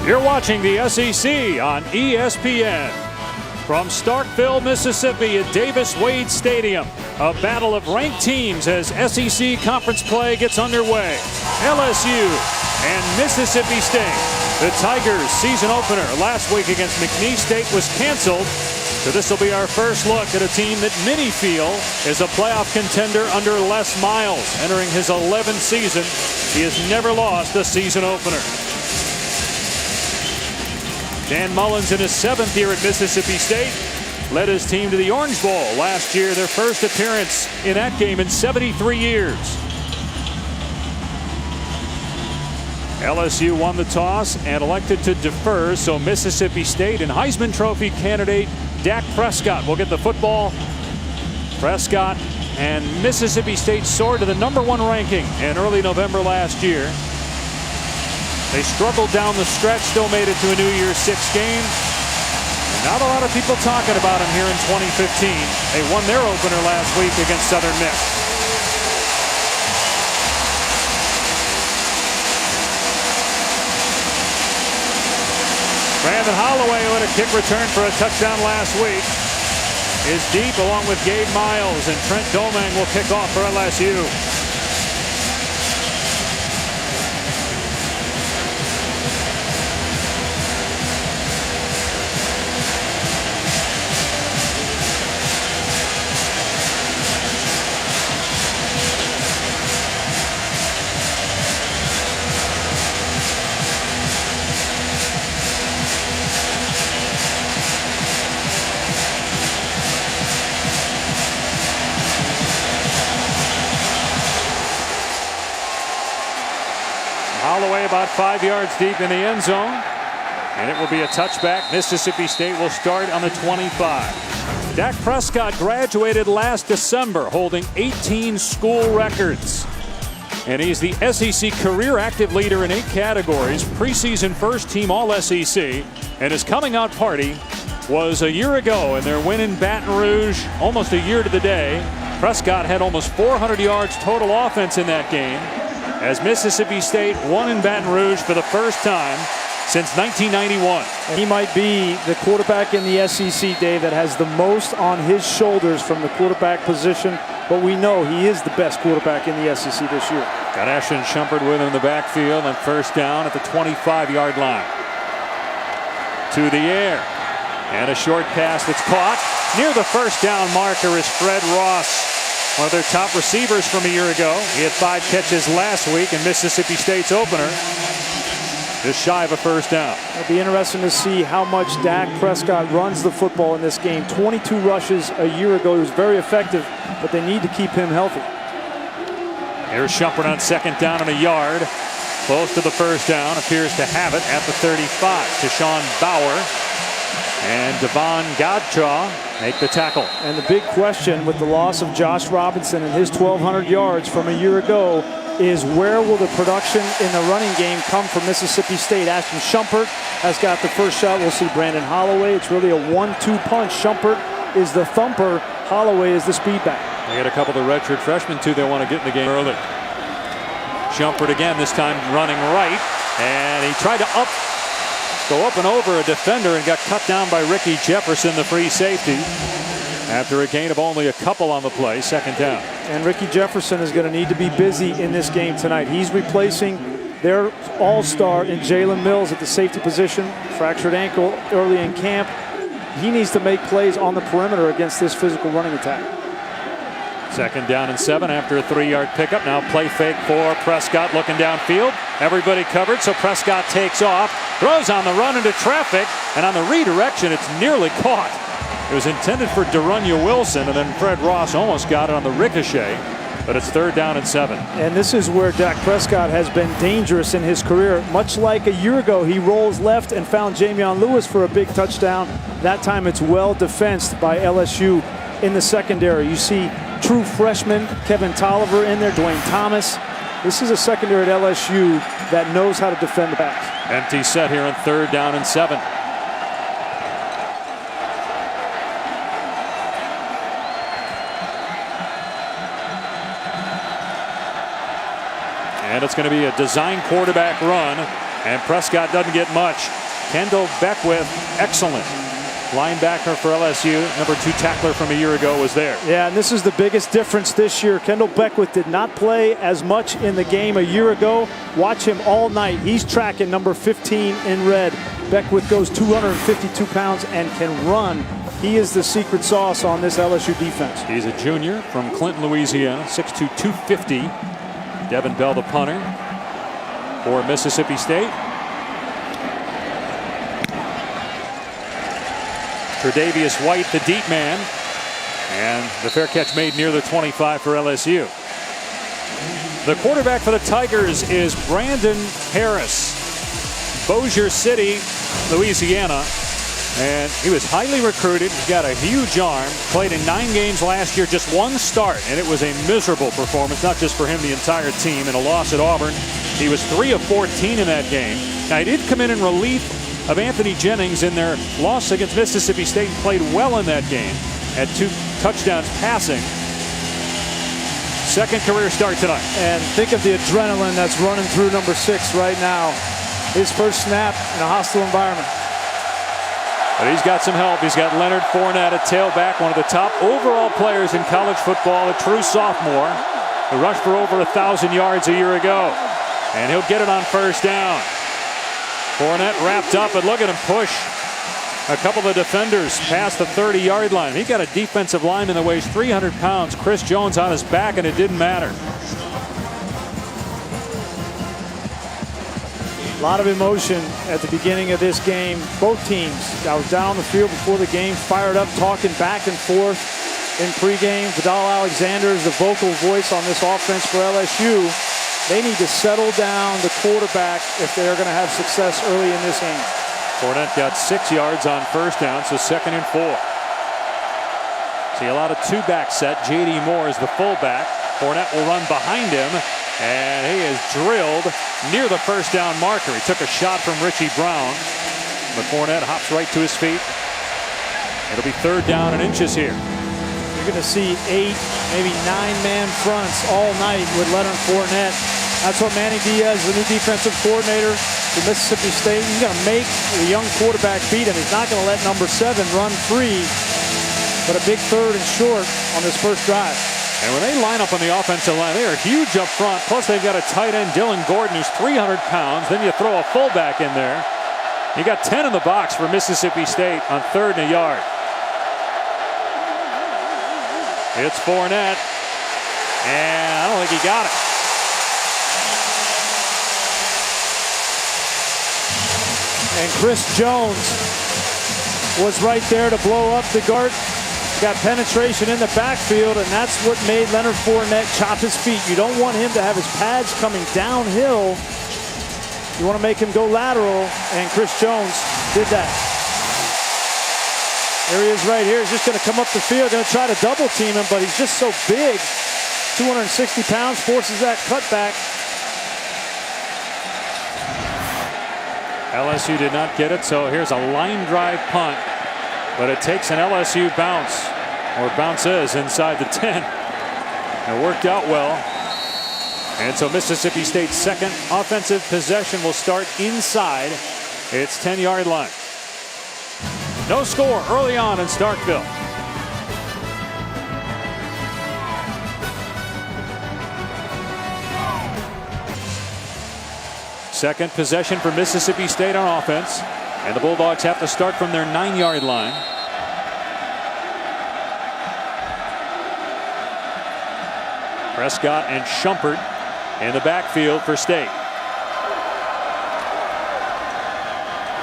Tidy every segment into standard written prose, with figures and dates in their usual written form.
You're watching the SEC on ESPN. From Starkville, Mississippi at Davis-Wade Stadium, a battle of ranked teams as SEC conference play gets underway. LSU and Mississippi State. The Tigers' season opener last week against McNeese State was canceled. So this will be our first look at a team that many feel is a playoff contender under Les Miles. Entering his 11th season, he has never lost a season opener. Dan Mullins in his 7th year at Mississippi State led his team to the Orange Bowl last year, their first appearance in that game in 73 years. LSU won the toss and elected to defer, so Mississippi State and Heisman Trophy candidate Dak Prescott will get the football. Prescott and Mississippi State soared to the #1 ranking in early November last year. They struggled down the stretch, still made it to a New Year's Six game. Not a lot of people talking about them here in 2015. They won their opener last week against Southern Miss. Brandon Holloway, who had a kick return for a touchdown last week, is deep along with Gabe Miles, and Trent Domang will kick off for LSU. Holloway about 5 yards deep in the end zone, and it will be a touchback. Mississippi State will start on the 25. Dak Prescott graduated last December, holding 18 school records, and he's the SEC career active leader in 8 categories, preseason first team All-SEC, and his coming out party was a year ago in their win in Baton Rouge, almost a year to the day. Prescott had almost 400 yards total offense in that game, as Mississippi State won in Baton Rouge for the first time since 1991. And he might be the quarterback in the SEC, Dave, that has the most on his shoulders from the quarterback position. But we know he is the best quarterback in the SEC this year. Got Ashton Shumpert with him in the backfield, and first down at the 25-yard line. To the air. And a short pass that's caught. Near the first down marker is Fred Ross, one of their top receivers from a year ago. He had 5 catches last week in Mississippi State's opener. Just shy of a first down. It'll be interesting to see how much Dak Prescott runs the football in this game. 22 rushes a year ago. He was very effective, but they need to keep him healthy. Here's Shumpert on second down and a yard. Close to the first down. Appears to have it at the 35. To Sean Bauer and Devon Godchaw make the tackle. And the big question with the loss of Josh Robinson and his 1,200 yards from a year ago is, where will the production in the running game come from Mississippi State? Ashton Shumpert has got the first shot. We'll see Brandon Holloway. It's really a 1-2 punch. Shumpert is the thumper. Holloway is the speedback. They got a couple of redshirt freshmen too. They want to get in the game early. Shumpert again, this time running right, and he tried to go up and over a defender and got cut down by Ricky Jefferson, the free safety, after a gain of only a couple on the play. Second down. And Ricky Jefferson is going to need to be busy in this game tonight. He's replacing their all-star in Jalen Mills at the safety position. Fractured ankle early in camp. He needs to make plays on the perimeter against this physical running attack. Second down and 7 after a 3-yard pickup. Now play fake for Prescott, looking downfield. Everybody covered, so Prescott takes off, throws on the run into traffic, and on the redirection, it's nearly caught. It was intended for Darunya Wilson, and then Fred Ross almost got it on the ricochet, but it's third down and 7. And this is where Dak Prescott has been dangerous in his career. Much like a year ago, he rolls left and found Jamion Lewis for a big touchdown. That time it's well defensed by LSU in the secondary. You see true freshman Kevin Tolliver in there, Dwayne Thomas. This is a secondary at LSU that knows how to defend the backs. Empty set here on third down and 7. And it's going to be a design quarterback run And Prescott doesn't get much. Kendall Beckwith, excellent linebacker for LSU. Number 2 tackler from a year ago was there. Yeah, and this is the biggest difference this year. Kendall Beckwith did not play as much in the game a year ago. Watch him all night. He's tracking number 15 in red. Beckwith goes 252 pounds and can run. He is the secret sauce on this LSU defense. He's a junior from Clinton, Louisiana, 6'2", 250. Devin Bell, the punter for Mississippi State. Tre'Davious White, the deep man. And the fair catch made near the 25 for LSU. The quarterback for the Tigers is Brandon Harris. Bossier City, Louisiana. And he was highly recruited. He's got a huge arm. Played in 9 games last year, just 1 start. And it was a miserable performance, not just for him, the entire team. In a loss at Auburn, he was 3 of 14 in that game. Now, he did come in relief of Anthony Jennings in their loss against Mississippi State and played well in that game. Had 2 touchdowns passing. Second career start tonight. And think of the adrenaline that's running through number 6 right now. His first snap in a hostile environment. But he's got some help. He's got Leonard Fournette, a tailback, one of the top overall players in college football, a true sophomore, who rushed for over 1,000 yards a year ago. And he'll get it on first down. Fournette wrapped up, and look at him push a couple of defenders past the 30-yard line. He got a defensive lineman that weighs 300 pounds, Chris Jones, on his back, and it didn't matter. A lot of emotion at the beginning of this game. Both teams, I was down on the field before the game, fired up, talking back and forth in pregame. Vidal Alexander is the vocal voice on this offense for LSU. They need to settle down the quarterback if they are going to have success early in this game. Fournette got 6 yards on first down, so 2nd and 4. See a lot of 2-back set. J.D. Moore is the fullback. Fournette will run behind him, and he is drilled near the first down marker. He took a shot from Richie Brown, but Fournette hops right to his feet. It'll be 3rd down and inches here. You're going to see 8, maybe 9-man fronts all night with Leonard Fournette. That's what Manny Diaz, the new defensive coordinator for Mississippi State, he's going to make the young quarterback beat him. He's not going to let number 7 run free, but a big 3rd and short on this first drive. And when they line up on the offensive line, they are huge up front. Plus, they've got a tight end, Dylan Gordon, who's 300 pounds. Then you throw a fullback in there. You got 10 in the box for Mississippi State on 3rd and a yard. It's Fournette, and I don't think he got it. And Chris Jones was right there to blow up the guard. Got penetration in the backfield, and that's what made Leonard Fournette chop his feet. You don't want him to have his pads coming downhill. You want to make him go lateral, and Chris Jones did that. There he is right here. He's just going to come up the field, going to try to double team him, but he's just so big. 260 pounds, forces that cutback. LSU did not get it, so here's a line drive punt. But it takes an LSU bounce, or bounces inside the 10. It worked out well. And so Mississippi State's second offensive possession will start inside its 10-yard line. No score early on in Starkville. Second possession for Mississippi State on offense. And the Bulldogs have to start from their 9-yard line. Prescott and Shumpert in the backfield for State.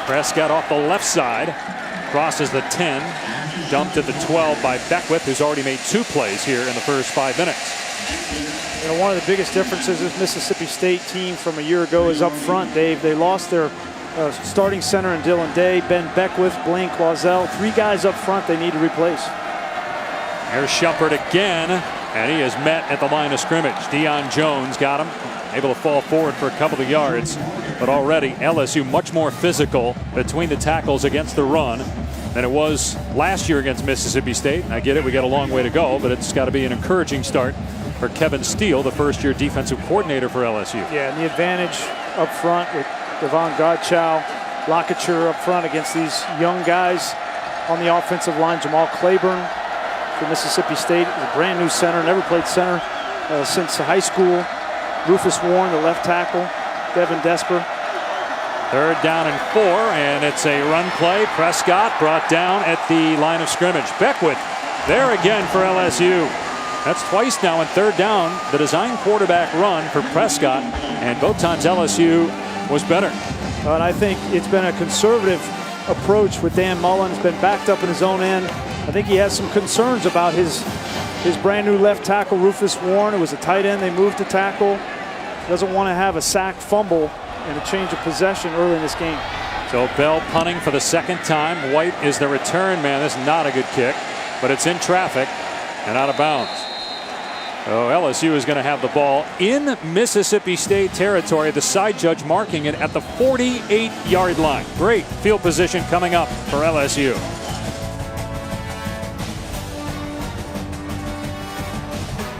Prescott off the left side, crosses the 10, dumped at the 12 by Beckwith, who's already made 2 plays here in the first 5 minutes. You know, one of the biggest differences this Mississippi State team from a year ago is up front, Dave. They lost their starting center in Dylan Day, Ben Beckwith, Blaine Quazell. 3 guys up front they need to replace. Here's Shumpert again, and he is met at the line of scrimmage. Deion Jones got him, able to fall forward for a couple of yards. But already LSU much more physical between the tackles against the run than it was last year against Mississippi State. I get it, we got a long way to go, but it's got to be an encouraging start for Kevin Steele, the first-year defensive coordinator for LSU. Yeah, and the advantage up front with Devon Godchow, Lockature up front against these young guys on the offensive line. Jamal Claiborne from Mississippi State is a brand new center, never played center since high school. Rufus Warren, the left tackle. Devin Desper. 3rd down and 4, and it's a run play. Prescott brought down at the line of scrimmage. Beckwith there again for LSU. That's twice now in 3rd down. The design quarterback run for Prescott, and both times LSU was better. And I think it's been a conservative approach with Dan Mullen. He's been backed up in his own end. I think he has some concerns about his brand new left tackle, Rufus Warren. It was a tight end they moved to tackle. Doesn't want to have a sack, fumble, and a change of possession early in this game. So Bell punting for the 2nd time. White is the return man. This is not a good kick, but it's in traffic and out of bounds. So LSU is going to have the ball in Mississippi State territory. The side judge marking it at the 48-yard line. Great field position coming up for LSU.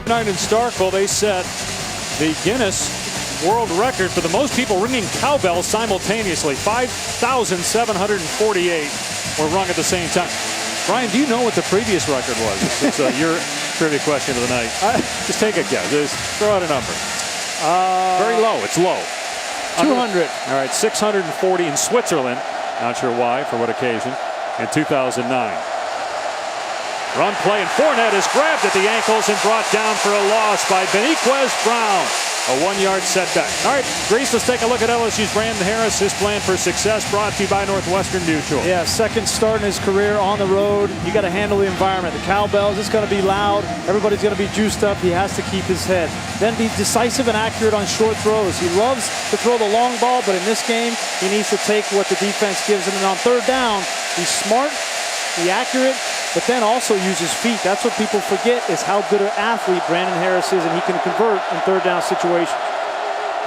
Tonight in Starkville, they set the Guinness World record for the most people ringing cowbells simultaneously. 5,748 were rung at the same time. Brian, do you know what the previous record was? It's your trivia question of the night. Just take a guess. Just throw out a number. Very low. It's low. 200. All right, 640 in Switzerland. Not sure why, for what occasion. In 2009. Run play, and Fournette is grabbed at the ankles and brought down for a loss by Beniquez Brown. A 1-yard setback. All right, Grease, let's take a look at LSU's Brandon Harris. His plan for success brought to you by Northwestern Mutual. Yeah, 2nd start in his career on the road. You got to handle the environment. The cowbells, it's going to be loud. Everybody's going to be juiced up. He has to keep his head. Then be decisive and accurate on short throws. He loves to throw the long ball, but in this game, he needs to take what the defense gives him. And on 3rd down, he's smart, he's accurate, but then also use his feet. That's what people forget, is how good an athlete Brandon Harris is, and he can convert in 3rd down situations.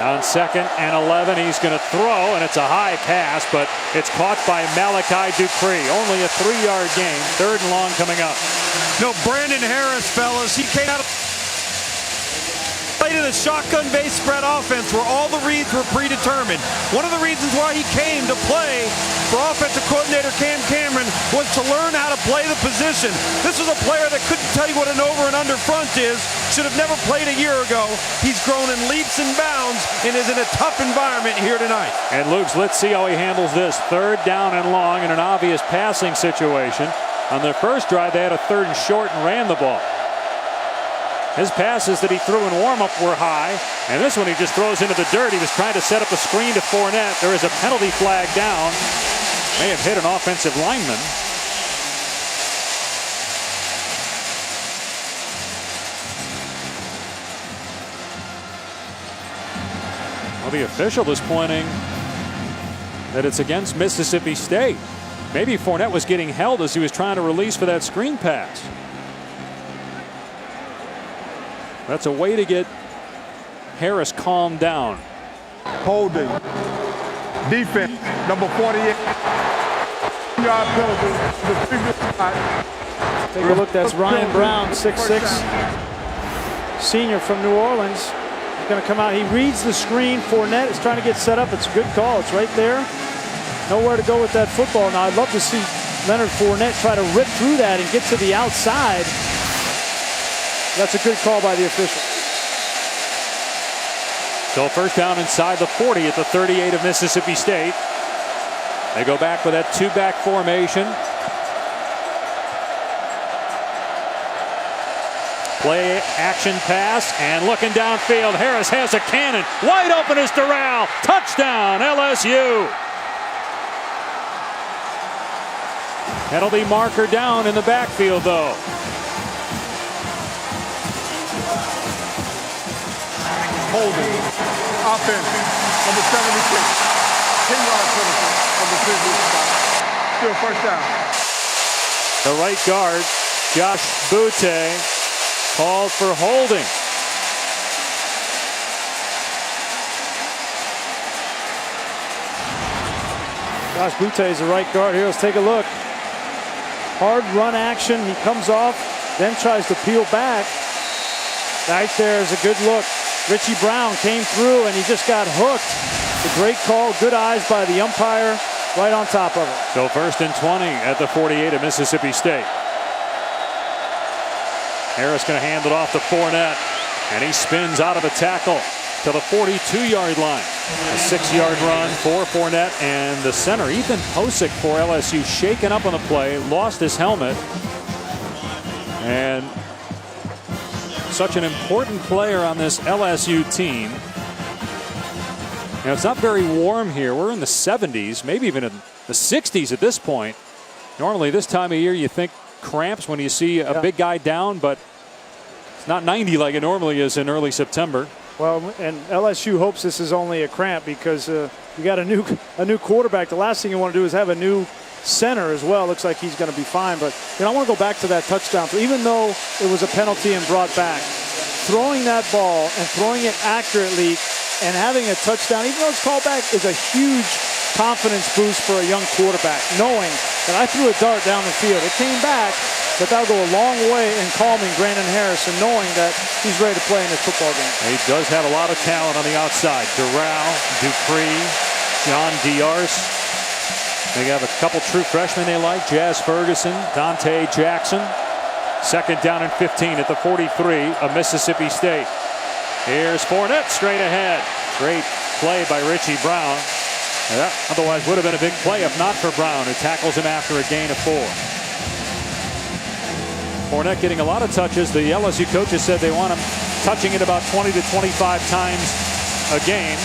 On 2nd and 11, he's going to throw, and it's a high pass, but it's caught by Malachi Dupree. Only a 3-yard gain. 3rd and long coming up. No, Brandon Harris, fellas, he came out of played in a shotgun-based spread offense where all the reads were predetermined. One of the reasons why he came to play for offensive coordinator Cam Cameron was to learn how to play the position. This was a player that couldn't tell you what an over and under front is, should have never played a year ago. He's grown in leaps and bounds and is in a tough environment here tonight. And Luke's, let's see how he handles this. 3rd down and long in an obvious passing situation. On their first drive, they had a 3rd and short and ran the ball. His passes that he threw in warm-up were high, and this one he just throws into the dirt. He was trying to set up a screen to Fournette. There is a penalty flag down. May have hit an offensive lineman. Well, the official is pointing that it's against Mississippi State. Maybe Fournette was getting held as he was trying to release for that screen pass. That's a way to get Harris calmed down. Holding. Defense, number 48. Yard penalty. Take a look. That's Ryan Brown, 6'6", senior from New Orleans. He's going to come out. He reads the screen. Fournette is trying to get set up. It's a good call. It's right there. Nowhere to go with that football. Now, I'd love to see Leonard Fournette try to rip through that and get to the outside. That's a good call by the official. So 1st down inside the 40 at the 38 of Mississippi State. They go back with that 2-back formation. Play action pass, and looking downfield, Harris has a cannon. Wide open is Durrell. Touchdown, LSU. Penalty marker down in the backfield, though. Holding. Offense, number 76. 10-yard penalty on the previous spot. Still 1st down. The right guard, Josh Butte, called for holding. Josh Butte is the right guard here. Let's take a look. Hard run action. He comes off, then tries to peel back. Right there is a good look. Richie Brown came through and he just got hooked. It's a great call. Good eyes by the umpire right on top of it. So 1st and 20 at the 48 of Mississippi State. Harris going to hand it off to Fournette. And he spins out of a tackle to the 42-yard line. A 6-yard run for Fournette, and the center, Ethan Posick for LSU, shaken up on the play, lost his helmet. And such an important player on this LSU team. It's not very warm here. We're in the 70s, maybe even in the 60s at this point. Normally this time of year you think cramps when you see a big guy down, but it's not 90 like it normally is in early September. Well, and LSU hopes this is only a cramp because you got a new quarterback. The last thing you want to do is have a new center as well. Looks like he's going to be fine. But I want to go back to that touchdown. Even though it was a penalty and brought back, throwing that ball and throwing it accurately and having a touchdown, even though it's called back, is a huge confidence boost for a young quarterback, knowing that I threw a dart down the field. It came back, but that'll go a long way in calming Brandon Harris and knowing that he's ready to play in this football game. He does have a lot of talent on the outside. Doral, Dupree, John Diarse. They have a couple true freshmen they like. Jazz Ferguson, Dante Jackson. 2nd down and 15 at the 43 of Mississippi State. Here's Fournette straight ahead. Great play by Richie Brown. That otherwise would have been a big play if not for Brown, who tackles him after a gain of 4. Fournette getting a lot of touches. The LSU coaches said they want him touching it about 20 to 25 times a game.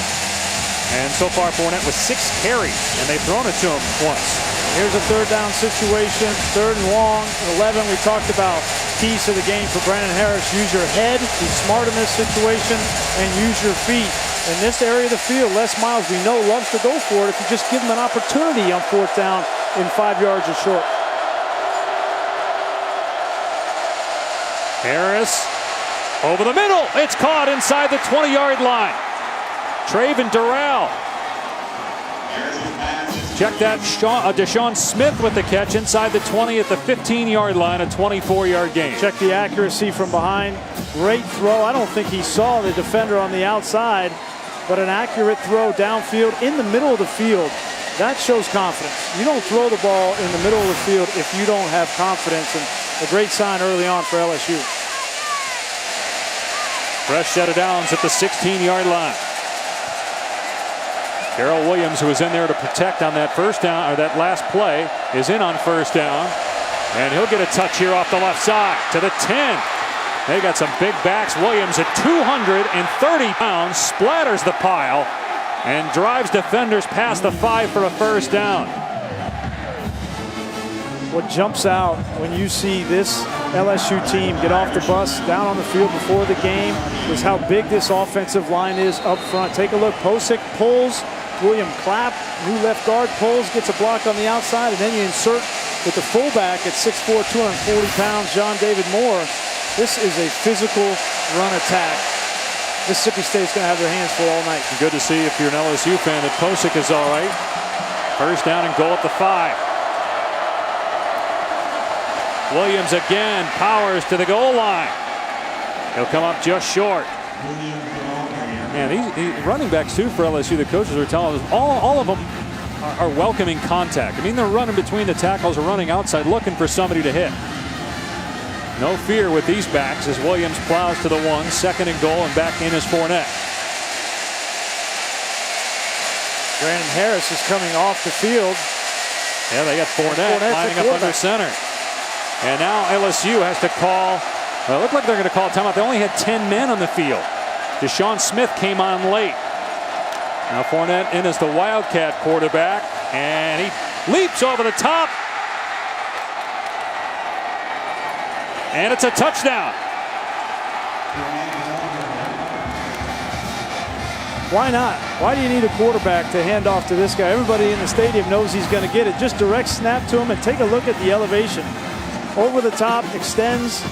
And so far Fournette with 6 carries, and they've thrown it to him once. Here's a 3rd down situation, 3rd and long, and 11. We talked about keys to the game for Brandon Harris. Use your head, be smart in this situation, and use your feet. In this area of the field, Les Miles, we know, loves to go for it if you just give him an opportunity on 4th down in 5 yards or short. Harris over the middle. It's caught inside the 20-yard line. Traven Doral. Check that. Deshaun Smith with the catch inside the 20 at the 15-yard line, a 24-yard gain. Check the accuracy from behind. Great throw. I don't think he saw the defender on the outside, but an accurate throw downfield in the middle of the field. That shows confidence. You don't throw the ball in the middle of the field if you don't have confidence, and a great sign early on for LSU. Fresh set of downs at the 16-yard line. Carroll Williams, who was in there to protect on that 1st down, or that last play, is in on 1st down. And he'll get a touch here off the left side to the 10. They got some big backs. Williams at 230 pounds splatters the pile and drives defenders past the 5 for a 1st down. What jumps out when you see this LSU team get off the bus down on the field before the game is how big this offensive line is up front. Take a look. Posick pulls. William Clapp, new left guard, pulls, gets a block on the outside, and then you insert with the fullback at 6'4", 240 pounds, John David Moore. This is a physical run attack. Mississippi State's going to have their hands full all night. Good to see, if you're an LSU fan, that Posick is all right. 1st down and goal at the 5. Williams again powers to the goal line. He'll come up just short. Man, these running backs too for LSU, the coaches are telling us all of them are welcoming contact. I mean, they're running between the tackles or running outside looking for somebody to hit. No fear with these backs as Williams plows to the 1, 2nd and goal, and back in is Fournette. Brandon Harris is coming off the field. Yeah, they got Fournette lining up under center. And now LSU has to call, well, it looked like they're going to call a timeout. They only had 10 men on the field. Deshaun Smith came on late. Now Fournette in as the Wildcat quarterback, and he leaps over the top. And it's a touchdown. Why not? Why do you need a quarterback to hand off to this guy? Everybody in the stadium knows he's going to get it. Just direct snap to him and take a look at the elevation. Over the top, extends.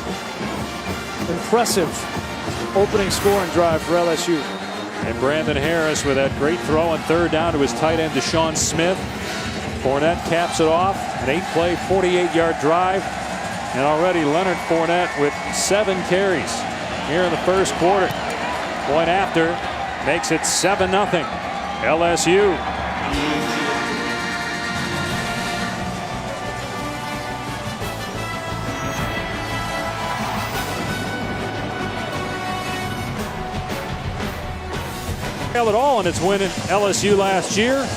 Impressive opening scoring drive for LSU. And Brandon Harris with that great throw on 3rd down to his tight end, Deshaun Smith. Fournette caps it off. An 8-play, 48-yard drive. And already Leonard Fournette with 7 carries here in the 1st quarter. Point after makes it 7-0. LSU. At all in its win in LSU last year.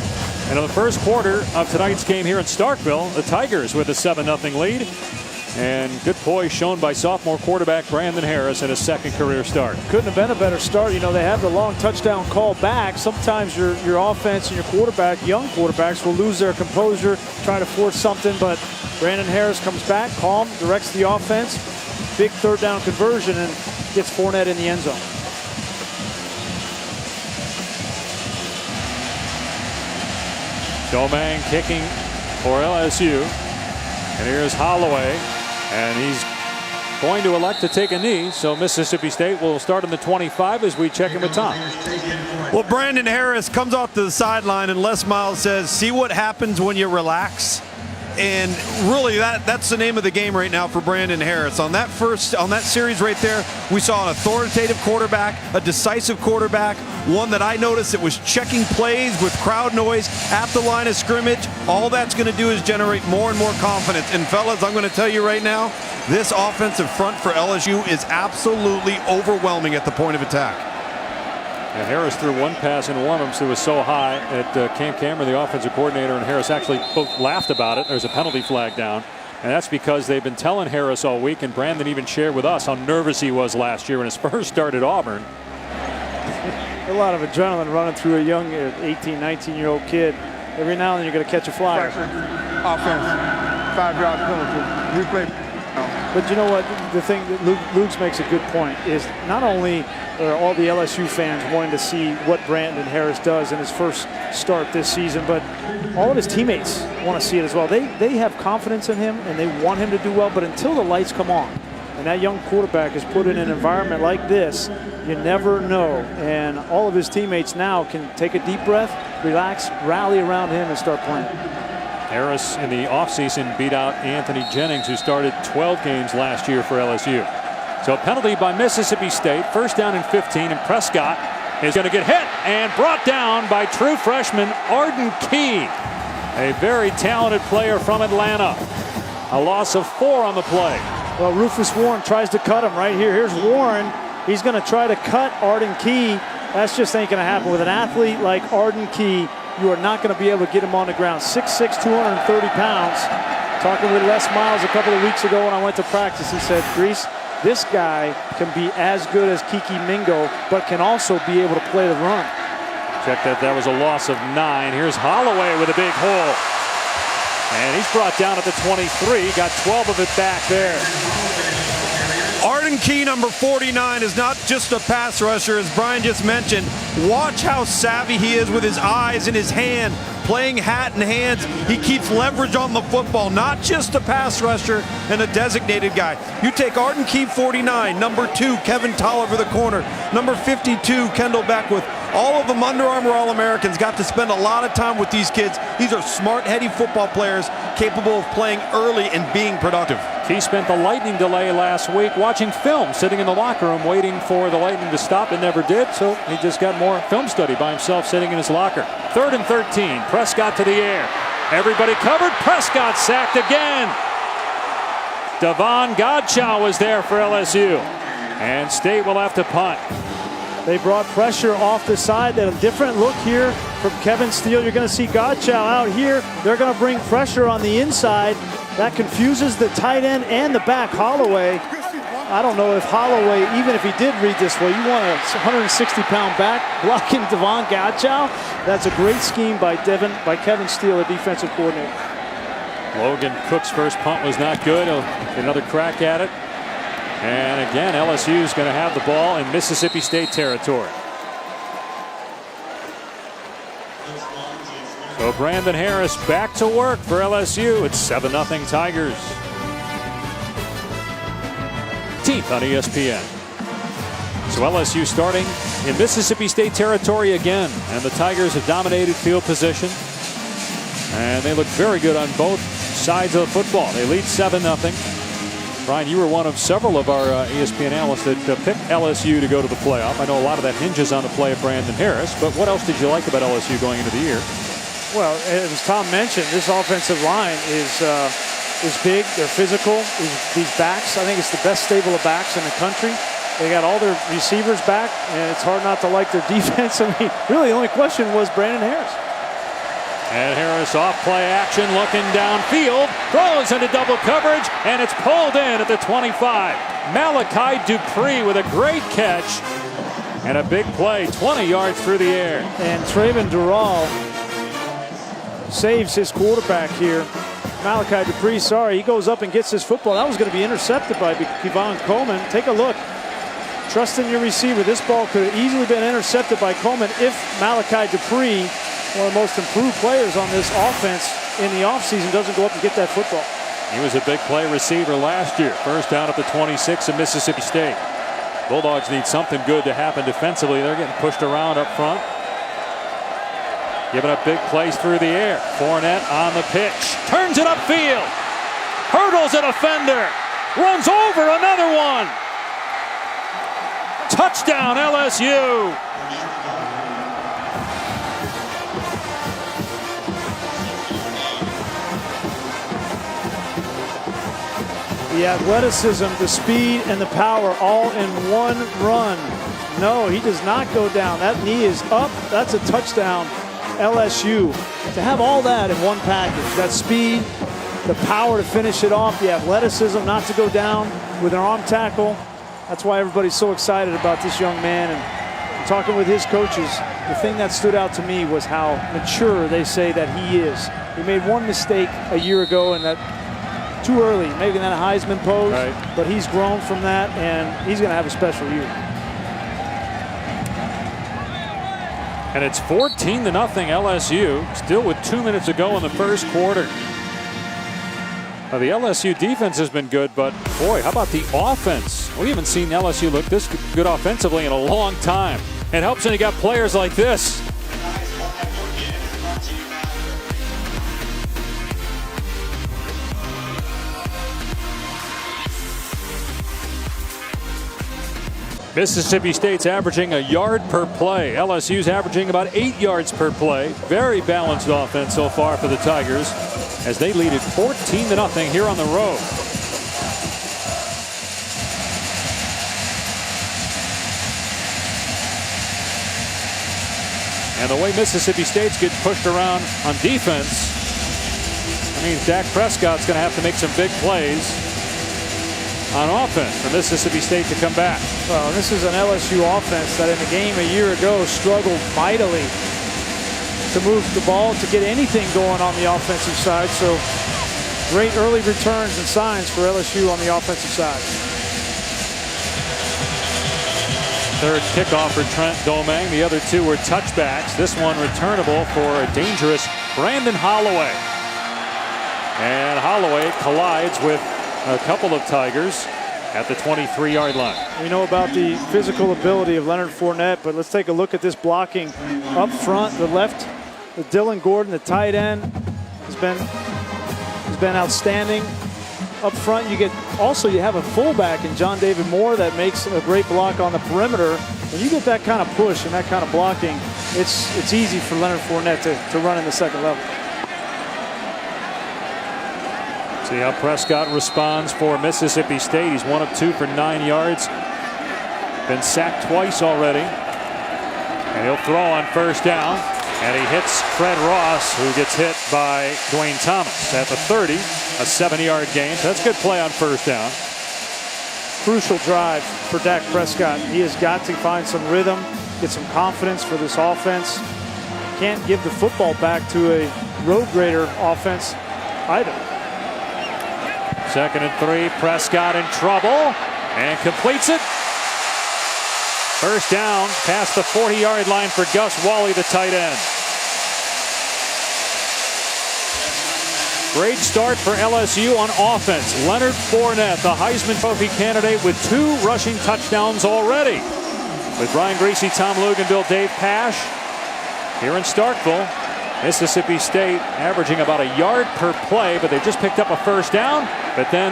And in the first quarter of tonight's game here in Starkville, the Tigers with a 7-0 lead. And good poise shown by sophomore quarterback Brandon Harris in his second career start. Couldn't have been a better start. You know, they have the long touchdown call back. Sometimes your offense and your quarterback, young quarterbacks, will lose their composure, try to force something. But Brandon Harris comes back, calm, directs the offense. Big third down conversion and gets Fournette in the end zone. Domingue kicking for LSU. And here's Holloway. And he's going to elect to take a knee. So Mississippi State will start on the 25 as we check in with Tom. Well, Brandon Harris comes off to the sideline and Les Miles says, see what happens when you relax. And really that's the name of the game right now for Brandon Harris. On that series right there, we saw an authoritative quarterback, a decisive quarterback, one that I noticed that was checking plays with crowd noise at the line of scrimmage. All that's going to do is generate more and more confidence. And fellas, I'm going to tell you right now, this offensive front for LSU is absolutely overwhelming at the point of attack. And Harris threw one pass in warm-ups that was so high that Cam Cameron, the offensive coordinator, and Harris actually both laughed about it. There's a penalty flag down. And that's because they've been telling Harris all week, and Brandon even shared with us how nervous he was last year when his first start at Auburn. A lot of adrenaline running through a young 18, 19-year-old kid. Every now and then you're going to catch a flyer. Offense, 5-yard penalty, replay. But you know what? The thing that Luke makes a good point is not only are all the LSU fans wanting to see what Brandon Harris does in his first start this season, but all of his teammates want to see it as well. They have confidence in him and they want him to do well, but until the lights come on and that young quarterback is put in an environment like this, you never know. And all of his teammates now can take a deep breath, relax, rally around him and start playing. Harris in the offseason beat out Anthony Jennings, who started 12 games last year for LSU. So penalty by Mississippi State, first down and 15, and Prescott is going to get hit and brought down by true freshman Arden Key, a very talented player from Atlanta. A loss of 4 on the play. Well, Rufus Warren tries to cut him right here. Here's Warren. He's going to try to cut Arden Key. That's just ain't going to happen with an athlete like Arden Key. You are not going to be able to get him on the ground. 6'6", 230 pounds. Talking with Les Miles a couple of weeks ago when I went to practice, he said, Grease, this guy can be as good as Kiki Mingo, but can also be able to play the run. Check that. That was a loss of 9. Here's Holloway with a big hole. And he's brought down at the 23. Got 12 of it back there. Arden Key, number 49, is not just a pass rusher, as Brian just mentioned. Watch how savvy he is with his eyes and his hand, playing hat and hands. He keeps leverage on the football, not just a pass rusher and a designated guy. You take Arden Key, 49, number 2, Kevin Tolliver, the corner, number 52, Kendall Beckwith. All of them Under Armour All-Americans, got to spend a lot of time with these kids. These are smart, heady football players capable of playing early and being productive. He spent the lightning delay last week watching film, sitting in the locker room waiting for the lightning to stop. It never did, so he just got more film study by himself sitting in his locker. 3rd and 13, Prescott to the air. Everybody covered, Prescott sacked again. Devon Godchow was there for LSU. And State will have to punt. They brought pressure off the side. A different look here from Kevin Steele. You're going to see Godchow out here. They're going to bring pressure on the inside. That confuses the tight end and the back, Holloway. I don't know if Holloway, even if he did read this way, you want a 160-pound back blocking Devon Godchow. That's a great scheme by Kevin Steele, the defensive coordinator. Logan Cook's first punt was not good. He'll get another crack at it. And again, LSU is going to have the ball in Mississippi State territory. So Brandon Harris back to work for LSU. It's 7-0 Tigers. 10th on ESPN. So LSU starting in Mississippi State territory again. And the Tigers have dominated field position. And they look very good on both sides of the football. They lead 7-0. Brian, you were one of several of our ESPN analysts that picked LSU to go to the playoff. I know a lot of that hinges on the play of Brandon Harris, but what else did you like about LSU going into the year? Well, as Tom mentioned, this offensive line is big. They're physical. These backs, I think it's the best stable of backs in the country. They got all their receivers back, and it's hard not to like their defense. I mean, really, the only question was Brandon Harris. And Harris off play action, looking downfield, throws into double coverage, and it's pulled in at the 25. Malachi Dupree with a great catch and a big play, 20 yards through the air. And Trayvon Durrell saves his quarterback here. Malachi Dupree, he goes up and gets his football. That was going to be intercepted by Kevon Coleman. Take a look. Trust in your receiver. This ball could have easily been intercepted by Coleman if Malachi Dupree, one of the most improved players on this offense in the offseason, doesn't go up and get that football. He was a big play receiver last year. First down at the 26 of Mississippi State. Bulldogs need something good to happen defensively. They're getting pushed around up front. Giving up big plays through the air. Fournette on the pitch. Turns it upfield. Hurdles a defender. Runs over another one. Touchdown LSU. The athleticism, the speed, and the power all in one run. No, he does not go down. That knee is up. That's a touchdown, LSU. To have all that in one package, that speed, the power to finish it off, the athleticism not to go down with an arm tackle. That's why everybody's so excited about this young man. And talking with his coaches, the thing that stood out to me was how mature they say that he is. He made one mistake a year ago, and that too early, making that a Heisman pose, right. But he's grown from that, and he's going to have a special year. And it's 14-0 LSU, still with 2 minutes to go in the first quarter. Now, the LSU defense has been good, but boy, how about the offense? We haven't seen LSU look this good offensively in a long time. It helps when you got players like this. Mississippi State's averaging a yard per play. LSU's averaging about 8 yards per play. Very balanced offense so far for the Tigers as they lead it 14-0 here on the road. And the way Mississippi State's getting pushed around on defense, I mean, Dak Prescott's going to have to make some big plays on offense for Mississippi State to come back. Well, this is an LSU offense that in the game a year ago struggled mightily to move the ball, to get anything going on the offensive side. So great early returns and signs for LSU on the offensive side. Third kickoff for Trent Domingue. The other two were touchbacks. This one returnable for a dangerous Brandon Holloway. And Holloway collides with a couple of Tigers at the 23-yard line. We know about the physical ability of Leonard Fournette, but let's take a look at this blocking up front. The left, the Dylan Gordon, the tight end, has been outstanding. Up front, you have a fullback in John David Moore that makes a great block on the perimeter. When you get that kind of push and that kind of blocking, it's easy for Leonard Fournette to run in the second level. See how Prescott responds for Mississippi State. He's 1 of 2 for 9 yards. Been sacked twice already. And he'll throw on first down. And he hits Fred Ross, who gets hit by Dwayne Thomas at the 30. A 7-yard gain. So that's a good play on first down. Crucial drive for Dak Prescott. He has got to find some rhythm, get some confidence for this offense. Can't give the football back to a road grader offense either. 2nd and 3. Prescott in trouble and completes it. First down past the 40-yard line for Gus Wally, the tight end. Great start for LSU on offense. Leonard Fournette, the Heisman Trophy candidate, with 2 rushing touchdowns already. With Brian Griese, Tom Luganville, Dave Pasch here in Starkville. Mississippi State averaging about a yard per play, but they just picked up a first down. But then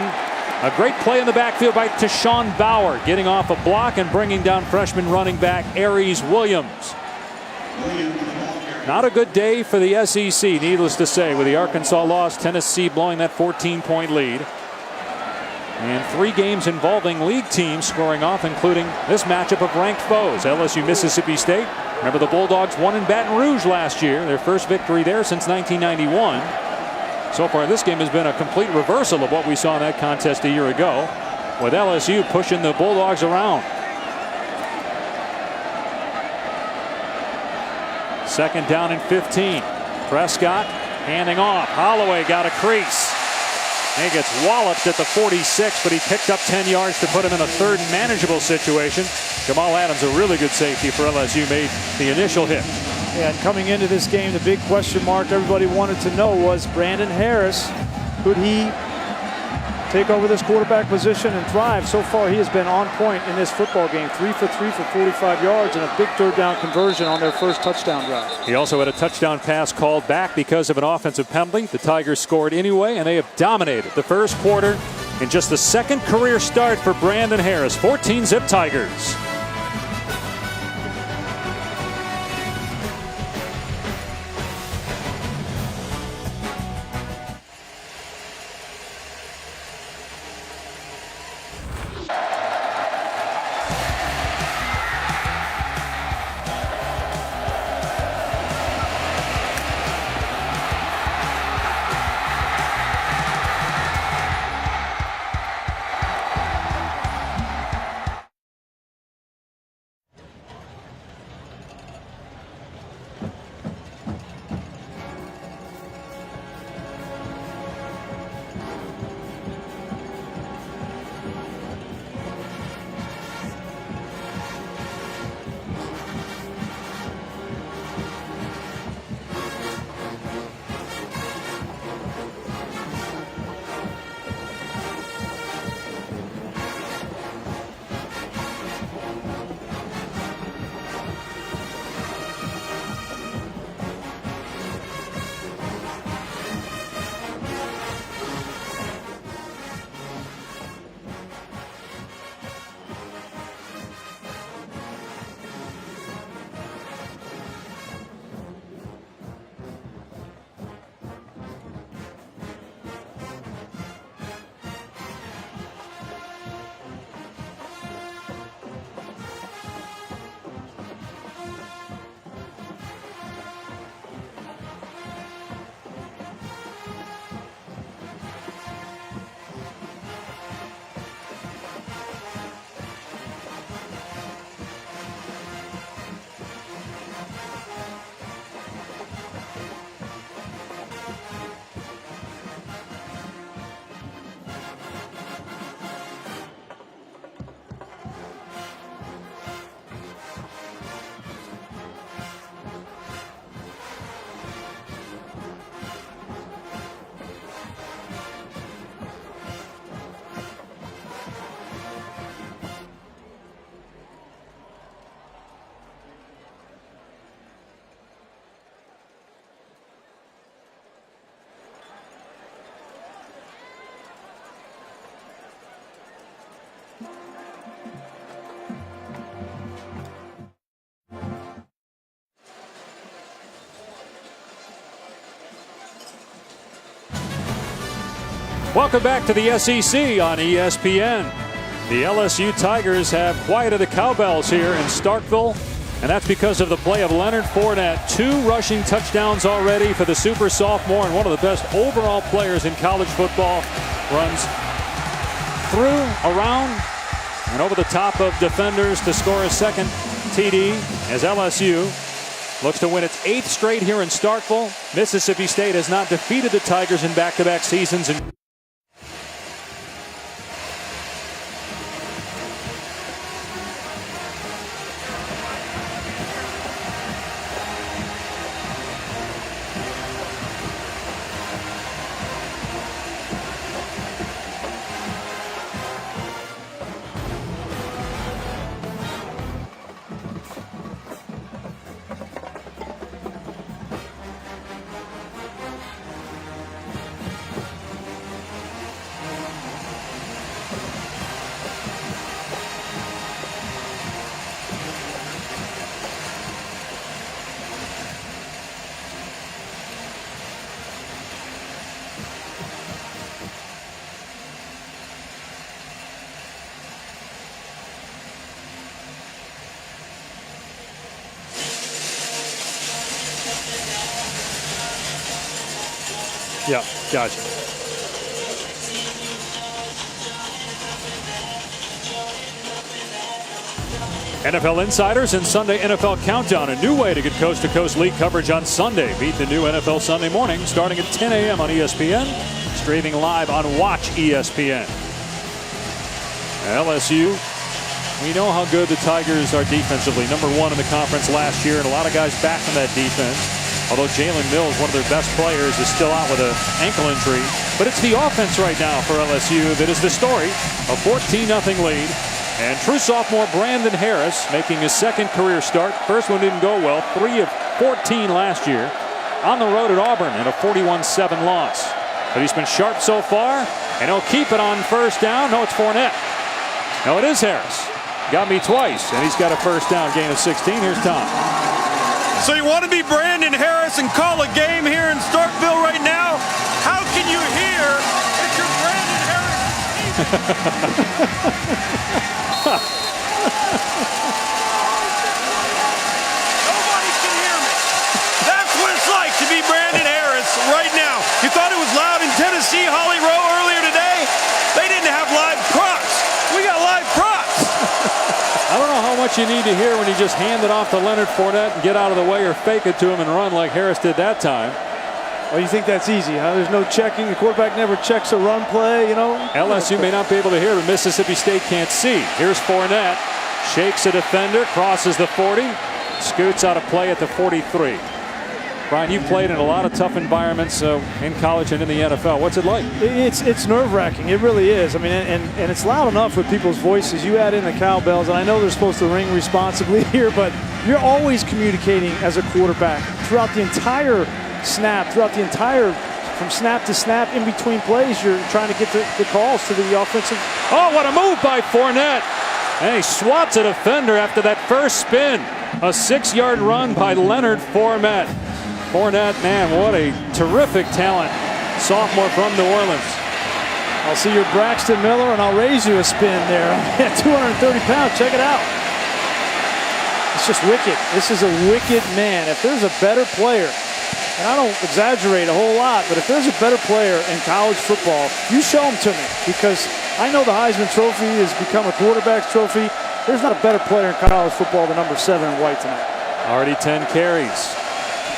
A great play in the backfield by Tashawn Bauer, getting off a block and bringing down freshman running back Aries Williams. Not a good day for the SEC, needless to say, with the Arkansas loss, Tennessee blowing that 14-point lead. And 3 games involving league teams scoring off, including this matchup of ranked foes, LSU Mississippi State. Remember, the Bulldogs won in Baton Rouge last year, their first victory there since 1991. So far, this game has been a complete reversal of what we saw in that contest a year ago, with LSU pushing the Bulldogs around. Second down and 15. Prescott handing off. Holloway got a crease. He gets walloped at the 46, but he picked up 10 yards to put him in a third and manageable situation. Jamal Adams, a really good safety for LSU, made the initial hit. Yeah, and coming into this game, the big question mark everybody wanted to know was Brandon Harris. Could he take over this quarterback position and thrive? So far, he has been on point in this football game. 3 for 3 for 45 yards and a big third down conversion on their first touchdown drive. He also had a touchdown pass called back because of an offensive penalty. The Tigers scored anyway, and they have dominated the first quarter in just the second career start for Brandon Harris. 14-zip Tigers. Welcome back to the SEC on ESPN. The LSU Tigers have quieted the cowbells here in Starkville, and that's because of the play of Leonard Fournette. 2 rushing touchdowns already for the super sophomore and one of the best overall players in college football. Runs through, around, and over the top of defenders to score a second TD as LSU looks to win its 8th straight here in Starkville. Mississippi State has not defeated the Tigers in back-to-back seasons. Yeah, gotcha. NFL Insiders and Sunday NFL Countdown. A new way to get coast-to-coast league coverage on Sunday. Beat the new NFL Sunday morning starting at 10 a.m. on ESPN. Streaming live on Watch ESPN. LSU, we know how good the Tigers are defensively. #1 in the conference last year, and a lot of guys back from that defense. Although Jalen Mills, one of their best players, is still out with an ankle injury. But it's the offense right now for LSU that is the story. A 14-0 lead. And true sophomore Brandon Harris making his second career start. First one didn't go well. 3 of 14 last year. On the road at Auburn in a 41-7 loss. But he's been sharp so far. And he'll keep it on first down. No, it's Fournette. No, it is Harris. Got me twice. And he's got a first down gain of 16. Here's Tom. So you want to be Brandon Harris and call a game here in Starkville right now? How can you hear if you're Brandon Harris? Nobody can hear me. That's what it's like to be Brandon Harris right now. You thought it was loud in Tennessee, Holly Rowe earlier today? They didn't have live props. We got live props. I don't know how much you need to hear when you just hand it off to Leonard Fournette and get out of the way or fake it to him and run like Harris did that time. Oh, you think that's easy, huh? There's no checking. The quarterback never checks a run play, you know? LSU may not be able to hear, but Mississippi State can't see. Here's Fournette. Shakes a defender, crosses the 40, scoots out of play at the 43. Brian, you played in a lot of tough environments in college and in the NFL. What's it like? It's nerve-wracking. It really is. I mean, and it's loud enough with people's voices. You add in the cowbells, and I know they're supposed to ring responsibly here, but you're always communicating as a quarterback throughout the entire snap, from snap to snap, in between plays. You're trying to get the calls to the offensive. Oh, what a move by Fournette. And he swats a defender after that first spin. A 6-yard run by Leonard Fournette. Fournette, man, what a terrific talent. Sophomore from New Orleans. I'll see your Braxton Miller, and I'll raise you a spin there. 230 pounds. Check it out. It's just wicked. This is a wicked man. If there's a better player, and I don't exaggerate a whole lot, but if there's a better player in college football, you show him to me, because I know the Heisman Trophy has become a quarterback's trophy. There's not a better player in college football than #7 in white tonight. Already 10 carries.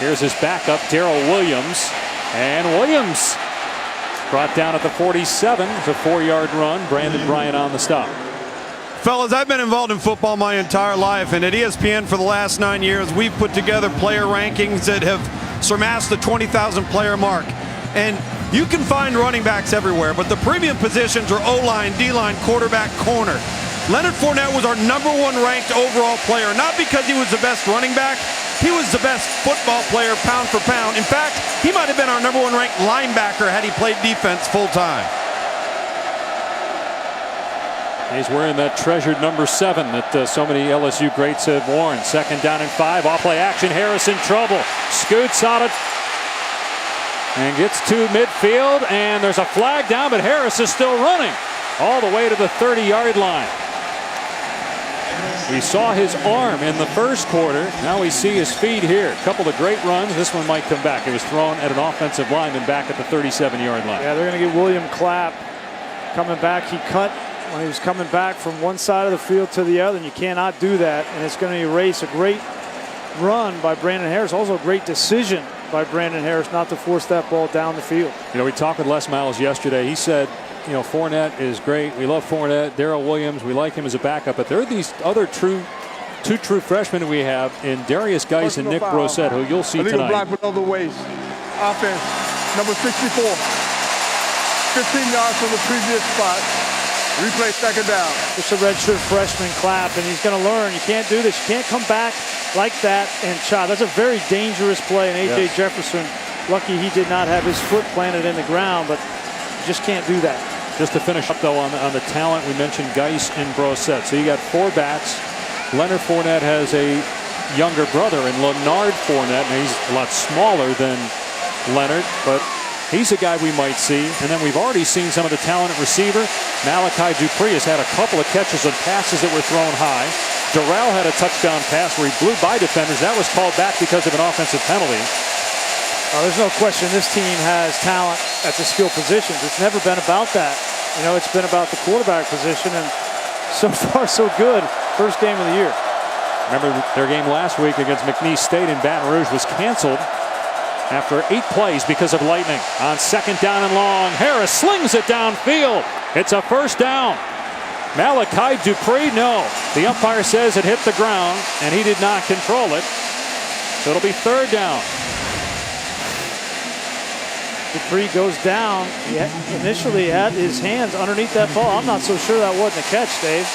Here's his backup, Darrell Williams. And Williams brought down at the 47. It's a 4-yard run. Brandon Bryant on the stop. Fellas, I've been involved in football my entire life, and at ESPN for the last 9 years, we've put together player rankings that have surpassed the 20,000 player mark. And you can find running backs everywhere, but the premium positions are O-line, D-line, quarterback, corner. Leonard Fournette was our #1 ranked overall player, not because he was the best running back. He was the best football player pound for pound. In fact, he might have been our #1 ranked linebacker had he played defense full time. He's wearing that treasured #7 that so many LSU greats have worn. 2nd down and 5. Off play action. Harris in trouble. Scoots out it and gets to midfield. And there's a flag down, but Harris is still running all the way to the 30-yard line. We saw his arm in the first quarter. Now we see his feet here. A couple of great runs. This one might come back. It was thrown at an offensive lineman back at the 37-yard line. Yeah, they're going to get William Clapp coming back. He cut when he was coming back from one side of the field to the other, and you cannot do that. And it's going to erase a great run by Brandon Harris. Also a great decision by Brandon Harris not to force that ball down the field. You know, we talked with Les Miles yesterday. He said, you know, Fournette is great. We love Fournette. Darrell Williams, we like him as a backup. But there are these other two true freshmen we have in Darius Geis and Nick Brossette, who you'll see illegal tonight. block below the waist. Offense, number 64. 15 yards from the previous spot. Replay 2nd down. It's a redshirt freshman Clapp, and he's going to learn. You can't do this. You can't come back like that and chop. That's a very dangerous play. And A.J. Jefferson, lucky he did not have his foot planted in the ground, but you just can't do that. Just to finish up, though, on the talent, we mentioned Geis and Brossette. So you got 4 backs. Leonard Fournette has a younger brother in Leonard Fournette, and he's a lot smaller than Leonard, but he's a guy we might see. And then we've already seen some of the talent at receiver. Malachi Dupree has had a couple of catches on passes that were thrown high. Durrell had a touchdown pass where he blew by defenders. That was called back because of an offensive penalty. There's no question this team has talent at the skill positions. It's never been about that. You know, it's been about the quarterback position, and so far so good. First game of the year. Remember their game last week against McNeese State in Baton Rouge was canceled after 8 plays because of lightning. On 2nd down and long, Harris slings it downfield. It's a first down. Malachi Dupree, no. The umpire says it hit the ground, and he did not control it. So it'll be 3rd down. Dupree goes down. He initially had his hands underneath that ball. I'm not so sure that wasn't a catch, Dave.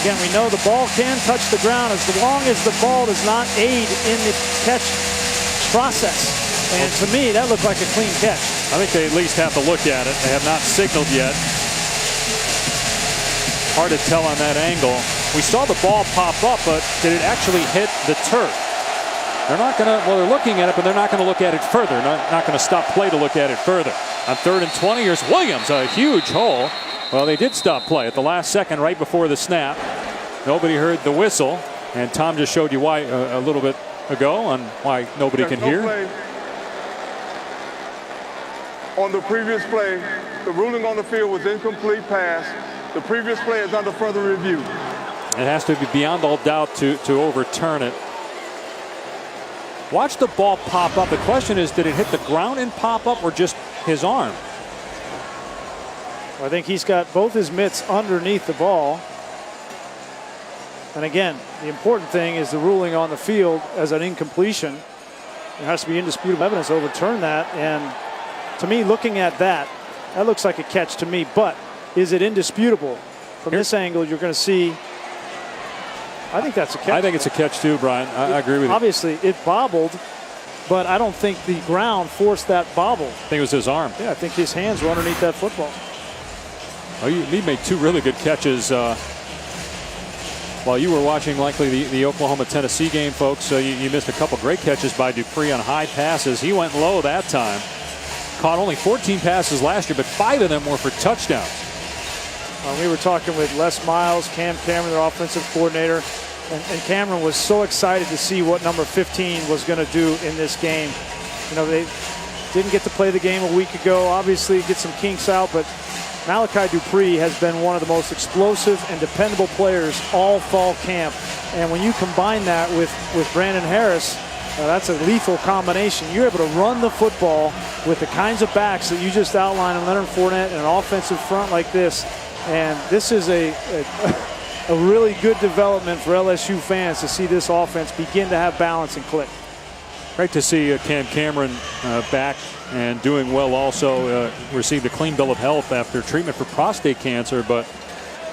Again, we know the ball can touch the ground as long as the ball does not aid in the catch process. And to me, that looked like a clean catch. I think they at least have to look at it. They have not signaled yet. Hard to tell on that angle. We saw the ball pop up, but did it actually hit the turf? They're not going to, well, they're looking at it, but they're not going to look at it further. Not going to stop play to look at it further. On 3rd and 20, here's Williams, a huge hole. Well, they did stop play at the last second right before the snap. Nobody heard the whistle, and Tom just showed you why a little bit ago on why nobody can hear. Play. On the previous play, the ruling on the field was incomplete pass. The previous play is under further review. It has to be beyond all doubt to overturn it. Watch the ball pop up. The question is, did it hit the ground and pop up or just his arm? Well, I think he's got both his mitts underneath the ball. And again, the important thing is the ruling on the field as an incompletion. There has to be indisputable evidence to overturn that. And to me, looking at that, that looks like a catch to me. But is it indisputable? From this angle, you're going to see. I think that's a catch. I think it's a catch too, Brian. I agree with you. Obviously, it bobbled, but I don't think the ground forced that bobble. I think it was his arm. Yeah, I think his hands were underneath that football. Oh, he made 2 really good catches while you were watching likely the Oklahoma-Tennessee game, folks. You missed a couple great catches by Dupree on high passes. He went low that time. Caught only 14 passes last year, but 5 of them were for touchdowns. We were talking with Les Miles, Cam Cameron, their offensive coordinator, and Cameron was so excited to see what number 15 was going to do in this game. You know, they didn't get to play the game a week ago. Obviously, get some kinks out, but Malachi Dupree has been one of the most explosive and dependable players all fall camp. And when you combine that with Brandon Harris, that's a lethal combination. You're able to run the football with the kinds of backs that you just outlined in Leonard Fournette and an offensive front like this. And this is a really good development for LSU fans to see this offense begin to have balance and click. Great to see Cam Cameron back and doing well. Also received a clean bill of health after treatment for prostate cancer, but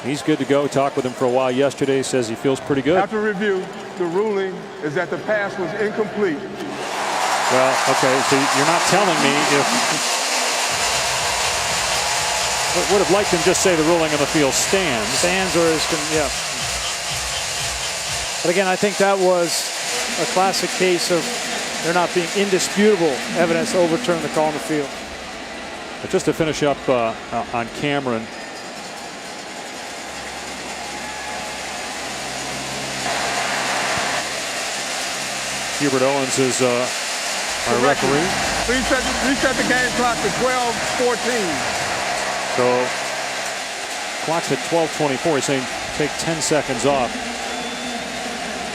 he's good to go. Talked with him for a while yesterday. Says he feels pretty good. After review, the ruling is that the pass was incomplete. Well, okay, so you're not telling me if... Would have liked him just say the ruling on the field stands. Stands or is, yeah. But again, I think that was a classic case of there not being indisputable evidence to overturn the call on the field. But just to finish up on Cameron. Hubert Owens is our referee. Reset the game clock to 12:14. So, clock's at 12:24. He's saying take 10 seconds off.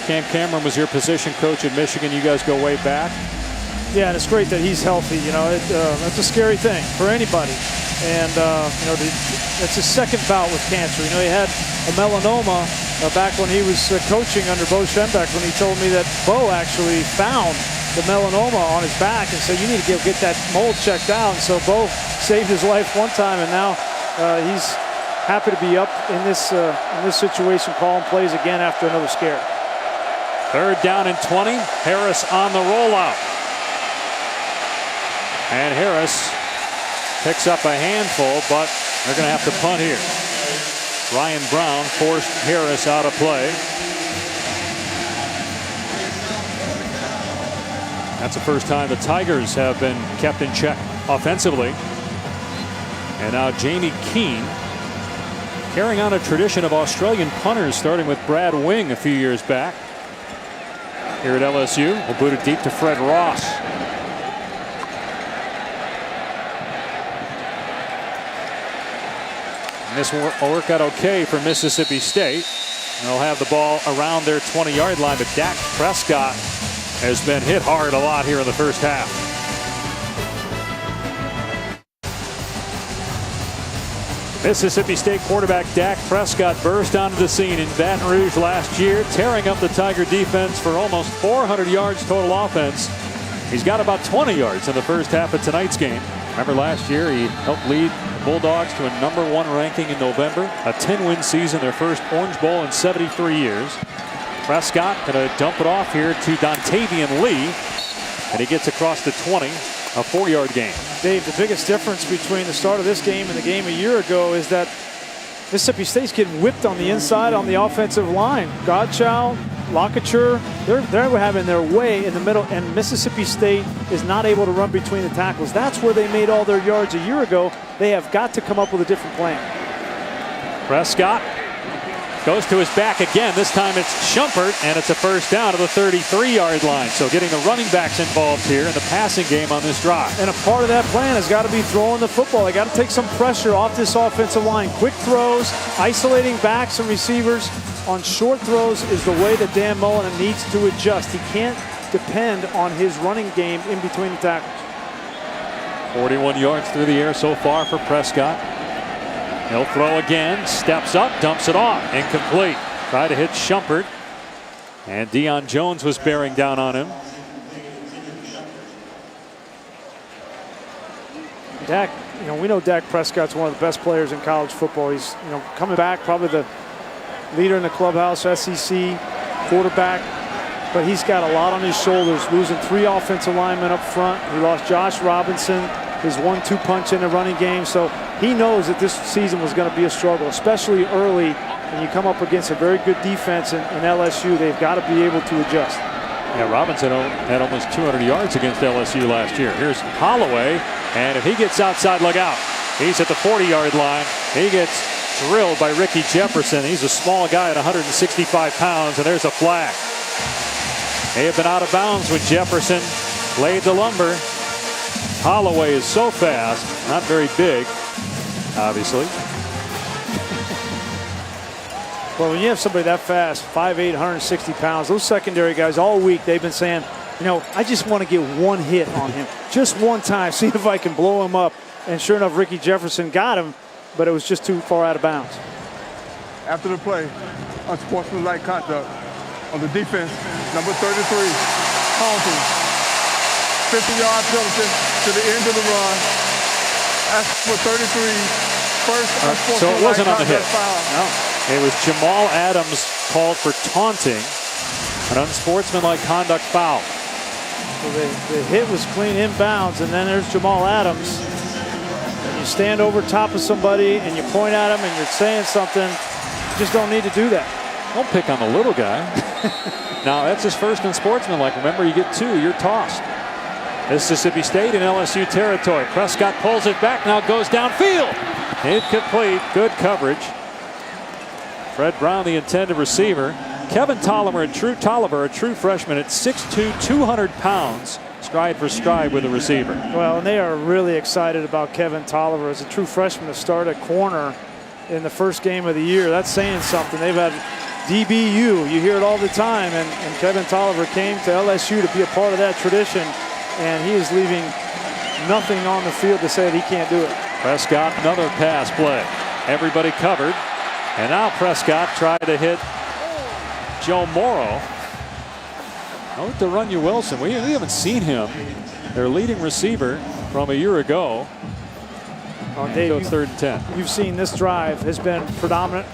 Cam Cameron was your position coach at Michigan. You guys go way back. Yeah, and it's great that he's healthy. You know, that's a scary thing for anybody. And, you know, that's his second bout with cancer. You know, he had a melanoma back when he was coaching under Bo Schembech, when he told me that Bo actually found the melanoma on his back and said, you need to get that mold checked out. And so Bo saved his life one time, and now he's happy to be up in this situation, calling plays again after another scare. 3rd down and 20. Harris on the rollout. And Harris picks up a handful, but they're going to have to punt here. Ryan Brown forced Harris out of play. That's the first time the Tigers have been kept in check offensively. And now Jamie Keane, carrying on a tradition of Australian punters, starting with Brad Wing a few years back. here at LSU. Will boot it deep to Fred Ross. And this will work out okay for Mississippi State. They'll have the ball around their 20-yard line, but Dak Prescott has been hit hard a lot here in the first half. Mississippi State quarterback Dak Prescott burst onto the scene in Baton Rouge last year, tearing up the Tiger defense for almost 400 yards total offense. He's got about 20 yards in the first half of tonight's game. Remember last year he helped lead the Bulldogs to a #1 ranking in November, a 10-win season, their first Orange Bowl in 73 years. Prescott going to dump it off here to Dontavian Lee, and he gets across the 20, a 4-yard gain. Dave, the biggest difference between the start of this game and the game a year ago is that Mississippi State's getting whipped on the inside on the offensive line. Godchow, Lockature, they're having their way in the middle, and Mississippi State is not able to run between the tackles. That's where they made all their yards a year ago. They have got to come up with a different plan. Prescott goes to his back again. This time it's Shumpert, and it's a first down to the 33-yard line. So getting the running backs involved here in the passing game on this drive. And a part of that plan has got to be throwing the football. They got to take some pressure off this offensive line. Quick throws, isolating backs and receivers on short throws is the way that Dan Mullen needs to adjust. He can't depend on his running game in between the tackles. 41 yards through the air so far for Prescott. He'll throw again, steps up, dumps it off, incomplete. Try to hit Shumpert, and Deion Jones was bearing down on him. Dak, we know Dak Prescott's one of the best players in college football. He's, coming back, probably the leader in the clubhouse, SEC quarterback, but he's got a lot on his shoulders, losing 3 offensive linemen up front. He lost Josh Robinson, his 1-2 punch in the running game. So he knows that this season was going to be a struggle, especially early. When you come up against a very good defense in LSU, they've got to be able to adjust. Yeah, Robinson had almost 200 yards against LSU last year. Here's Holloway, and if he gets outside, look out. He's at the 40-yard line. He gets drilled by Ricky Jefferson. He's a small guy at 165 pounds, and there's a flag. They have been out of bounds when Jefferson laid the lumber. Holloway is so fast, not very big, obviously. Well, when you have somebody that fast, 5'8", 160 pounds, those secondary guys all week, they've been saying, I just want to get one hit on him. Just one time, see if I can blow him up. And sure enough, Ricky Jefferson got him, but it was just too far out of bounds. After the play, unsportsmanlike conduct on the defense, number 33, Taunton. 50-yard penalty to the end of the run. That's for 33. First unsportsmanlike so it wasn't on the hit. Foul. No, it was Jamal Adams called for taunting, an unsportsmanlike conduct foul. So the hit was clean inbounds, and then there's Jamal Adams. And you stand over top of somebody and you point at him and you're saying something. You just don't need to do that. Don't pick on the little guy. Now that's his first unsportsmanlike. Remember, you get 2, you're tossed. Mississippi State in LSU territory. Prescott pulls it back, now goes downfield. Incomplete, good coverage. Fred Brown, the intended receiver. Kevin Tolliver, a true freshman at 6'2", 200 pounds. Stride for stride with the receiver. Well, and they are really excited about Kevin Tolliver as a true freshman to start at corner in the first game of the year. That's saying something. They've had DBU, you hear it all the time, and Kevin Tolliver came to LSU to be a part of that tradition. And he is leaving nothing on the field to say that he can't do it. Prescott, another pass play. Everybody covered. And now Prescott tried to hit Joe Morrow. Out to Runya Wilson. We haven't seen him. Their leading receiver from a year ago. Dave, so it's 3rd and 10. You've seen this drive has been predominant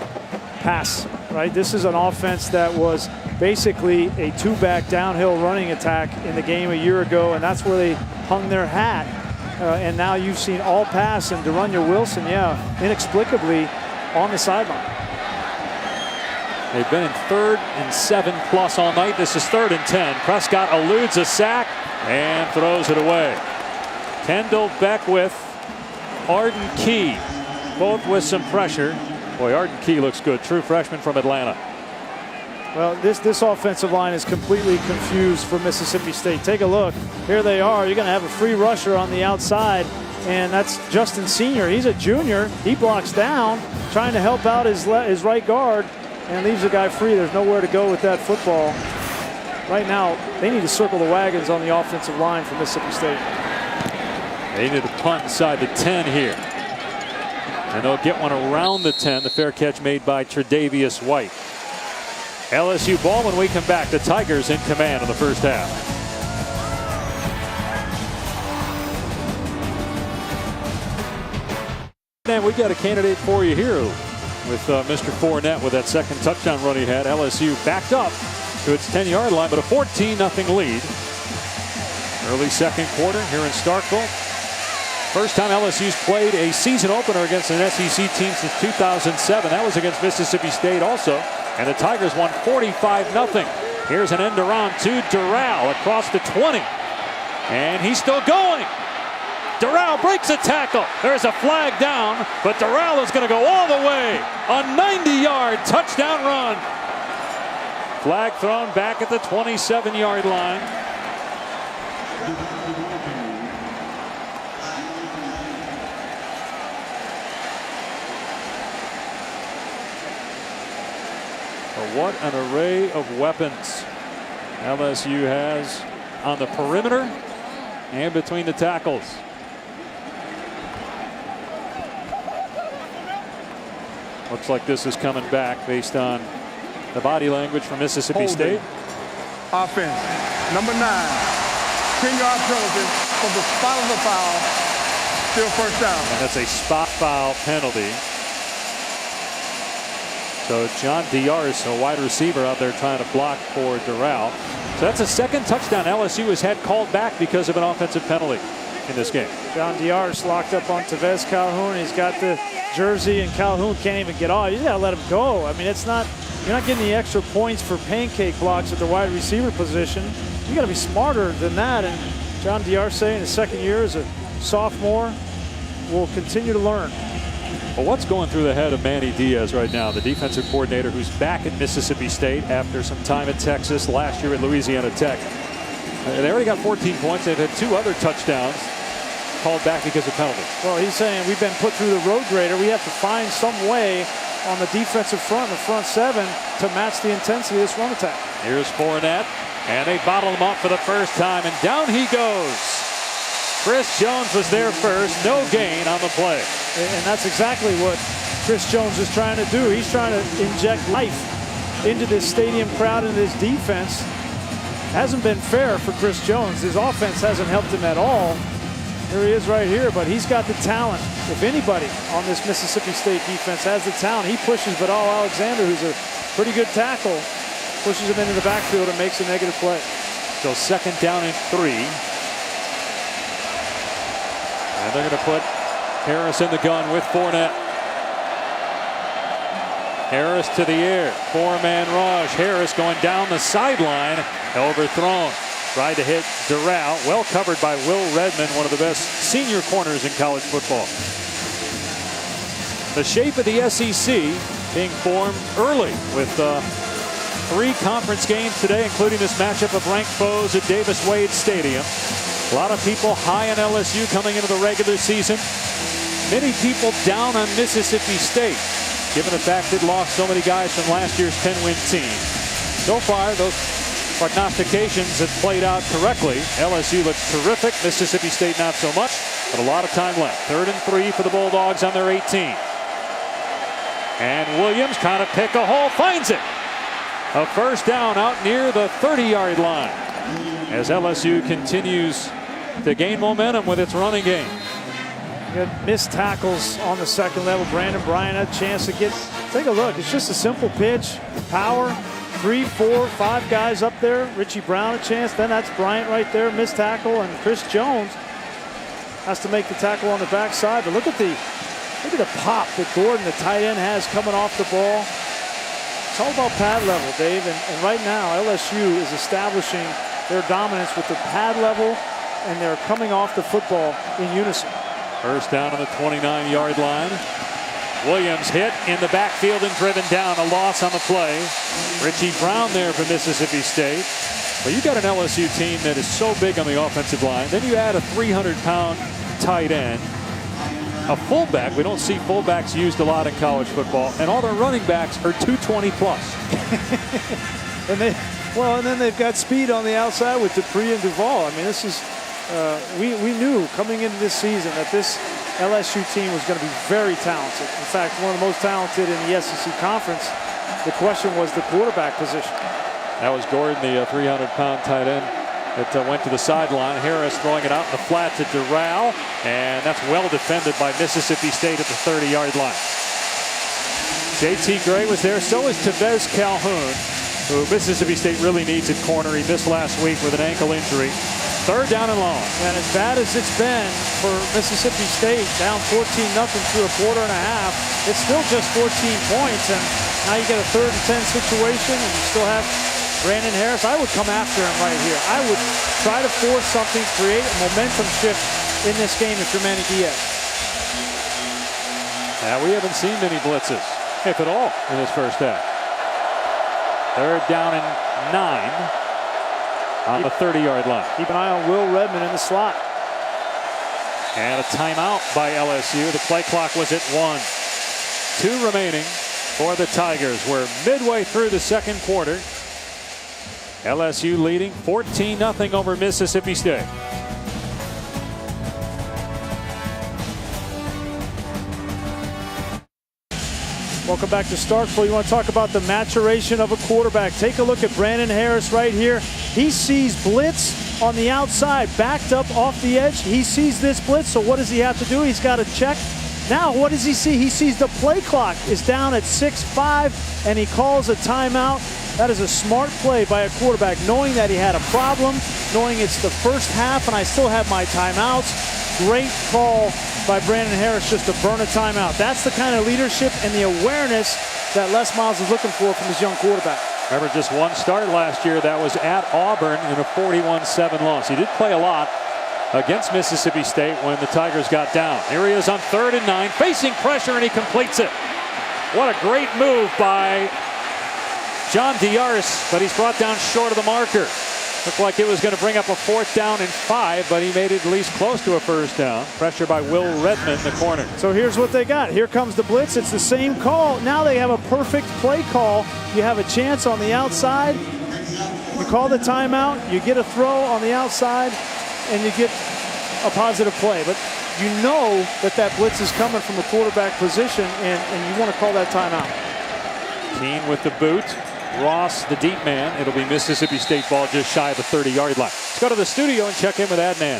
pass, right? This is an offense that was basically a 2-back downhill running attack in the game a year ago, and that's where they hung their hat. And now you've seen all pass, and Runya Wilson, inexplicably on the sideline. They've been in 3rd and 7+ all night. This is 3rd and 10. Prescott eludes a sack and throws it away. Kendall Beckwith, Arden Key, both with some pressure. Boy, Arden Key looks good. True freshman from Atlanta. Well, this offensive line is completely confused for Mississippi State. Take a look. Here they are. You're going to have a free rusher on the outside, and that's Justin Senior. He's a junior. He blocks down, trying to help out his right guard, and leaves the guy free. There's nowhere to go with that football. Right now, they need to circle the wagons on the offensive line for Mississippi State. They need to punt inside the 10 here. And they'll get one around the 10. The fair catch made by Tre'Davious White. LSU ball when we come back. The Tigers in command in the first half. And we got a candidate for you here with Mr. Fournette with that second touchdown run he had. LSU backed up to its 10-yard line, but a 14-0 lead. Early second quarter here in Starkville. First time LSU's played a season opener against an SEC team since 2007. That was against Mississippi State also. And the Tigers won 45-0. Here's an end around to Doral across the 20. And he's still going. Doral breaks a tackle. There's a flag down, but Doral is going to go all the way. A 90-yard touchdown run. Flag thrown back at the 27-yard line. What an array of weapons LSU has on the perimeter and between the tackles. Looks like this is coming back based on the body language from Mississippi State. Offense, number 9, 10-yard penalty from the spot of the foul, still first down. And that's a spot foul penalty. So John Diarse, a wide receiver out there trying to block for Doral. So that's a second touchdown LSU has had called back because of an offensive penalty in this game. John Diarse locked up on Tevez Calhoun. He's got the jersey, and Calhoun can't even get off. You got to let him go. I mean, you're not getting the extra points for pancake blocks at the wide receiver position. You got to be smarter than that. And John Diarse in his second year as a sophomore will continue to learn. Well, what's going through the head of Manny Diaz right now, the defensive coordinator who's back at Mississippi State after some time at Texas, last year at Louisiana Tech. They already got 14 points. They've had 2 other touchdowns called back because of penalties. Well, he's saying we've been put through the road grader. We have to find some way on the defensive front, the front 7, to match the intensity of this run attack. Here's Fournette, and they bottle him up for the first time, and down he goes. Chris Jones was there first, no gain on the play. And that's exactly what Chris Jones is trying to do. He's trying to inject life into this stadium crowd and this defense. Hasn't been fair for Chris Jones. His offense hasn't helped him at all. Here he is right here, but he's got the talent. If anybody on this Mississippi State defense has the talent, he pushes Vidal Alexander, who's a pretty good tackle, pushes him into the backfield and makes a negative play. So second down and 3. And they're going to put Harris in the gun with Fournette. Harris to the air. 4-man rush. Harris going down the sideline. Overthrown. Tried to hit Doral. Well covered by Will Redmond, one of the best senior corners in college football. The shape of the SEC being formed early with 3 conference games today, including this matchup of ranked foes at Davis Wade Stadium. A lot of people high on LSU coming into the regular season. Many people down on Mississippi State, given the fact it lost so many guys from last year's 10-win team. So far, those prognostications have played out correctly. LSU looks terrific. Mississippi State not so much, but a lot of time left. 3rd and 3 for the Bulldogs on their 18. And Williams trying to pick a hole, finds it. A first down out near the 30-yard line as LSU continues to gain momentum with its running game. Good missed tackles on the second level. Brandon Bryant had a chance to get, take a look. It's just a simple pitch, power, 3, 4, 5 guys up there. Richie Brown a chance. Then that's Bryant right there, missed tackle, and Chris Jones has to make the tackle on the backside. But look at the pop that Gordon, the tight end, has coming off the ball. It's all about pad level, Dave. And right now, LSU is establishing their dominance with their pad level, and they're coming off the football in unison. First down on the 29-yard line. Williams hit in the backfield and driven down. A loss on the play. Richie Brown there for Mississippi State. But you got an LSU team that is so big on the offensive line. Then you add a 300-pound tight end. A fullback. We don't see fullbacks used a lot in college football. And all their running backs are 220 plus. And then they've got speed on the outside with Dupree and Duvall. I mean, this is we knew coming into this season that this LSU team was going to be very talented. In fact, one of the most talented in the SEC conference. The question was the quarterback position. That was Gordon, the 300-pound tight end that went to the sideline. Harris throwing it out in the flat to Durrell, and that's well defended by Mississippi State at the 30-yard line. J.T. Gray was there. So is Tevez Calhoun, who Mississippi State really needs at corner. He missed last week with an ankle injury. Third down and long. And as bad as it's been for Mississippi State, down 14-0 through a quarter and a half, it's still just 14 points. And now you get a 3rd and 10 situation, and you still have Brandon Harris. I would come after him right here. I would try to force something, create a momentum shift in this game if you're Manny Diaz. Now, we haven't seen many blitzes, if at all, in this first half. 3rd down and 9 on the 30-yard line. Keep an eye on Will Redmond in the slot. And a timeout by LSU. The play clock was at 1. 2 remaining for the Tigers. We're midway through the second quarter. LSU leading 14-0 over Mississippi State. Welcome back to Starkville. You want to talk about the maturation of a quarterback. Take a look at Brandon Harris right here. He sees blitz on the outside, backed up off the edge. He sees this blitz, so what does he have to do? He's got to check. Now, what does he see? He sees the play clock is down at 6:05, and he calls a timeout. That is a smart play by a quarterback, knowing that he had a problem, knowing it's the first half and I still have my timeouts. Great call by Brandon Harris just to burn a timeout. That's the kind of leadership and the awareness that Les Miles is looking for from his young quarterback. Remember, just one start last year. That was at Auburn in a 41-7 loss. He did play a lot against Mississippi State when the Tigers got down. Here he is on 3rd and 9, facing pressure, and he completes it. What a great move by John Diarse, but he's brought down short of the marker. Looked like it was going to bring up a 4th down and 5, but he made it at least close to a 1st down. Pressure by Will Redmond, the corner. So here's what they got. Here comes the blitz. It's the same call. Now they have a perfect play call. You have a chance on the outside. You call the timeout. You get a throw on the outside, and you get a positive play. But you know that blitz is coming from the quarterback position, and you want to call that timeout. Keene with the boot. Ross, the deep man. It'll be Mississippi State ball just shy of the 30-yard line. Let's go to the studio and check in with Adnan.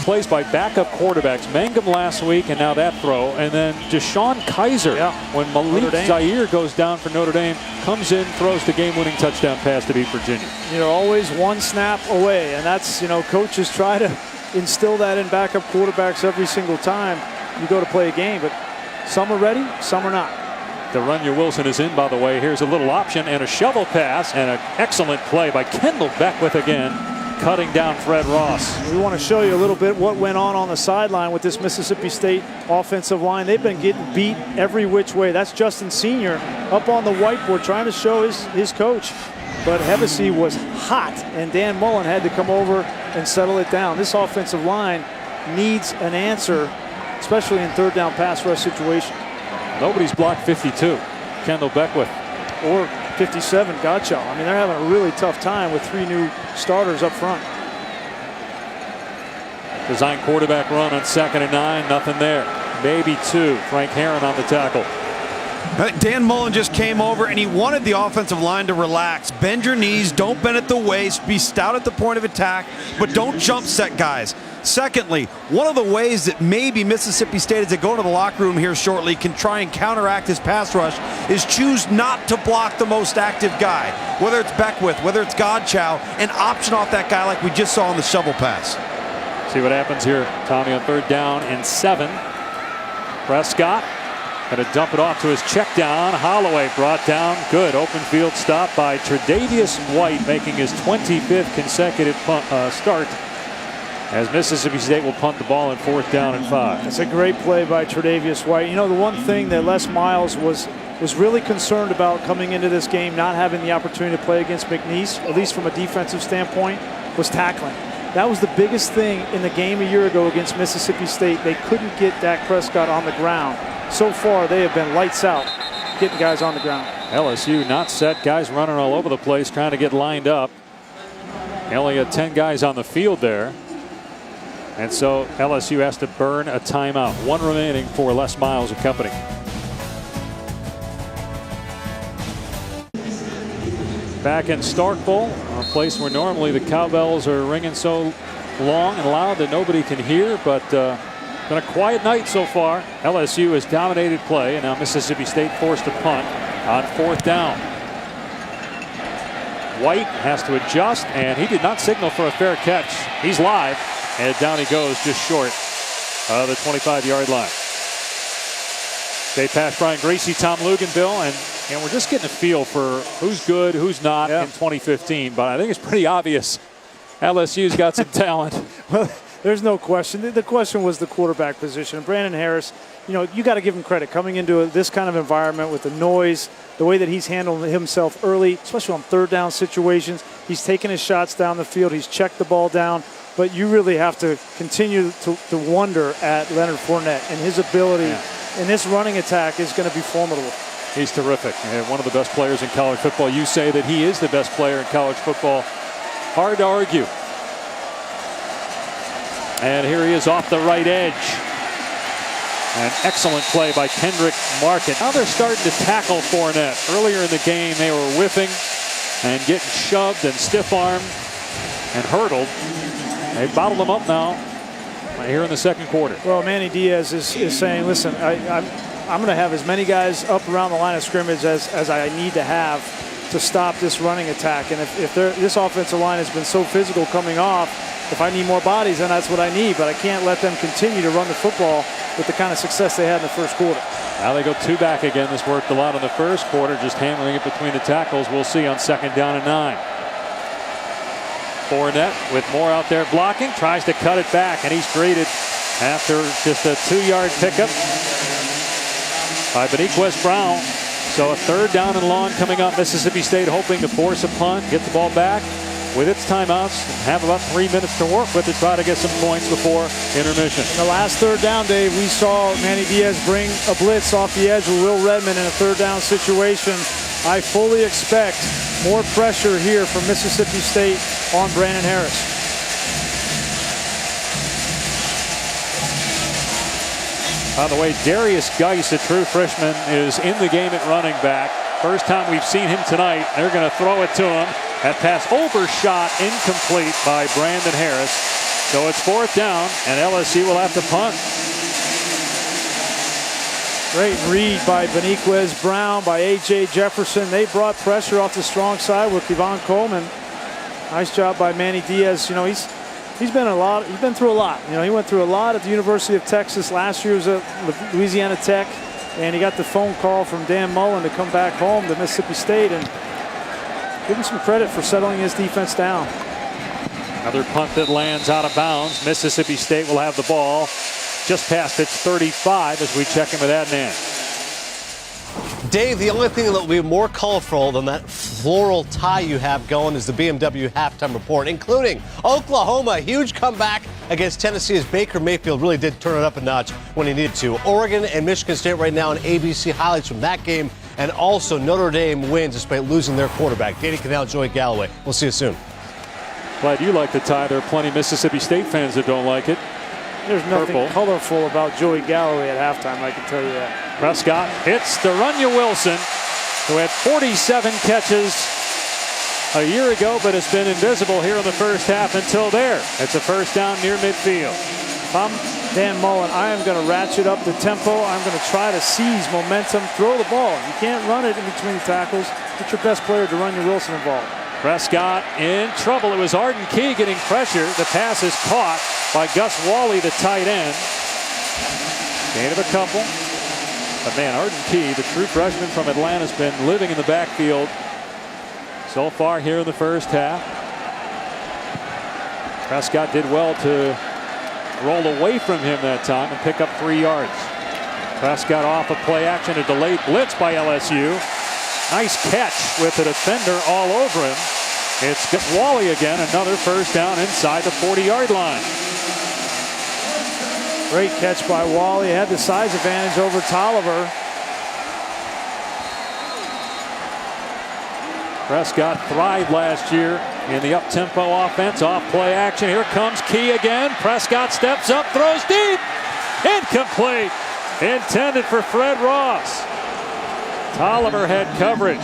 Plays by backup quarterbacks. Mangum last week, and now that throw. And then Deshaun Kaiser, when Malik Zaire goes down for Notre Dame, comes in, throws the game-winning touchdown pass to beat Virginia. You're always one snap away, and that's, coaches try to instill that in backup quarterbacks every single time you go to play a game. But some are ready, some are not. De'Runnya Wilson is in, by the way. Here's a little option and a shovel pass and an excellent play by Kendall Beckwith again, cutting down Fred Ross. We want to show you a little bit what went on the sideline with this Mississippi State offensive line. They've been getting beat every which way. That's Justin Senior up on the whiteboard trying to show his coach. But Hevesy was hot, and Dan Mullen had to come over and settle it down. This offensive line needs an answer, especially in 3rd down pass rush situation. Nobody's blocked 52. Kendall Beckwith. Or 57, Gottschall. I mean, they're having a really tough time with 3 new starters up front. Design quarterback run on 2nd and 9. Nothing there. Maybe 2. Frank Herron on the tackle. Dan Mullen just came over and he wanted the offensive line to relax. Bend your knees. Don't bend at the waist. Be stout at the point of attack, but don't jump set guys. Secondly, one of the ways that maybe Mississippi State, as they go into the locker room here shortly, can try and counteract this pass rush is choose not to block the most active guy. Whether it's Beckwith, whether it's Gottschall, and option off that guy like we just saw on the shovel pass. See what happens here, Tommy, on 3rd down and 7. Prescott going to dump it off to his check down. Holloway brought down. Good open field stop by Tre'Davious White, making his 25th consecutive start as Mississippi State will punt the ball on 4th down and 5. It's a great play by Tre'Davious White. You know, the one thing that Les Miles was really concerned about coming into this game, not having the opportunity to play against McNeese, at least from a defensive standpoint, was tackling. That was the biggest thing in the game a year ago against Mississippi State. They couldn't get Dak Prescott on the ground. So far, they have been lights out getting guys on the ground. LSU not set, guys running all over the place trying to get lined up. They only had 10 guys on the field there. And so LSU has to burn a timeout. 1 remaining for Les Miles and company. Back in Starkville, a place where normally the cowbells are ringing so long and loud that nobody can hear, but been a quiet night so far. LSU has dominated play, and now Mississippi State forced to punt on 4th down. White has to adjust, and he did not signal for a fair catch. He's live, and down he goes just short of the 25-yard line. They pass Brian Gracie, Tom Luganville, and we're just getting a feel for who's good, who's not in 2015. But I think it's pretty obvious LSU's got some talent. Well, there's no question. The question was the quarterback position. And Brandon Harris, you know, you got to give him credit. Coming into this kind of environment with the noise, the way that he's handled himself early, especially on 3rd down situations, he's taken his shots down the field. He's checked the ball down. But you really have to continue to wonder at Leonard Fournette and his ability. And this running attack is going to be formidable. He's terrific. And one of the best players in college football. You say that he is the best player in college football. Hard to argue. And here he is off the right edge. An excellent play by Kendrick Markin. Now they're starting to tackle Fournette. Earlier in the game, they were whiffing and getting shoved and stiff-armed and hurdled. They bottled him up now here in the 2nd quarter. Well, Manny Diaz is saying, listen, I'm going to have as many guys up around the line of scrimmage as I need to have to stop this running attack. And if this offensive line has been so physical coming off, if I need more bodies, then that's what I need. But I can't let them continue to run the football with the kind of success they had in the 1st quarter. Now they go 2 back again. This worked a lot in the 1st quarter, just handling it between the tackles. We'll see on 2nd down and 9. Fournette with more out there blocking, tries to cut it back, and he's greeted after just a 2-yard pickup by Beniquez Brown. So a 3rd down and long coming up. Mississippi State hoping to force a punt, get the ball back with its timeouts, and have about 3 minutes to work with to try to get some points before intermission. In the last 3rd down, Dave, we saw Manny Diaz bring a blitz off the edge with Will Redmond in a 3rd down situation. I fully expect more pressure here from Mississippi State on Brandon Harris. By the way, Darius Geis, a true freshman, is in the game at running back. First time we've seen him tonight. They're going to throw it to him. That pass overshot, incomplete by Brandon Harris. So it's 4th down, and LSU will have to punt. Great read by Beniquez Brown, by A.J. Jefferson. They brought pressure off the strong side with Kevon Coleman. Nice job by Manny Diaz. You know, he's been through a lot. You know, he went through a lot at the University of Texas. Last year was at Louisiana Tech, and he got the phone call from Dan Mullen to come back home to Mississippi State, and give him some credit for settling his defense down. Another punt that lands out of bounds. Mississippi State will have the ball just past its 35 as we check in with Adnan. Dave, the only thing that will be more colorful than that floral tie you have going is the BMW halftime report, including Oklahoma, huge comeback against Tennessee as Baker Mayfield really did turn it up a notch when he needed to. Oregon and Michigan State right now on ABC highlights from that game, and also Notre Dame wins despite losing their quarterback. Danny Canal, Joey Galloway. We'll see you soon. Glad you like the tie. There are plenty of Mississippi State fans that don't like it. There's nothing colorful about Joey Galloway at halftime, I can tell you that. Prescott hits Darunya Wilson, who had 47 catches a year ago, but has been invisible here in the 1st half until there. It's a 1st down near midfield. If I'm Dan Mullen, I am going to ratchet up the tempo. I'm going to try to seize momentum, throw the ball. You can't run it in between tackles. Get your best player, Darunya Wilson, involved. Prescott in trouble. It was Arden Key getting pressure. The pass is caught by Gus Wally, the tight end. Gain of a couple. But man, Arden Key, the true freshman from Atlanta, has been living in the backfield so far here in the 1st half. Prescott did well to roll away from him that time and pick up 3 yards. Prescott off a play action, a delayed blitz by LSU. Nice catch with the defender all over him. It's Wally again, another first down inside the 40-yard line. Great catch by Wally. Had the size advantage over Tolliver. Prescott thrived last year in the up-tempo offense. Off play action. Here comes Key again. Prescott steps up, throws deep. Incomplete. Intended for Fred Ross. Tolliver had coverage.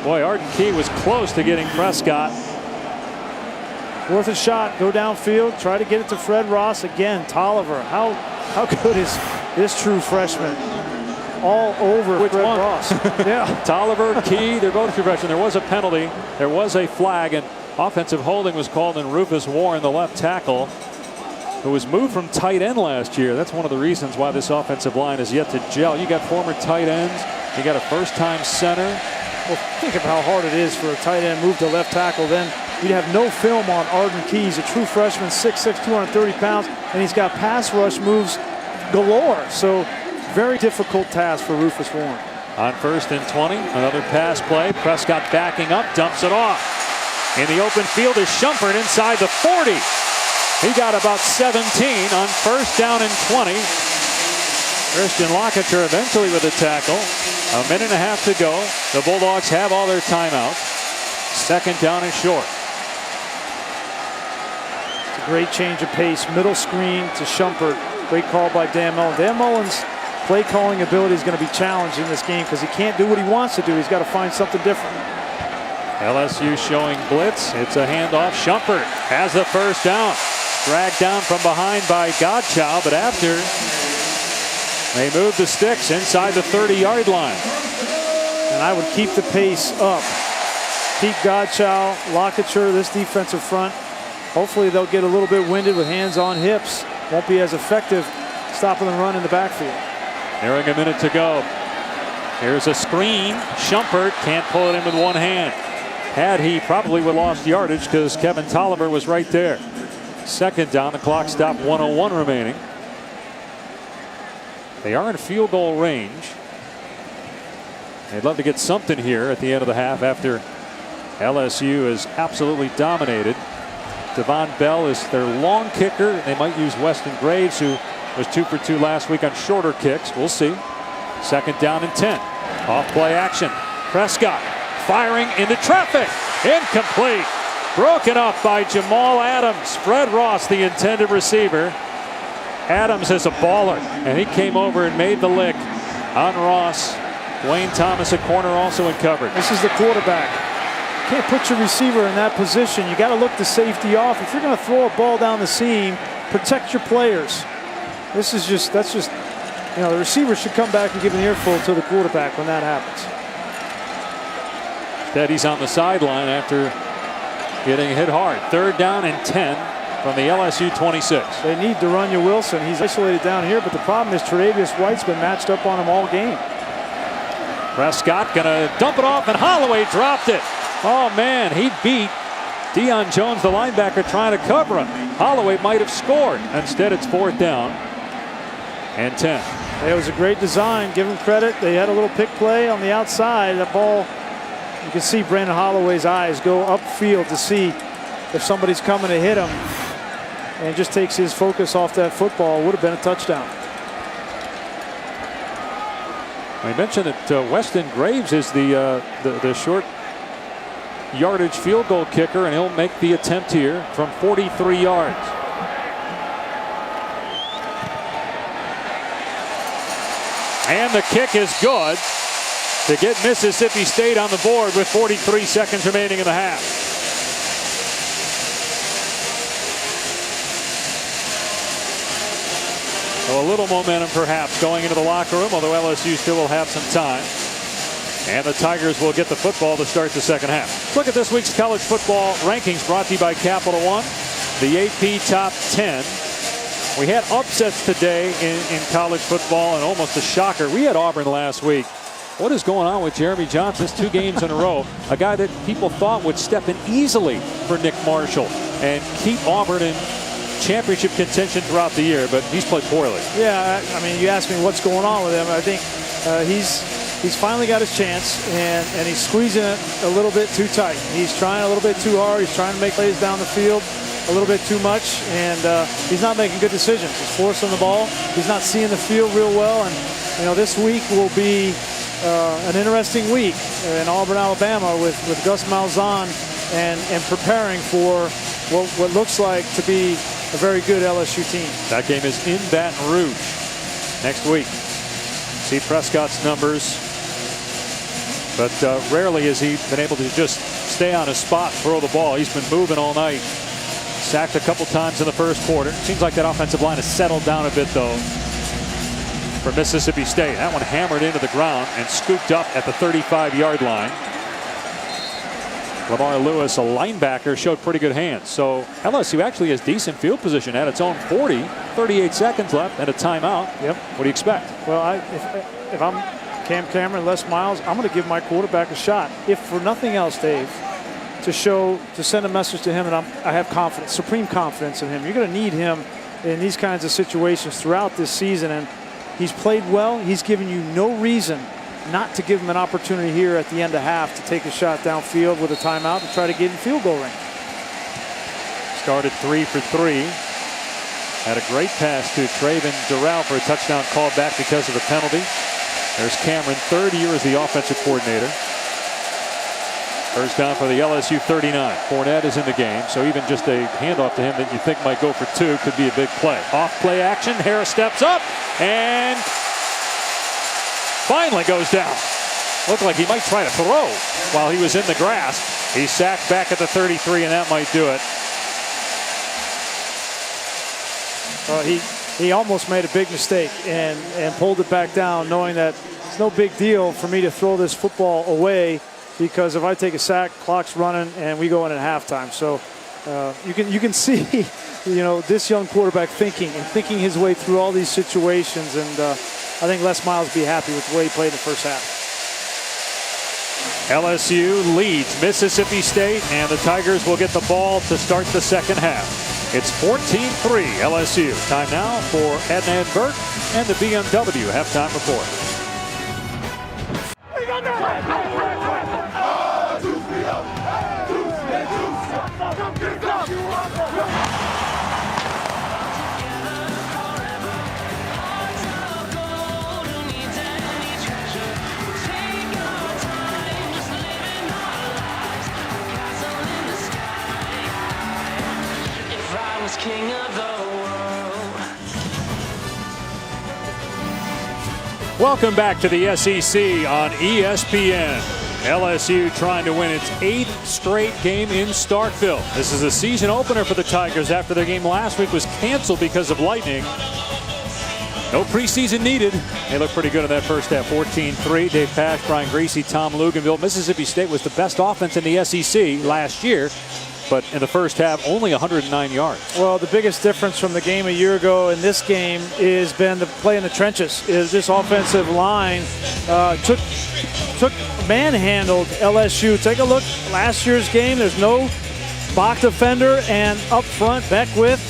Boy, Arden Key was close to getting Prescott. Worth a shot. Go downfield. Try to get it to Fred Ross again. Tolliver. How good is this true freshman? All over Which Fred one? Ross. Yeah. Tolliver, Key, they're both true freshmen. There was a penalty. There was a flag, and offensive holding was called on Rufus Warren, the left tackle, who was moved from tight end last year. That's one of the reasons why this offensive line is yet to gel. You got former tight ends. You got a first-time center. Well, think of how hard it is for a tight end move to left tackle. Then you'd have no film on Arden Key. He's a true freshman, 6'6", 230 pounds, and he's got pass rush moves galore. So very difficult task for Rufus Warren. On 1st and 20, another pass play. Prescott backing up, dumps it off. In the open field is Shumpert inside the 40. He got about 17 on 1st down and 20. Christian Locature eventually with a tackle. A minute and a half to go. The Bulldogs have all their timeouts. 2nd down and short. It's a great change of pace. Middle screen to Shumpert. Great call by Dan Mullen. Dan Mullen's play calling ability is going to be challenged in this game because he can't do what he wants to do. He's got to find something different. LSU showing blitz. It's a handoff. Shumpert has the first down. Dragged down from behind by Godchow, but after they move the sticks inside the 30-yard line. And I would keep the pace up. Keep Godchow, Locature, this defensive front. Hopefully they'll get a little bit winded with hands on hips. Won't be as effective stopping the run in the backfield. Nearing a minute to go. Here's a screen. Shumpert can't pull it in with one hand. Had he, probably would have lost yardage because Kevin Tolliver was right there. 2nd down, the clock stopped, 1:01 remaining. They are in field goal range. They'd love to get something here at the end of the half after LSU is absolutely dominated. Devon Bell is their long kicker. They might use Weston Graves, who was 2 for 2 last week on shorter kicks. We'll see. 2nd down and 10. Off play action. Prescott firing into traffic. Incomplete. Broken up by Jamal Adams. Fred Ross, the intended receiver. Adams is a baller, and he came over and made the lick on Ross. Dwayne Thomas, a corner, also in coverage. This is the quarterback. You can't put your receiver in that position. You got to look the safety off. If you're going to throw a ball down the seam, protect your players. That's just, you know, the receiver should come back and give an earful to the quarterback when that happens. Teddy's on the sideline after getting hit hard. 3rd down and 10 from the LSU 26. They need De'Runnya Wilson. He's isolated down here, but the problem is Tre'Davious White's been matched up on him all game. Prescott gonna dump it off, and Holloway dropped it. Oh man, he beat Deion Jones, the linebacker, trying to cover him. Holloway might have scored. Instead, it's 4th down and 10. It was a great design. Give them credit. They had a little pick play on the outside. That ball, you can see Brandon Holloway's eyes go upfield to see if somebody's coming to hit him, and just takes his focus off that football. Would have been a touchdown. I mentioned that Weston Graves is the short yardage field goal kicker, and he'll make the attempt here from 43 yards. And the kick is good to get Mississippi State on the board with 43 seconds remaining in the half. So a little momentum perhaps going into the locker room, although LSU still will have some time. And the Tigers will get the football to start the second half. Look at this week's college football rankings brought to you by Capital One. The AP Top 10. We had upsets today in college football, and almost a shocker. We had Auburn last week. What is going on with Jeremy Johnson? 2 games in a row. A guy that people thought would step in easily for Nick Marshall. and keep Auburn in championship contention throughout the year, but he's played poorly. Yeah, I mean, you asked me what's going on with him. I think he's finally got his chance, and he's squeezing it a little bit too tight. He's trying a little bit too hard. He's trying to make plays down the field a little bit too much, and he's not making good decisions. He's forcing the ball. He's not seeing the field real well, and this week will be an interesting week in Auburn, Alabama, with Gus Malzahn and preparing for what looks like to be a very good LSU team. That game is in Baton Rouge next week. See Prescott's numbers, but rarely has he been able to just stay on his spot and throw the ball. He's been moving all night. Sacked a couple times in the first quarter. Seems like that offensive line has settled down a bit, though, for Mississippi State. That one hammered into the ground and scooped up at the 35-yard line. Lamar Lewis, a linebacker, showed pretty good hands. So LSU actually has decent field position at its own 40. 38 seconds left and a timeout. Yep. What do you expect? Well, if I'm Cam Cameron, Les Miles, I'm going to give my quarterback a shot. If for nothing else, Dave, to send a message to him, and I have confidence, supreme confidence in him. You're going to need him in these kinds of situations throughout this season, and he's played well. He's given you no reason not to give him an opportunity here at the end of half to take a shot downfield with a timeout to try to get in field goal range. Started 3 for 3. Had a great pass to Traven Durrell for a touchdown called back because of the penalty. There's Cameron, third year as the offensive coordinator. First down for the LSU 39. Fournette is in the game, so even just a handoff to him that you think might go for 2 could be a big play. Off play action, Harris steps up and finally goes down. Looked like he might try to throw while he was in the grass. He's sacked back at the 33, and that might do it. He almost made a big mistake and pulled it back down, knowing that it's no big deal for me to throw this football away, because if I take a sack, clock's running, and we go in at halftime. So you can see, this young quarterback thinking his way through all these situations, and I think Les Miles will be happy with the way he played in the first half. LSU leads Mississippi State, and the Tigers will get the ball to start the second half. It's 14-3 LSU. Time now for Edna and Burke and the BMW halftime report. King of the world. Welcome back to the SEC on ESPN. LSU trying to win its 8th straight game in Starkville. This is a season opener for the Tigers after their game last week was canceled because of lightning. No preseason needed. They look pretty good in that first half. 14-3. Dave Pasch, Brian Griese, Tom Luganville. Mississippi State was the best offense in the SEC last year, but in the first half, only 109 yards. Well, the biggest difference from the game a year ago in this game has been the play in the trenches. Is this offensive line manhandled LSU. Take a look, last year's game, there's no Bach defender, and up front, Beckwith,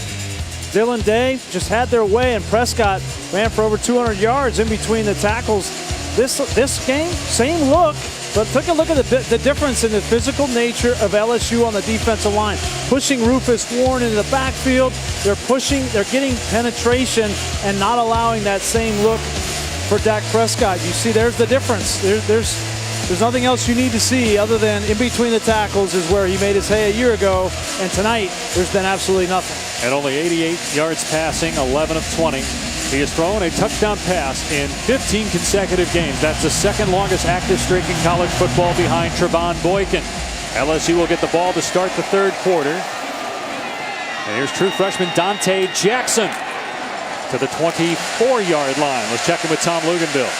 Dylan Day just had their way, and Prescott ran for over 200 yards in between the tackles. This game, same look, but take a look at the difference in the physical nature of LSU on the defensive line. Pushing Rufus Warren into the backfield. They're getting penetration and not allowing that same look for Dak Prescott. You see, there's the difference. There's nothing else you need to see other than in between the tackles is where he made his hay a year ago, and tonight there's been absolutely nothing. And only 88 yards passing, 11 of 20. He has thrown a touchdown pass in 15 consecutive games. That's the second longest active streak in college football behind Trevon Boykin. LSU will get the ball to start the third quarter. And here's true freshman Dante Jackson to the 24-yard line. Let's check in with Tom Luganville.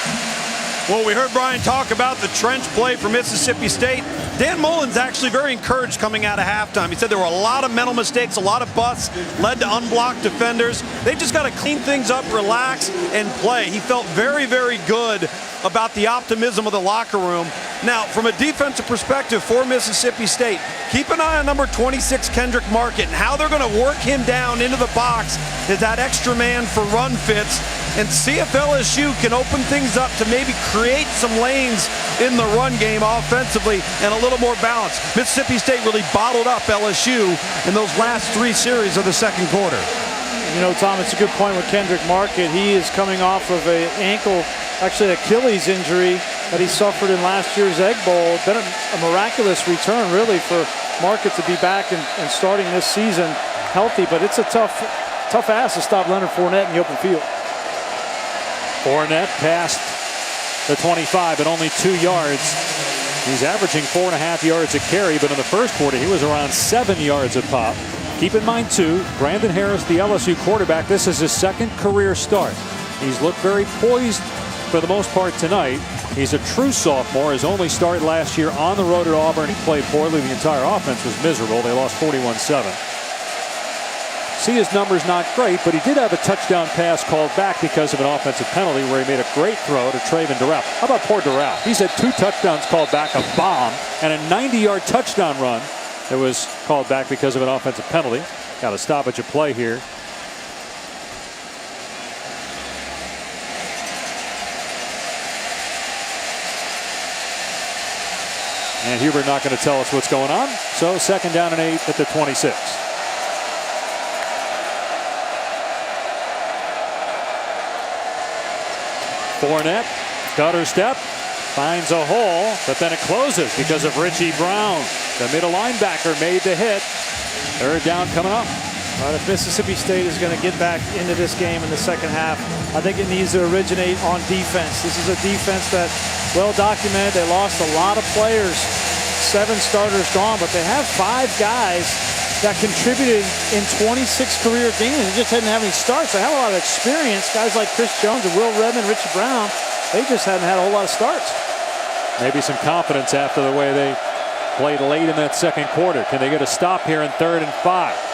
Well, we heard Brian talk about the trench play for Mississippi State. Dan Mullen's actually very encouraged coming out of halftime. He said there were a lot of mental mistakes, a lot of busts, led to unblocked defenders. They just got to clean things up, relax, and play. He felt very, very good about the optimism of the locker room. Now, from a defensive perspective for Mississippi State, keep an eye on number 26, Kendrick Market, and how they're going to work him down into the box as that extra man for run fits, and see if LSU can open things up to maybe create some lanes in the run game offensively and a little more balance. Mississippi State really bottled up LSU in those last 3 series of the second quarter. You know, Tom, it's a good point with Kendrick Market. He is coming off of an ankle, actually Achilles injury that he suffered in last year's Egg Bowl. Been a miraculous return, really, for Market to be back and starting this season healthy. But it's a tough ask to stop Leonard Fournette in the open field. Fournette passed the 25 at only 2 yards. He's averaging 4.5 yards a carry, but in the first quarter he was around 7 yards a pop. Keep in mind, too, Brandon Harris, the LSU quarterback, this is his second career start. He's looked very poised for the most part tonight. He's a true sophomore. His only start last year on the road at Auburn. He played poorly. The entire offense was miserable. They lost 41-7. See, his numbers not great, but he did have a touchdown pass called back because of an offensive penalty where he made a great throw to Traven Durrell. How about poor Durrell? He's had 2 touchdowns called back, a bomb, and a 90-yard touchdown run that was called back because of an offensive penalty. Got a stoppage of play here. And Hubert not going to tell us what's going on. So 2nd down and 8 at the 26. Fournette, gutter step, finds a hole, but then it closes because of Richie Brown. The middle linebacker made the hit. 3rd down coming up. All right, if Mississippi State is going to get back into this game in the second half, I think it needs to originate on defense. This is a defense that, well documented, they lost a lot of players. 7 starters gone, but they have 5 guys that contributed in 26 career games. They just didn't have any starts. They have a lot of experience. Guys like Chris Jones and Will Redmond, Richie Brown, they just hadn't had a whole lot of starts. Maybe some confidence after the way they played late in that second quarter. Can they get a stop here in 3rd and 5?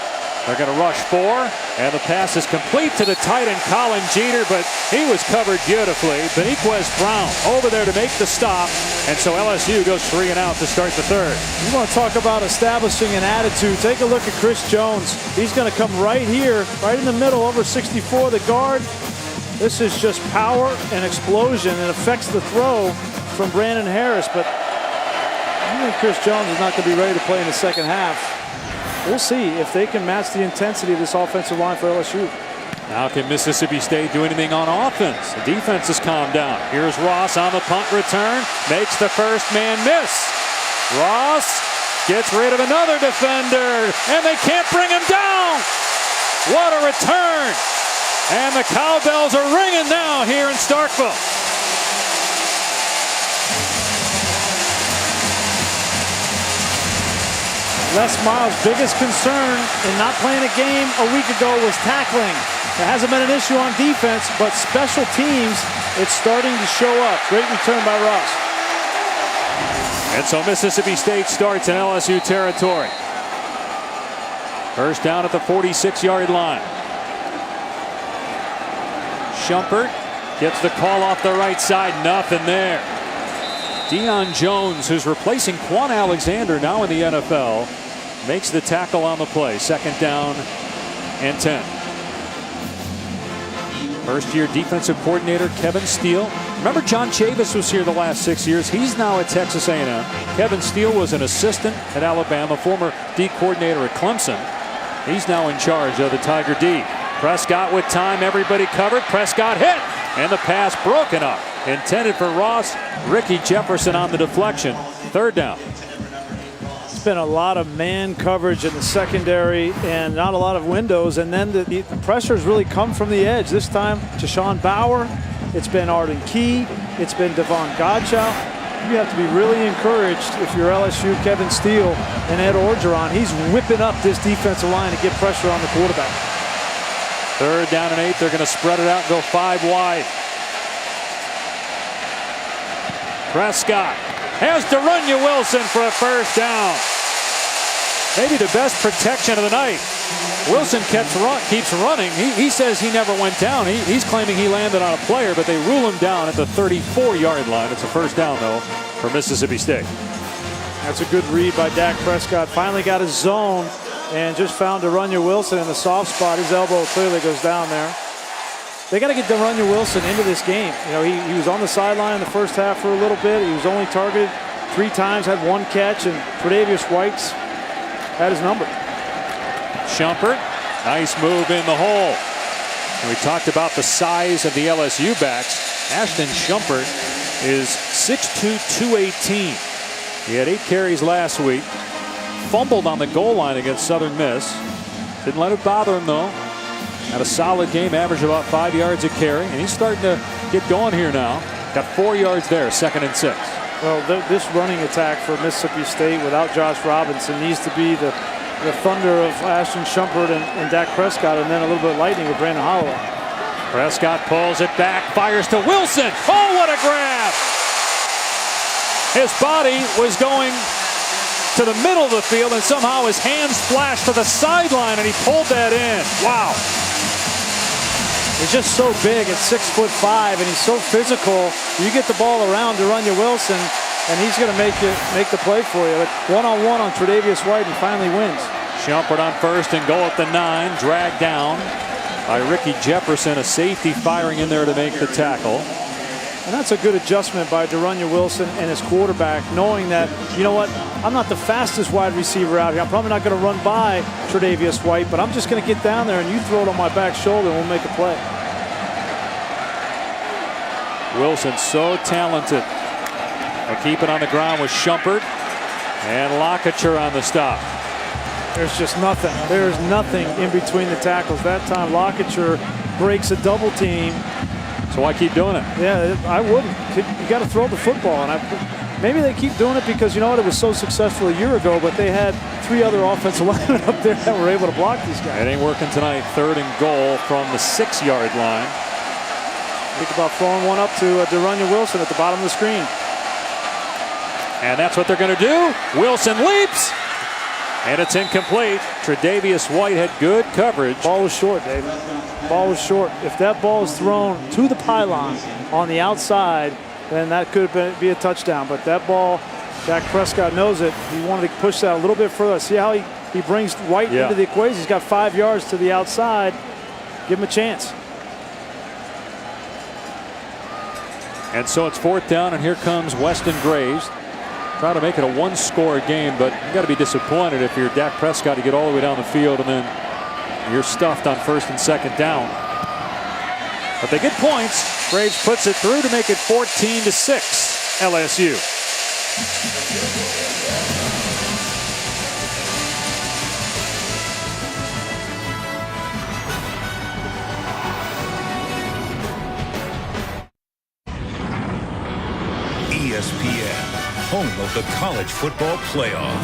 They're going to rush 4, and the pass is complete to the tight end Colin Jeter, but he was covered beautifully. Beniquez Brown over there to make the stop, and so LSU goes 3 and out to start the 3rd. You want to talk about establishing an attitude. Take a look at Chris Jones. He's going to come right here, right in the middle, over 64, the guard. This is just power and explosion. It affects the throw from Brandon Harris, but I think Chris Jones is not going to be ready to play in the second half. We'll see if they can match the intensity of this offensive line for LSU. Now can Mississippi State do anything on offense? The defense has calmed down. Here's Ross on the punt return. Makes the first man miss. Ross gets rid of another defender, and they can't bring him down. What a return. And the cowbells are ringing now here in Starkville. Les Miles' biggest concern in not playing a game a week ago was tackling. It hasn't been an issue on defense, but special teams, it's starting to show up. Great return by Ross. And so Mississippi State starts in LSU territory. 1st down at the 46-yard line. Shumpert gets the call off the right side. Nothing there. Deion Jones, who's replacing Quan Alexander now in the NFL, makes the tackle on the play. 2nd down and 10. First-year defensive coordinator Kevin Steele. Remember, John Chavis was here the last 6 years. He's now at Texas A&M. Kevin Steele was an assistant at Alabama, former D coordinator at Clemson. He's now in charge of the Tiger D. Prescott with time, everybody covered. Prescott hit, and the pass broken up. Intended for Ross. Ricky Jefferson on the deflection. 3rd down. It's been a lot of man coverage in the secondary and not a lot of windows, and then the pressures really come from the edge. This time to Sean Bauer. It's been Arden Key. It's been Devon Godchow. You have to be really encouraged if you're LSU, Kevin Steele, and Ed Orgeron. He's whipping up this defensive line to get pressure on the quarterback. 3rd down and 8. They're going to spread it out and go 5 wide. Prescott has De'Runnya Wilson for a first down. Maybe the best protection of the night. Wilson keeps running. He says he never went down. He's claiming he landed on a player, but they rule him down at the 34-yard line. It's a first down, though, for Mississippi State. That's a good read by Dak Prescott. Finally got his zone and just found De'Runnya Wilson in the soft spot. His elbow clearly goes down there. They got to get De'Runnya Wilson into this game. You know, he was on the sideline in the first half for a little bit. He was only targeted 3 times, had 1 catch, and Tre'Davious White's had his number. Shumpert, nice move in the hole. And we talked about the size of the LSU backs. Ashton Shumpert is 6'2", 218. He had 8 carries last week. Fumbled on the goal line against Southern Miss. Didn't let it bother him, though. Had a solid game, averaged about 5 yards a carry, and he's starting to get going here now. Got 4 yards there, 2nd and 6. Well, this running attack for Mississippi State without Josh Robinson needs to be the thunder of Ashton Shumpert and Dak Prescott, and then a little bit of lightning with Brandon Holloway. Prescott pulls it back, fires to Wilson. Oh, what a grab! His body was going to the middle of the field, and somehow his hands flashed to the sideline, and he pulled that in. Wow. He's just so big at 6'5", and he's so physical. You get the ball around De'Runnya Wilson, and he's going to make the play for you. One-on-one on Tre'Davious White, and finally wins. Shumpert on 1st and goal at the 9, dragged down by Ricky Jefferson, a safety firing in there to make the tackle. And that's a good adjustment by De'Runnya Wilson and his quarterback, knowing that, you know what, I'm not the fastest wide receiver out here. I'm probably not going to run by Tre'Davious White, but I'm just going to get down there and you throw it on my back shoulder and we'll make a play. Wilson so talented. They keep it on the ground with Shumpert and Lockacher on the stop. There's just nothing. There's nothing in between the tackles. That time Lockacher breaks a double team. So why keep doing it? Yeah, I wouldn't. You got to throw the football. And maybe they keep doing it because, you know what, it was so successful a year ago, but they had 3 other offensive linemen up there that were able to block these guys. It ain't working tonight. 3rd and goal from the 6-yard line. Think about throwing one up to De'Runnya Wilson at the bottom of the screen. And that's what they're going to do. Wilson leaps. And it's incomplete. Tre'Davious White had good coverage. Ball was short, David. Ball was short. If that ball is thrown to the pylon on the outside, then that could be a touchdown. But that ball, Dak Prescott knows it. He wanted to push that a little bit further. See how he brings White into the equation. He's got 5 yards to the outside. Give him a chance. And so it's 4th down, and here comes Weston Graves. Try to make it a 1-score game, but you got to be disappointed if you're Dak Prescott to get all the way down the field and then you're stuffed on 1st and 2nd down. But they get points. Graves puts it through to make it 14-6 LSU. ESPN, home of the college football playoff.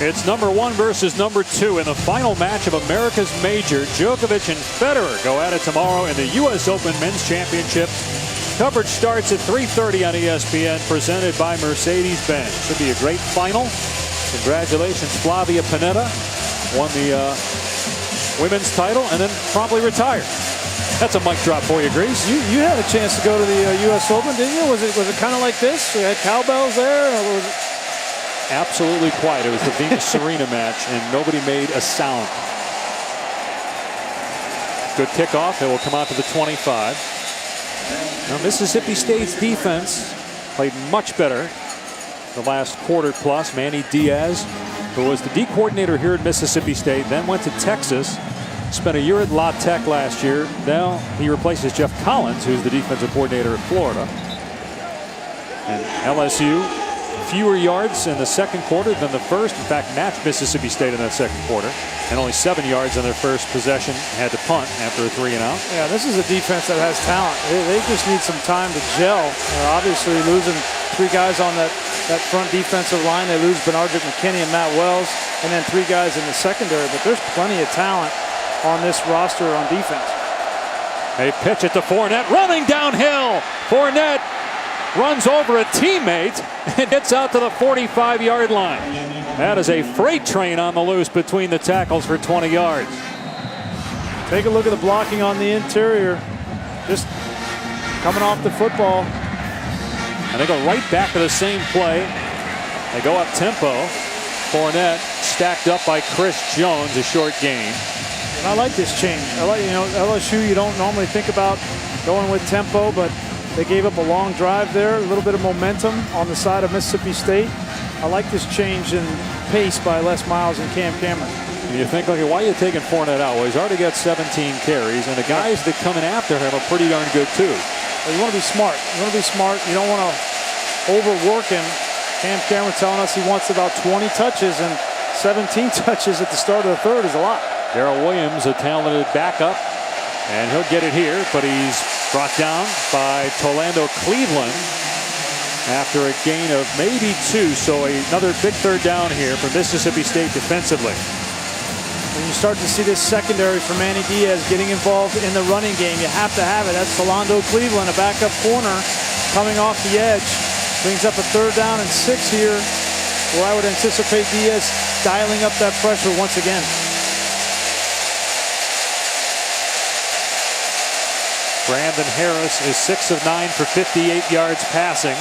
It's number 1 versus number 2 in the final match of America's Major. Djokovic and Federer go at it tomorrow in the U.S. Open Men's Championship. Coverage starts at 3:30 on ESPN, presented by Mercedes-Benz. Should be a great final. Congratulations, Flavia Pannetta. Won the women's title and then promptly retired. That's a mic drop for you, Grease. You had a chance to go to the U.S. Open, didn't you? Was it kind of like this? We had cowbells there? Or was it... Absolutely quiet. It was the Venus-Serena match, and nobody made a sound. Good kickoff. It will come out to the 25. Now, Mississippi State's defense played much better the last quarter plus. Manny Diaz, who was the D coordinator here at Mississippi State, then went to Texas. Spent a year at La Tech last year. Now he replaces Jeff Collins, who's the defensive coordinator at Florida. And LSU, fewer yards in the 2nd quarter than the 1st. In fact, matched Mississippi State in that 2nd quarter. And only 7 yards on their first possession. Had to punt after a 3-and-out. Yeah, this is a defense that has talent. They just need some time to gel. Obviously losing 3 guys on that front defensive line. They lose Bernardrick McKinney and Matt Wells. And then 3 guys in the secondary. But there's plenty of talent on this roster on defense. They pitch it to Fournette, running downhill. Fournette runs over a teammate and gets out to the 45-yard line. That is a freight train on the loose between the tackles for 20 yards. Take a look at the blocking on the interior. Just coming off the football. And they go right back to the same play. They go up tempo. Fournette stacked up by Chris Jones, a short gain. And I like this change. I like, LSU, you don't normally think about going with tempo, but they gave up a long drive there, a little bit of momentum on the side of Mississippi State. I like this change in pace by Les Miles and Cam Cameron. And you think, okay, why are you taking Fournette out? Well, he's already got 17 carries, and the guys that coming after him are pretty darn good too. Well, you want to be smart. You want to be smart. You don't want to overwork him. Cam Cameron telling us he wants about 20 touches, and 17 touches at the start of the third is a lot. Darrell Williams, a talented backup, and he'll get it here, but he's brought down by Tolando Cleveland after a gain of maybe 2. So another big third down here for Mississippi State defensively. When you start to see this secondary for Manny Diaz getting involved in the running game, you have to have it. That's Tolando Cleveland, a backup corner coming off the edge. Brings up a 3rd down and 6 here, where I would anticipate Diaz dialing up that pressure once again. Brandon Harris is 6 of 9 for 58 yards passing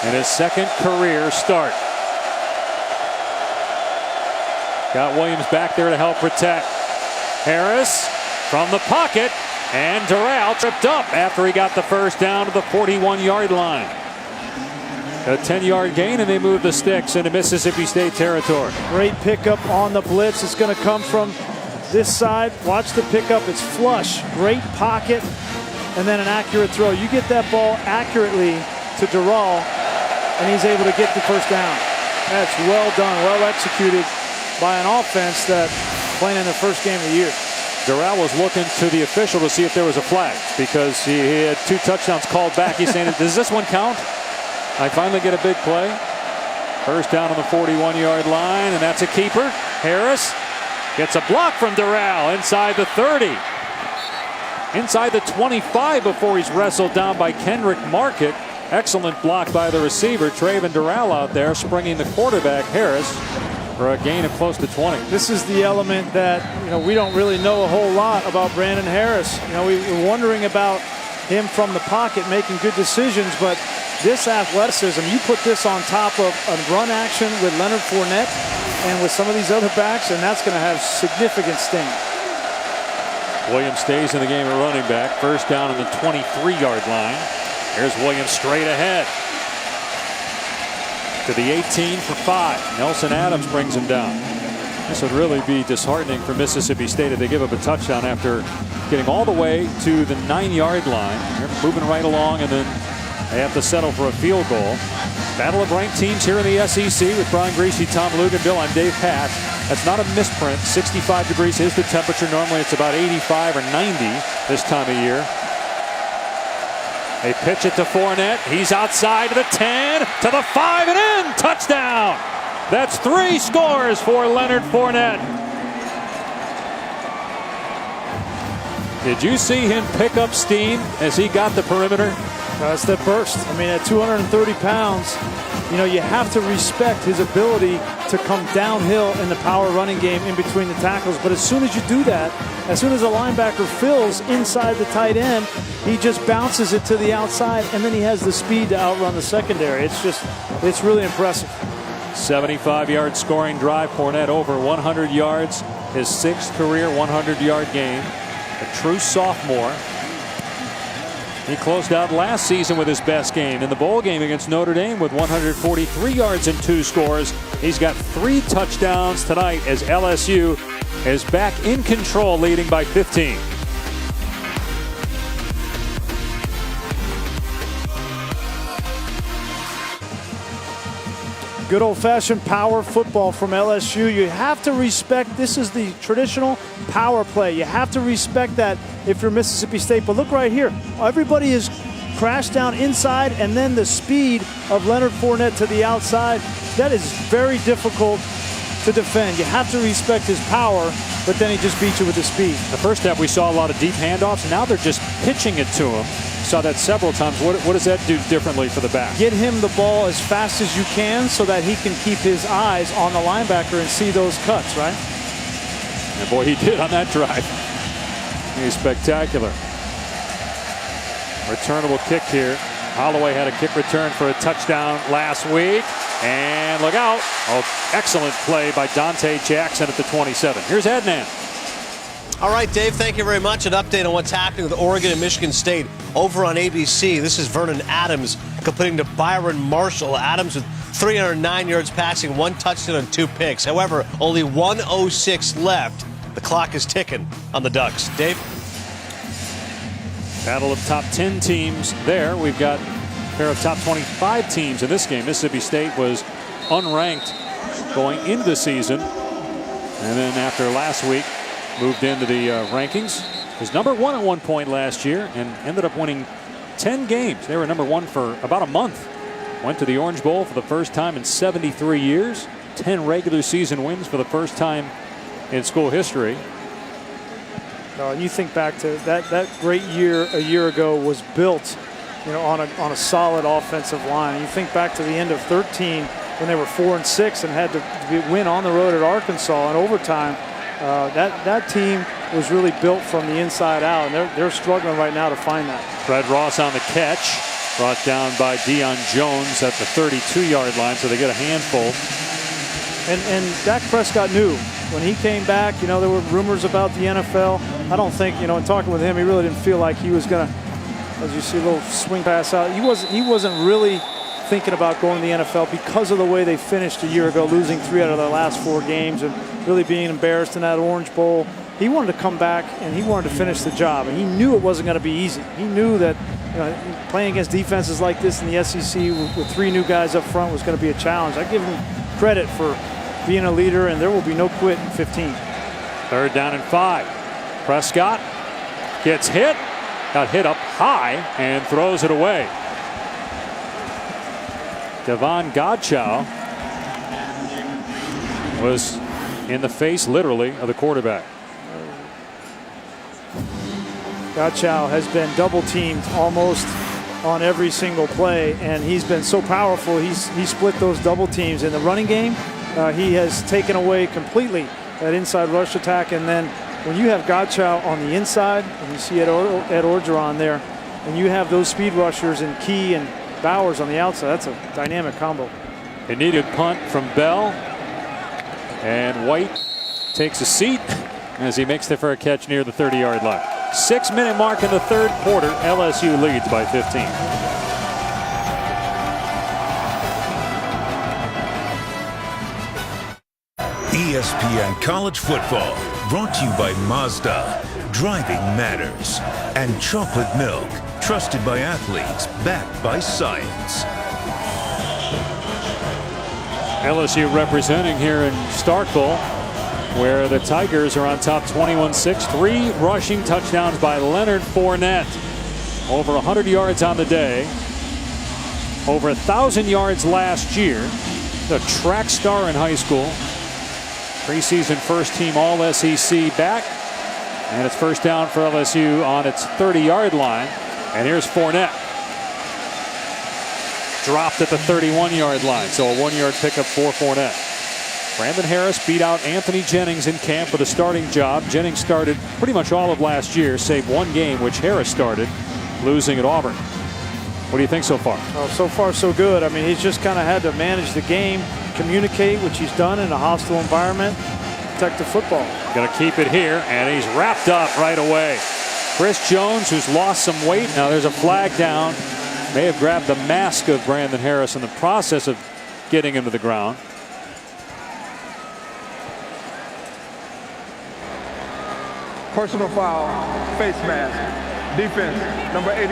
in his second career start. Got Williams back there to help protect. Harris from the pocket, and Doral tripped up after he got the first down to the 41-yard line. A 10-yard gain, and they move the sticks into Mississippi State territory. Great pickup on the blitz. It's going to come from this side. Watch the pickup. It's flush. Great pocket, and then an accurate throw. You get that ball accurately to Doral, and he's able to get the first down. That's well done, well executed by an offense that playing in their first game of the year. Doral was looking to the official to see if there was a flag because he had 2 touchdowns called back. He's saying, does this one count? I finally get a big play. First down on the 41-yard line, and that's a keeper. Harris gets a block from Doral inside the 30. Inside the 25 before he's wrestled down by Kendrick Market. Excellent block by the receiver. Traven Doral out there springing the quarterback, Harris, for a gain of close to 20. This is the element that we don't really know a whole lot about Brandon Harris. We're wondering about him from the pocket making good decisions, but this athleticism, you put this on top of a run action with Leonard Fournette and with some of these other backs, and that's going to have significant sting. Williams stays in the game at running back. First down on the 23-yard line. Here's Williams straight ahead to the 18 for 5. Nelson Adams brings him down. This would really be disheartening for Mississippi State if they give up a touchdown after getting all the way to the 9-yard line. They're moving right along, and then they have to settle for a field goal. Battle of ranked teams here in the SEC with Brian Greasy, Tom Luganville. I'm Dave Pack. That's not a misprint. 65 degrees is the temperature. Normally it's about 85 or 90 this time of year. They pitch it to Fournette. He's outside to the 10, to the 5, and in. Touchdown. That's 3 scores for Leonard Fournette. Did you see him pick up steam as he got the perimeter? That's the burst. I mean, at 230 pounds, you have to respect his ability to come downhill in the power running game in between the tackles. But as soon as you do that, as soon as a linebacker fills inside the tight end, he just bounces it to the outside, and then he has the speed to outrun the secondary. It's really impressive. 75-yard scoring drive. Fournette over 100 yards. His 6th career 100-yard game. A true sophomore. He closed out last season with his best game in the bowl game against Notre Dame with 143 yards and 2 scores. He's got 3 touchdowns tonight as LSU is back in control, leading by 15. Good old-fashioned power football from LSU. You have to respect, this is the traditional power play. You have to respect that if you're Mississippi State. But look right here. Everybody is crashed down inside, and then the speed of Leonard Fournette to the outside. That is very difficult to defend. You have to respect his power, but then he just beats you with his speed. The first half we saw a lot of deep handoffs. Now they're just pitching it to him. Saw that several times. What does that do differently for the back? Get him the ball as fast as you can so that he can keep his eyes on the linebacker and see those cuts, right? And boy, he did on that drive. He's spectacular. Returnable kick here. Holloway had a kick return for a touchdown last week. And look out. Oh, excellent play by Dante Jackson at the 27. Here's Adnan. All right, Dave, thank you very much. An update on what's happening with Oregon and Michigan State over on ABC. This is Vernon Adams completing to Byron Marshall. Adams with 309 yards passing, 1 touchdown and 2 picks. However, only 1:06 left. The clock is ticking on the Ducks. Dave? Battle of top 10 teams there. We've got a pair of top 25 teams in this game. Mississippi State was unranked going into the season. And then after last week, moved into the rankings. Was number 1 at one point last year and ended up winning 10 games. They were number 1 for about a month. Went to the Orange Bowl for the first time in 73 years. 10 regular season wins for the first time in school history. And you think back to that great year a year ago was built, on a solid offensive line. You think back to the end of 13 when they were 4-6 and had to win on the road at Arkansas in overtime. That team was really built from the inside out, and they're struggling right now to find that. Fred Ross on the catch, brought down by Deion Jones at the 32-yard line, so they get a handful. And Dak Prescott knew when he came back. There were rumors about the NFL. I don't think, in talking with him, he really didn't feel like he was going to, as you see, a little swing pass out. He wasn't really thinking about going to the NFL because of the way they finished a year ago, losing 3 out of their last 4 games and really being embarrassed in that Orange Bowl. He wanted to come back and he wanted to finish the job, and he knew it wasn't going to be easy. He knew that playing against defenses like this in the SEC with 3 new guys up front was going to be a challenge. I give him credit for being a leader, and there will be no quit in 15. 3rd down and 5. Prescott gets hit, got hit up high and throws it away. Devon Godchow was in the face, literally, of the quarterback. Godchow has been double teamed almost on every single play, and he's been so powerful. He split those double teams in the running game. He has taken away completely that inside rush attack, and then when you have Godchow on the inside, and you see Ed Orgeron there, and you have those speed rushers and Key and Bowers on the outside, that's a dynamic combo. A needed punt from Bell, and White takes a seat as he makes it for a catch near the 30-yard line. 6-minute mark in the 3rd quarter. LSU leads by 15. ESPN College Football, brought to you by Mazda. Driving matters. And chocolate milk, trusted by athletes, backed by science. LSU representing here in Starkville, where the Tigers are on top 21-6. 3 rushing touchdowns by Leonard Fournette. Over 100 yards on the day. Over 1,000 yards last year. The track star in high school. Preseason first-team All-SEC back. And it's 1st down for LSU on its 30-yard line. And here's Fournette. Dropped at the 31-yard line. So a 1-yard pickup for Fournette. Brandon Harris beat out Anthony Jennings in camp for the starting job. Jennings started pretty much all of last year, save 1 game, which Harris started, losing at Auburn. What do you think so far? Well, so far so good. I mean, he's just kind of had to manage the game, communicate, which he's done in a hostile environment, protect the football. Going to keep it here, and he's wrapped up right away. Chris Jones, who's lost some weight. Now there's a flag down. May have grabbed the mask of Brandon Harris in the process of getting him to the ground. Personal foul, face mask, defense, number 88,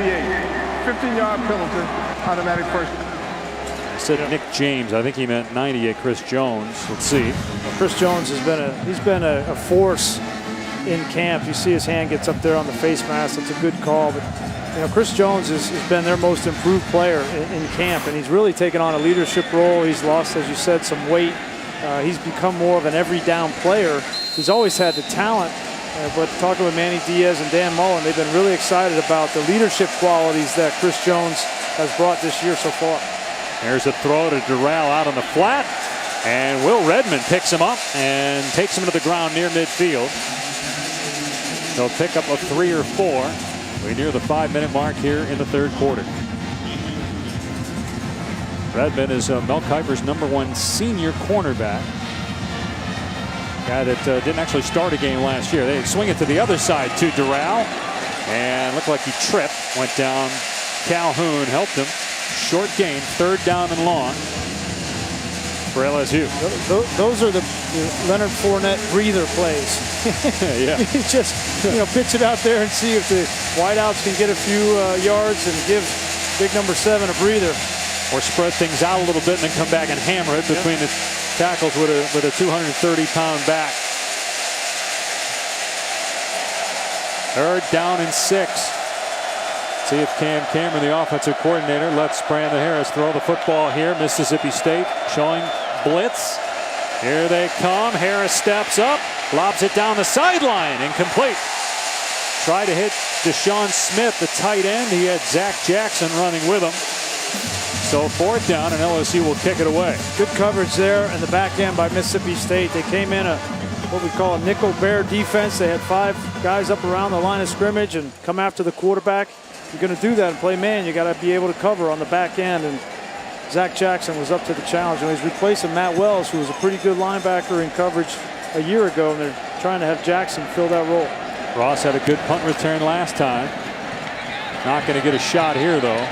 15-yard penalty, automatic first. I said Nick James. I think he meant 98 Chris Jones. Let's see. Well, Chris Jones has been a force in camp. You see his hand gets up there on the face mask. It's a good call, but Chris Jones has been their most improved player in camp, and he's really taken on a leadership role. He's lost, as you said, some weight. He's become more of an every down player. He's always had the talent, but talking with Manny Diaz and Dan Mullen, they've been really excited about the leadership qualities that Chris Jones has brought this year so far. There's a throw to Durrell out on the flat, and Will Redmond picks him up and takes him to the ground near midfield. They'll pick up a 3 or 4. We're near the 5-minute mark here in the third quarter. Redmond is Mel Kiper's #1 senior cornerback. Guy that didn't actually start a game last year. They swing it to the other side to Durrell, and looked like he tripped. Went down. Calhoun helped him. Short gain, 3rd down and long for LSU. Those are the Leonard Fournette breather plays. Yeah. You just pitch it out there and see if the wideouts can get a few yards and give big number 7 a breather. Or spread things out a little bit and then come back and hammer it between the tackles with a 230-pound back. 3rd down and 6. See if Cam Cameron, the offensive coordinator, lets Brandon Harris throw the football here. Mississippi State showing blitz. Here they come. Harris steps up, lobs it down the sideline, incomplete. Try to hit Deshaun Smith, the tight end. He had Zach Jackson running with him. So 4th down, and LSU will kick it away. Good coverage there in the back end by Mississippi State. They came in what we call a nickel bear defense. They had 5 guys up around the line of scrimmage and come after the quarterback. If you're going to do that and play man, you got to be able to cover on the back end. And Zach Jackson was up to the challenge. And he's replacing Matt Wells, who was a pretty good linebacker in coverage a year ago. And they're trying to have Jackson fill that role. Ross had a good punt return last time. Not going to get a shot here, though.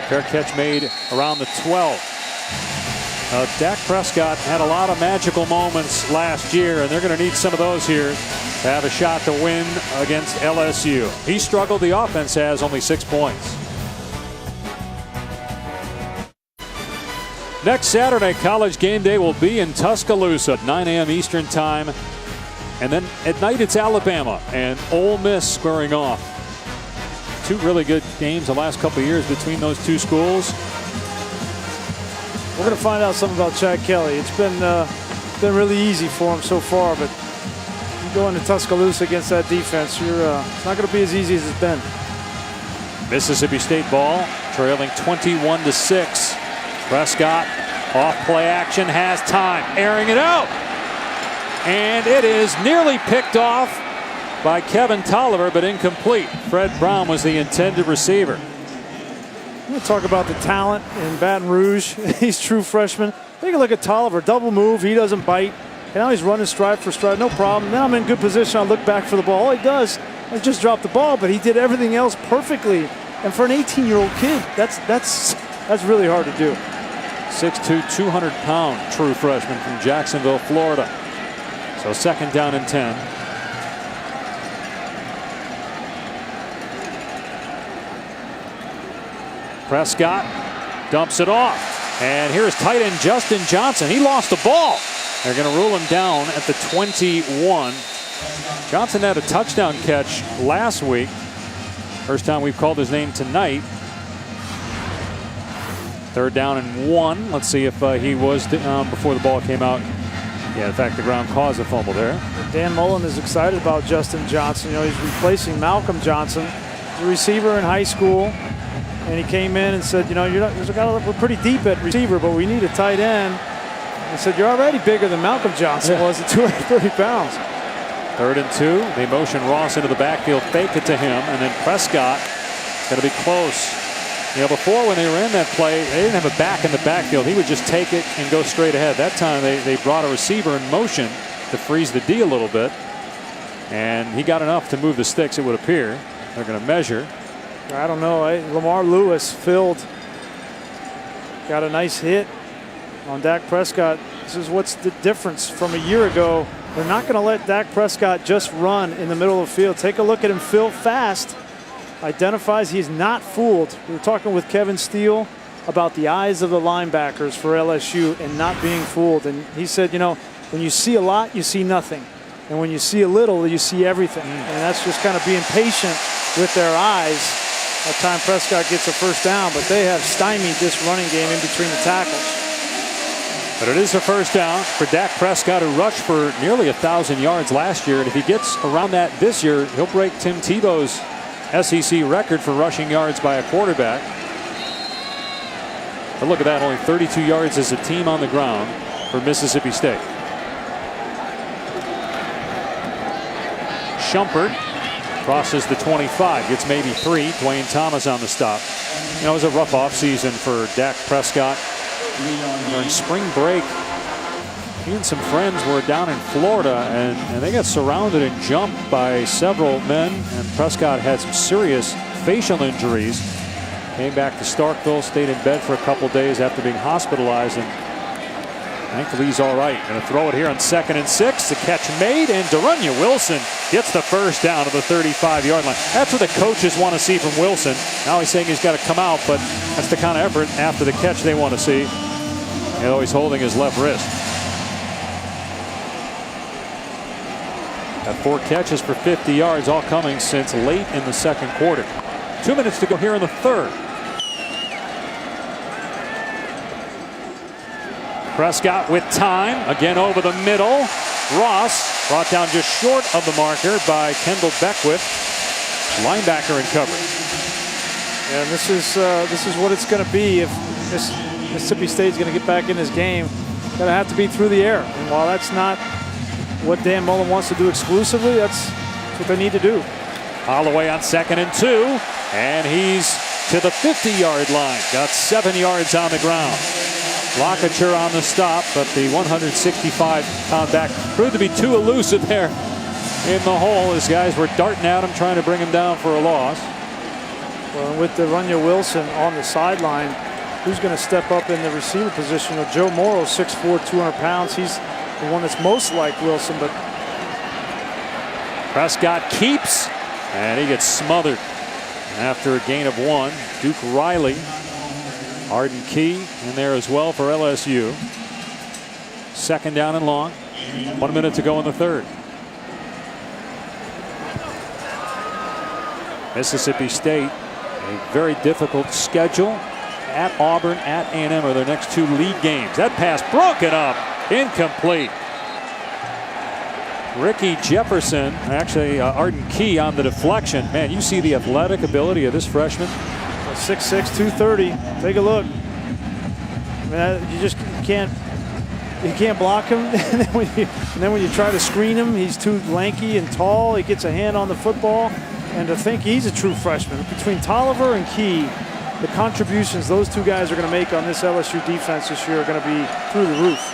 Fair catch made around the 12. Dak Prescott had a lot of magical moments last year, and they're going to need some of those here to have a shot to win against LSU. He struggled. The offense has only 6 points. Next Saturday, College game day will be in Tuscaloosa at 9 a.m. Eastern time. And then at night, it's Alabama and Ole Miss squaring off. 2 really good games the last couple of years between those 2 schools. We're going to find out something about Chad Kelly. It's been really easy for him so far, but you go into Tuscaloosa against that defense, it's not going to be as easy as it's been. Mississippi State ball, trailing 21-6. Prescott off play action, has time, airing it out, and it is nearly picked off by Kevin Tolliver, but incomplete. Fred Brown was the intended receiver. I'm going to talk about the talent in Baton Rouge. He's true freshman. Take a look at Tolliver. Double move. He doesn't bite. And now he's running stride for stride. No problem. Now I'm in good position. I'll look back for the ball. All he does is just drop the ball, but he did everything else perfectly. And for an 18-year-old kid, that's really hard to do. 6'2", 200-pound true freshman from Jacksonville, Florida. So 2nd down and 10. Prescott dumps it off. And here's tight end Justin Johnson. He lost the ball. They're going to rule him down at the 21. Johnson had a touchdown catch last week. First time we've called his name tonight. 3rd down and 1. Let's see if he was before the ball came out. Yeah, in fact, the ground caused a fumble there. Dan Mullen is excited about Justin Johnson. He's replacing Malcolm Johnson, the receiver in high school. And he came in and said, we're pretty deep at receiver, but we need a tight end. He said, you're already bigger than Malcolm Johnson was at 230 pounds. 3rd and 2. They motion Ross into the backfield, fake it to him, and then Prescott going to be close. Before when they were in that play, they didn't have a back in the backfield. He would just take it and go straight ahead. That time they brought a receiver in motion to freeze the D a little bit. And he got enough to move the sticks, it would appear. They're going to measure. I don't know. Lamar Lewis got a nice hit on Dak Prescott. This is what's the difference from a year ago. They're not going to let Dak Prescott just run in the middle of the field. Take a look at him. Phil Fast identifies he's not fooled. We were talking with Kevin Steele about the eyes of the linebackers for LSU and not being fooled. And he said, when you see a lot, you see nothing. And when you see a little, you see everything. And that's just kind of being patient with their eyes. That time Prescott gets a 1st down, but they have stymied this running game in between the tackles. But it is a first down for Dak Prescott, who rushed for nearly 1,000 yards last year. And if he gets around that this year, he'll break Tim Tebow's SEC record for rushing yards by a quarterback. But look at that, only 32 yards as a team on the ground for Mississippi State. Shumpert crosses the 25, gets maybe 3. Dwayne Thomas on the stop. You know, it was a rough offseason for Dak Prescott. During spring break, he and some friends were down in Florida, and they got surrounded and jumped by several men, and Prescott had some serious facial injuries. Came back to Starkville, stayed in bed for a couple days after being hospitalized, and thankfully he's all right. Going to throw it here on 2nd and 6. The catch made, and Darunya Wilson gets the first down to the 35-yard line. That's what the coaches want to see from Wilson. Now he's saying he's got to come out, but that's the kind of effort after the catch they want to see. And he's holding his left wrist. Got 4 catches for 50 yards, all coming since late in the second quarter. 2 minutes to go here in the third. Prescott with time, again over the middle. Ross brought down just short of the marker by Kendall Beckwith. Linebacker in coverage. And this is what it's going to be if Mississippi State's going to get back in this game. Going to have to be through the air. And while that's not what Dan Mullen wants to do exclusively, that's what they need to do. Holloway on 2nd and 2, and he's to the 50-yard line. Got 7 yards on the ground. Locature on the stop, but the 165-pound back proved to be too elusive there in the hole. His guys were darting at him, trying to bring him down for a loss. Well, with Darunya Wilson on the sideline, who's going to step up in the receiver position? Well, Joe Morrow, 6'4", 200 pounds. He's the one that's most like Wilson, but Prescott keeps, and he gets smothered after a gain of 1. Duke Riley, Arden Key in there as well for LSU. 2nd down and long. 1 minute to go in the third. Mississippi State, a very difficult schedule. At Auburn, at A&M are their next 2 league games. That pass broken up, incomplete. Ricky Jefferson, actually Arden Key on the deflection. Man, you see the athletic ability of this freshman. 6'6", 230. Take a look. I mean, you can't block him. And then when you try to screen him, he's too lanky and tall. He gets a hand on the football. And to think he's a true freshman. Between Tolliver and Key, the contributions those 2 guys are going to make on this LSU defense this year are going to be through the roof.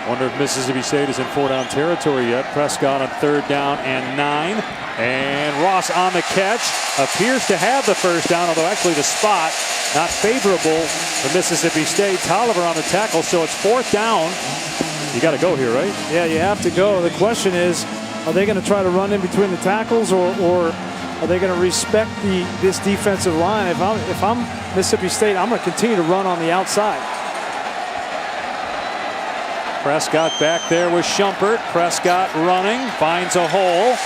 Wonder if Mississippi State is in 4-down territory yet. Prescott on 3rd down and 9. And Ross on the catch. Appears to have the first down, although actually the spot not favorable for Mississippi State. Tolliver on the tackle, so it's 4th down. You got to go here, right? Yeah, you have to go. The question is, are they going to try to run in between the tackles, or are they going to respect this defensive line? If I'm Mississippi State, I'm going to continue to run on the outside. Prescott back there with Shumpert. Prescott running, finds a hole,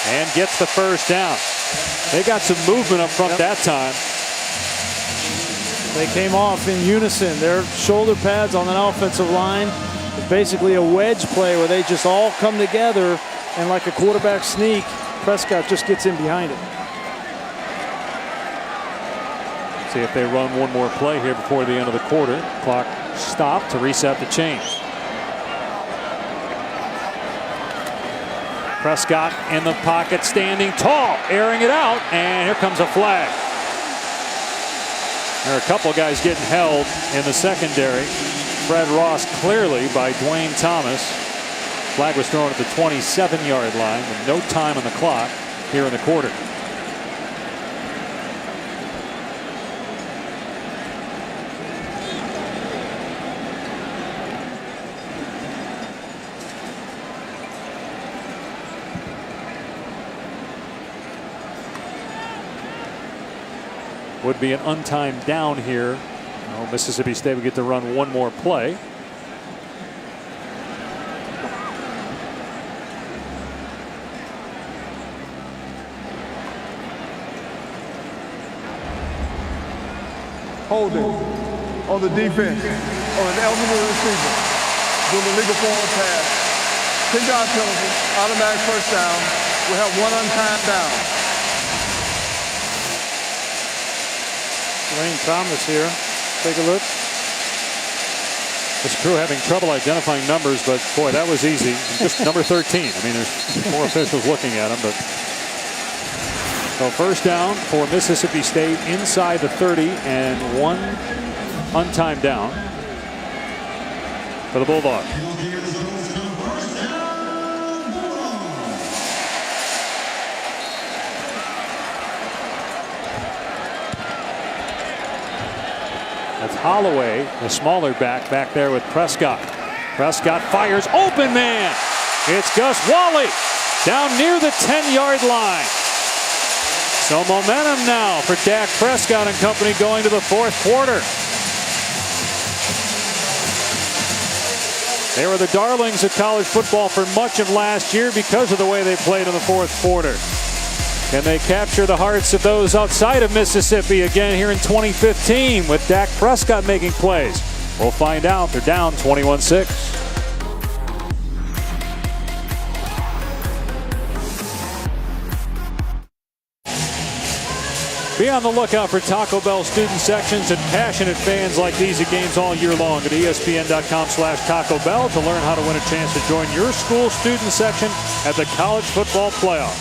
and gets the first down. They got some movement up front that time. They came off in unison. Their shoulder pads on an offensive line. It's basically a wedge play where they just all come together, and like a quarterback sneak, Prescott just gets in behind it. See if they run one more play here before the end of the quarter. Clock stopped to reset the chains. Prescott in the pocket, standing tall, airing it out, and here comes a flag. There are a couple guys getting held in the secondary. Fred Ross clearly by Dwayne Thomas. Flag was thrown at the 27-yard line with no time on the clock here in the quarter. Would be an untimed down here. Oh, Mississippi State would get to run one more play. Holding on the defense on an eligible receiver. doing the legal forward pass. 10-yard penalty, automatic first down. We have one untimed down. Lane Thomas here. Take a look. This crew having trouble identifying numbers, but boy, that was easy. Just number 13. I mean, there's more officials looking at him, but so first down for Mississippi State inside the 30 and one untimed down for the Bulldogs. That's Holloway, the smaller back there with Prescott. Prescott fires, open man. It's Gus Wally down near the 10-yard line. So momentum now for Dak Prescott and company going to the fourth quarter. They were the darlings of college football for much of last year because of the way they played in the fourth quarter. Can they capture the hearts of those outside of Mississippi again here in 2015 with Dak Prescott making plays? We'll find out. They're down 21-6. Be on the lookout for Taco Bell student sections and passionate fans like these at games all year long at ESPN.com/Taco Bell to learn how to win a chance to join your school student section at the College Football Playoff.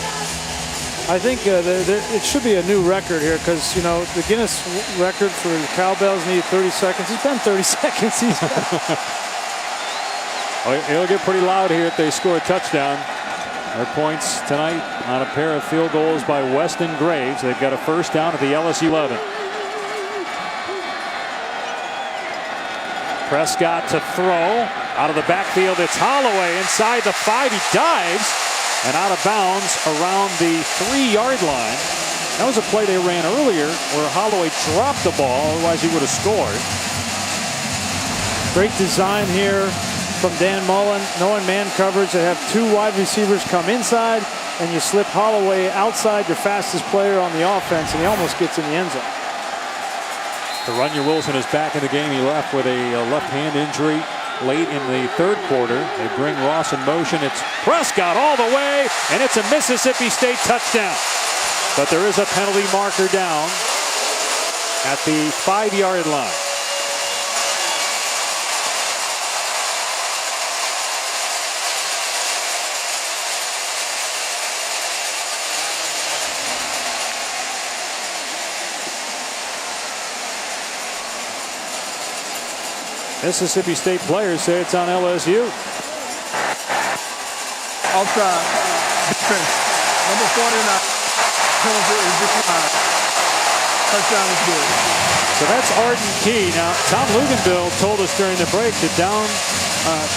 I think it should be a new record here because, you know, the Guinness record for the cowbells needed 30 seconds. It's been 30 seconds. It'll get pretty loud here if they score a touchdown. Their points tonight on a pair of field goals by Weston Graves. They've got a first down at the LSU 11. Prescott to throw. Out of the backfield, it's Holloway inside the 5. He dives and out of bounds around the 3-yard line. That was a play they ran earlier where Holloway dropped the ball. Otherwise, he would have scored. Great design here from Dan Mullen, knowing man coverage. They have 2 wide receivers come inside, and you slip Holloway outside, your fastest player on the offense, and he almost gets in the end zone. Runyon Wilson is back in the game. He left with a left hand injury late in the third quarter. They bring Ross in motion. It's Prescott all the way, and it's a Mississippi State touchdown. But there is a penalty marker down at the 5-yard line. Mississippi State players say it's on LSU. Offside. Defense. Number 49. Penalty is declined. Touchdown is good. So that's Arden Key. Now, Tom Luganville told us during the break that down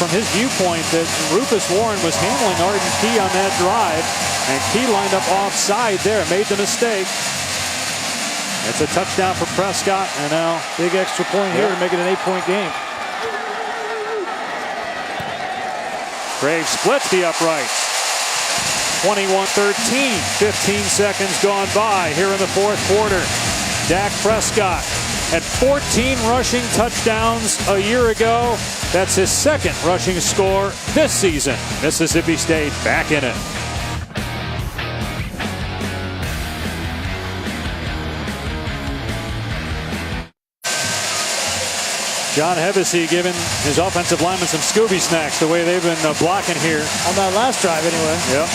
from his viewpoint that Rufus Warren was handling Arden Key on that drive, and Key lined up offside there, made the mistake. It's a touchdown for Prescott, and now big extra point here to make it an 8-point game. Graves splits the uprights. 21-13, 15 seconds gone by here in the fourth quarter. Dak Prescott had 14 rushing touchdowns a year ago. That's his second rushing score this season. Mississippi State back in it. John Hevesy giving his offensive linemen some Scooby snacks the way they've been blocking here. On that last drive anyway. Yep.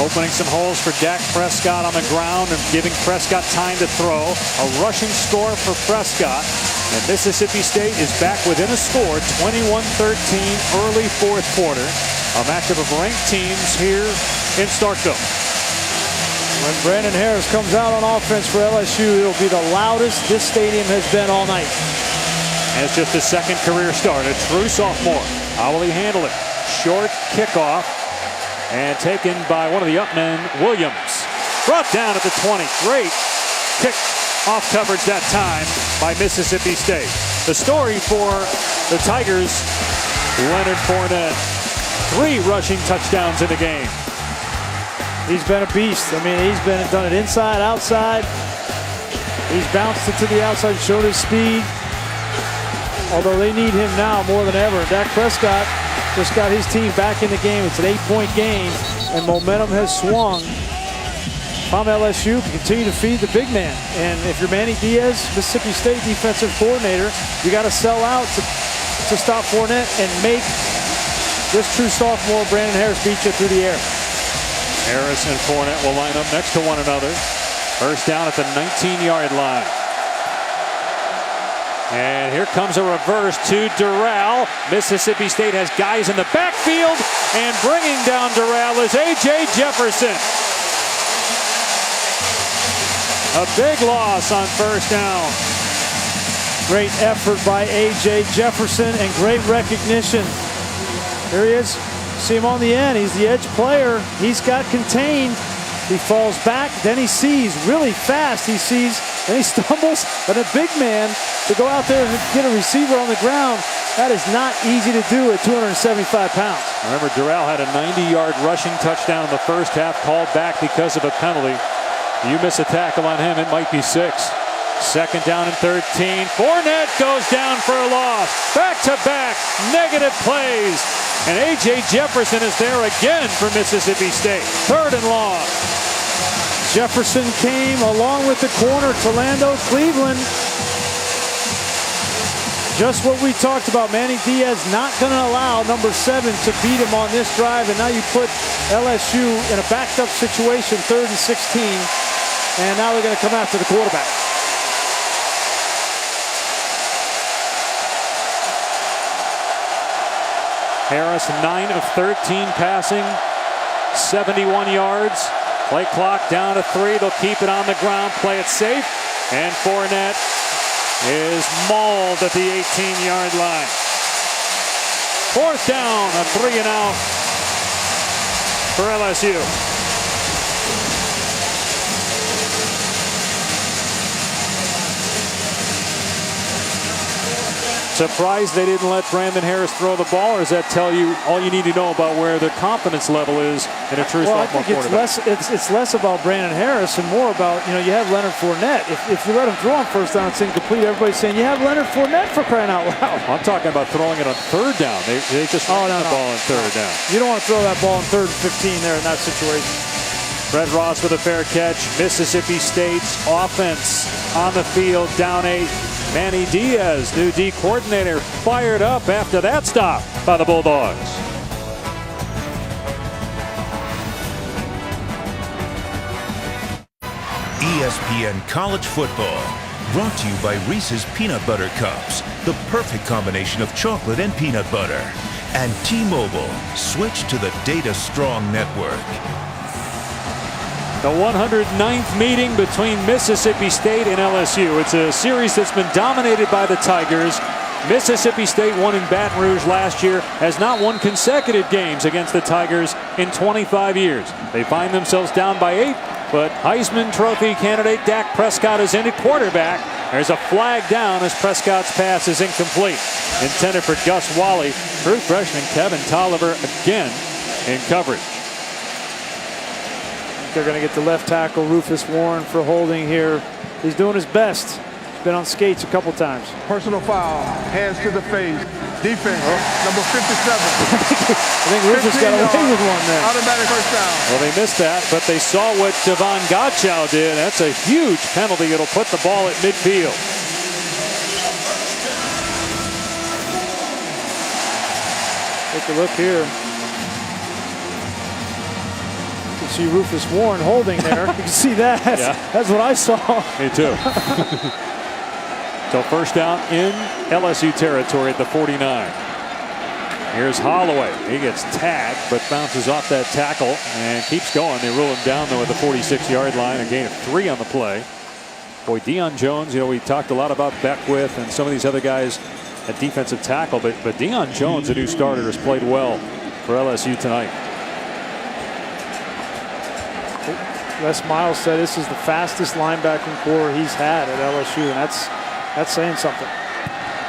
Opening some holes for Dak Prescott on the ground and giving Prescott time to throw. A rushing score for Prescott. And Mississippi State is back within a score, 21-13, early fourth quarter. A matchup of ranked teams here in Starkville. When Brandon Harris comes out on offense for LSU, it'll be the loudest this stadium has been all night. And it's just his second career start. A true sophomore. How will he handle it? Short kickoff and taken by one of the up men, Williams. Brought down at the 20. Great kick off coverage that time by Mississippi State. The story for the Tigers, Leonard Fournette. 3 rushing touchdowns in the game. He's been a beast. I mean, he's done it inside, outside. He's bounced it to the outside, showed his speed. although they need him now more than ever. Dak Prescott just got his team back in the game. It's an 8-point game, and momentum has swung. If I'm LSU, continue to feed the big man. And if you're Manny Diaz, Mississippi State defensive coordinator, you got to sell out to stop Fournette and make this true sophomore Brandon Harris beat you through the air. Harris and Fournette will line up next to one another. First down at the 19-yard line. And here comes a reverse to Durrell. Mississippi State has guys in the backfield, and bringing down Durrell is A.J. Jefferson. A big loss on first down. Great effort by A.J. Jefferson and great recognition. Here he is. See him on the end. He's the edge player. He's got contained. He falls back. Then he sees really fast. He sees, then he stumbles. But a big man to go out there and get a receiver on the ground, that is not easy to do at 275 pounds. Remember, Durrell had a 90-yard rushing touchdown in the first half, called back because of a penalty. You miss a tackle on him, it might be 6. Second down and 13. Fournette goes down for a loss. Back-to-back negative plays. And A.J. Jefferson is there again for Mississippi State. Third and long. Jefferson came along with the corner, Orlando Cleveland. Just what we talked about. Manny Diaz not going to allow number 7 to beat him on this drive. And now you put LSU in a backed up situation, 3rd and 16. And now they're going to come after the quarterback. Harris 9 of 13 passing, 71 yards. Play clock down to 3. They'll keep it on the ground, play it safe. And Fournette is mauled at the 18-yard line. Fourth down, a 3 and out for LSU. Surprised they didn't let Brandon Harris throw the ball, or does that tell you all you need to know about where their confidence level is in a true sophomore quarterback? It's less about Brandon Harris and more about, you have Leonard Fournette. If you let him throw on first down, it's incomplete. Everybody's saying, you have Leonard Fournette for crying out loud. I'm talking about throwing it on third down. They just ran the ball on third down. You don't want to throw that ball on 3rd and 15 there in that situation. Fred Ross with a fair catch. Mississippi State's offense on the field, down 8. Manny Diaz, new D coordinator, fired up after that stop by the Bulldogs. ESPN College Football, brought to you by Reese's Peanut Butter Cups, the perfect combination of chocolate and peanut butter. And T-Mobile, switch to the data strong network. The 109th meeting between Mississippi State and LSU. It's a series that's been dominated by the Tigers. Mississippi State won in Baton Rouge last year, has not won consecutive games against the Tigers in 25 years. They find themselves down by 8, but Heisman Trophy candidate Dak Prescott is in at quarterback. There's a flag down as Prescott's pass is incomplete. Intended for Gus Wally. True freshman Kevin Tolliver again in coverage. They're going to get the left tackle, Rufus Warren, for holding here. He's doing his best. He's been on skates a couple times. Personal foul, hands to the face. Defense, number 57. I think Rufus got away with one there. Automatic first down. Well, they missed that, but they saw what Devon Gottschall did. That's a huge penalty. It'll put the ball at midfield. Take a look here. See Rufus Warren holding there. You can see that. Yeah. That's what I saw. Me too. So first down in LSU territory at the 49. Here's Holloway. He gets tagged, but bounces off that tackle and keeps going. They rule him down, though, at the 46-yard line. A gain of 3 on the play. Boy, Deion Jones, we talked a lot about Beckwith and some of these other guys at defensive tackle, but Deion Jones, the new starter, has played well for LSU tonight. Les Miles said this is the fastest linebacking core he's had at LSU, and that's saying something.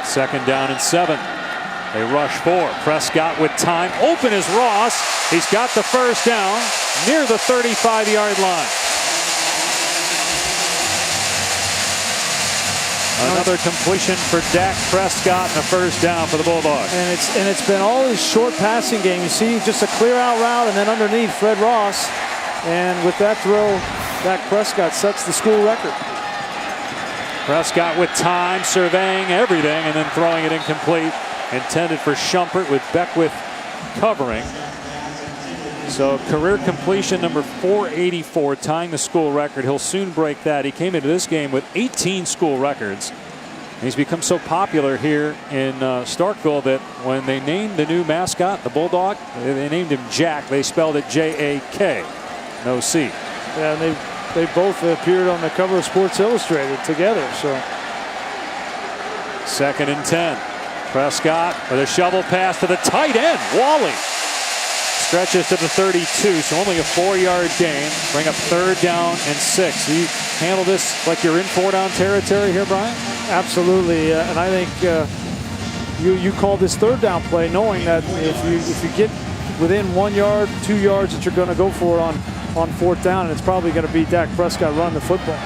Second down and 7. They rush 4. Prescott with time. Open is Ross. He's got the first down near the 35-yard line. Another completion for Dak Prescott and a first down for the Bulldogs. And it's been all his short passing game. You see just a clear out route and then underneath Fred Ross. And with that throw, Dak Prescott sets the school record. Prescott with time, surveying everything, and then throwing it incomplete. Intended for Shumpert with Beckwith covering. So career completion number 484, tying the school record. He'll soon break that. He came into this game with 18 school records. And he's become so popular here in Starkville that when they named the new mascot, the Bulldog, they named him Jack. They spelled it J-A-K, no C. Yeah, and they both appeared on the cover of Sports Illustrated together. So 2nd and 10. Prescott with a shovel pass to the tight end, Wally. Stretches to the 32, so only a 4-yard gain. Bring up 3rd down and 6. You handle this like you're in 4-down territory here, Brian? Absolutely, and I think you call this 3rd down play, knowing that if you get within 1 yard, 2 yards, that you're going to go for it on 4th down, and it's probably going to be Dak Prescott running the football.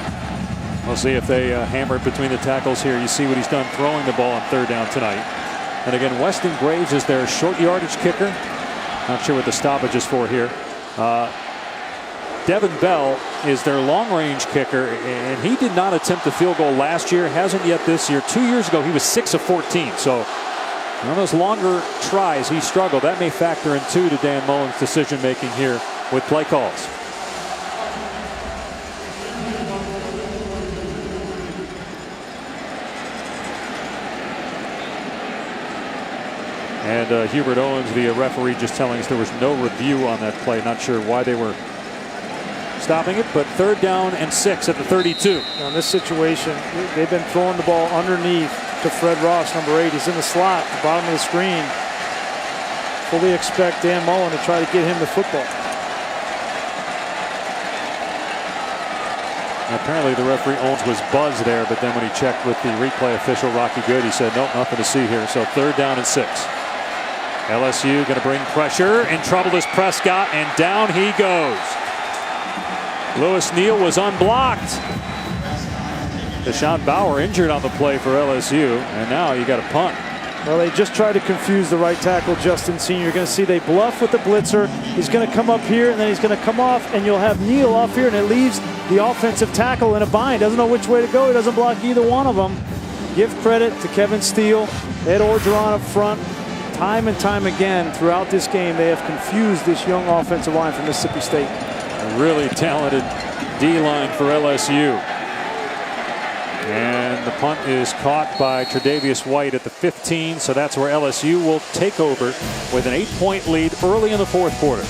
We'll see if they hammer it between the tackles here. You see what he's done throwing the ball on 3rd down tonight. And again, Weston Graves is their short yardage kicker. Not sure what the stoppage is for here. Devin Bell is their long-range kicker, and he did not attempt a field goal last year. Hasn't yet this year. 2 years ago, he was 6 of 14. So one of those longer tries, he struggled. That may factor in too to Dan Mullen's decision-making here with play calls. And Hubert Owens, the referee, just telling us there was no review on that play. Not sure why they were stopping it, but 3rd down and 6 at the 32. Now in this situation, they've been throwing the ball underneath to Fred Ross, number 8. He's in the slot, the bottom of the screen. Fully expect Dan Mullen to try to get him the football. Apparently the referee Owens was buzzed there, but then when he checked with the replay official Rocky Good, he said, nope, nothing to see here. So 3rd down and 6. LSU going to bring pressure. In trouble is Prescott, and down he goes. Lewis Neal was unblocked. Deshaun Bauer injured on the play for LSU, and now you got a punt. Well, they just tried to confuse the right tackle, Justin Senior. You're going to see they bluff with the blitzer. He's going to come up here, and then he's going to come off, and you'll have Neal off here, and it leaves the offensive tackle in a bind. Doesn't know which way to go. He doesn't block either one of them. Give credit to Kevin Steele, Ed Orgeron up front. Time and time again throughout this game, they have confused this young offensive line from Mississippi State. A really talented D-line for LSU. And the punt is caught by Tre'Davious White at the 15, so that's where LSU will take over with an 8-point lead early in the 4th quarter.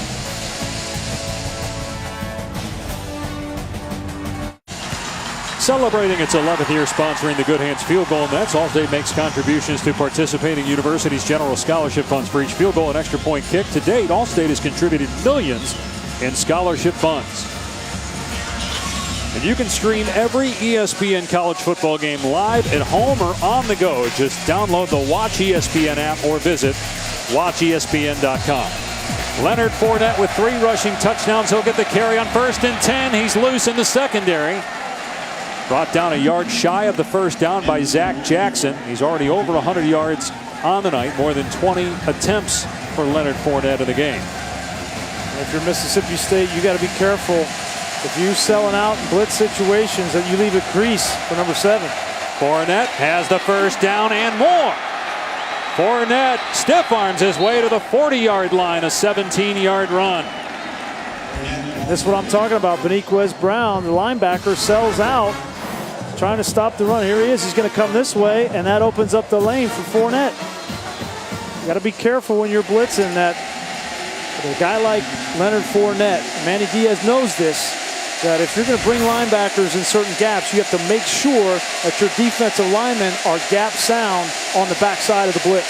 Celebrating its 11th year sponsoring the Good Hands Field Goal Nets, Allstate makes contributions to participating universities' general scholarship funds for each field goal and extra point kick. To date, Allstate has contributed millions in scholarship funds. And you can stream every ESPN college football game live at home or on the go. Just download the Watch ESPN app or visit watchespn.com. Leonard Fournette with 3 rushing touchdowns. He'll get the carry on 1st and 10. He's loose in the secondary. Brought down a yard shy of the 1st down by Zach Jackson. He's already over 100 yards on the night. More than 20 attempts for Leonard Fournette in the game. If you're Mississippi State, you got to be careful. If you're selling out in blitz situations, that you leave a crease for number 7. Fournette has the 1st down and more. Fournette stiff arms his way to the 40-yard line, a 17-yard run. This is what I'm talking about. Beniquez Brown, the linebacker, sells out, trying to stop the run. Here he is. He's going to come this way, and that opens up the lane for Fournette. You got to be careful when you're blitzing that. A guy like Leonard Fournette, Manny Diaz knows this, that if you're going to bring linebackers in certain gaps, you have to make sure that your defensive linemen are gap sound on the backside of the blitz.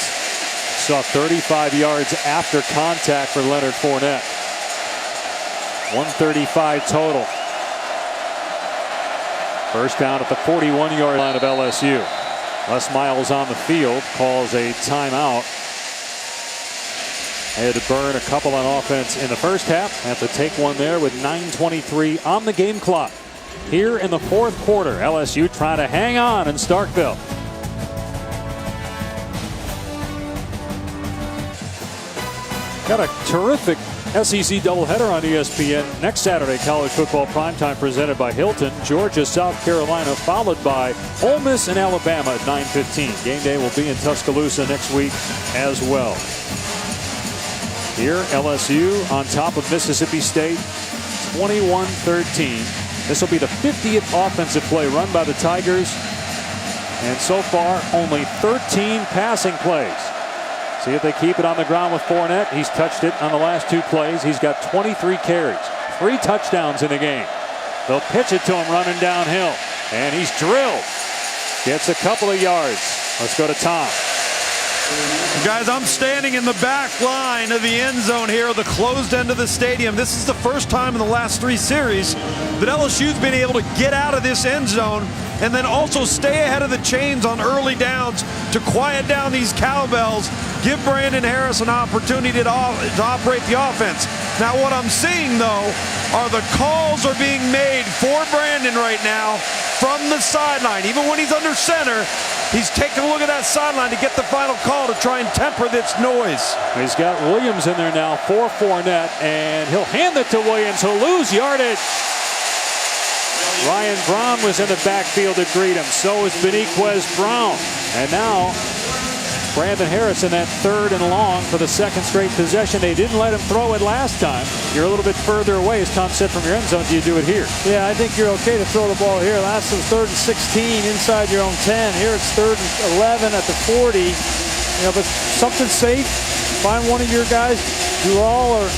Saw 35 yards after contact for Leonard Fournette. 135 total. 1st down at the 41-yard line of LSU. Les Miles on the field, calls a timeout. They had to burn a couple on offense in the 1st half. Have to take one there with 9:23 on the game clock. here in the fourth quarter. LSU trying to hang on in Starkville. Got a terrific SEC doubleheader on ESPN next Saturday. College football primetime presented by Hilton. Georgia, South Carolina, followed by Ole Miss and Alabama at 9:15. Game day will be in Tuscaloosa next week as well. Here, LSU on top of Mississippi State, 21-13. This will be the 50th offensive play run by the Tigers. And so far, only 13 passing plays. See if they keep it on the ground with Fournette. He's touched it on the last 2 plays. He's got 23 carries, 3 touchdowns in the game. They'll pitch it to him running downhill. And he's drilled. Gets a couple of yards. Let's go to Tom. Guys, I'm standing in the back line of the end zone here, the closed end of the stadium. This is the first time in the last 3 series that LSU's been able to get out of this end zone and then also stay ahead of the chains on early downs to quiet down these cowbells, give Brandon Harris an opportunity to operate the offense. Now what I'm seeing, though, are the calls are being made for Brandon right now from the sideline. Even when he's under center, he's taking a look at that sideline to get the final call to try and temper this noise. He's got Williams in there now for Fournette, and he'll hand it to Williams, who'll lose yardage. Ryan Brown was in the backfield to greet him. So is Beniquez Brown. And now Brandon Harris in that 3rd and long for the 2nd straight possession. They didn't let him throw it last time. You're a little bit further away, as Tom said, from your end zone. Do you do it here? Yeah, I think you're okay to throw the ball here. Last was 3rd and 16 inside your own 10. Here it's 3rd and 11 at the 40. You know, but something safe. Find one of your guys, Dural or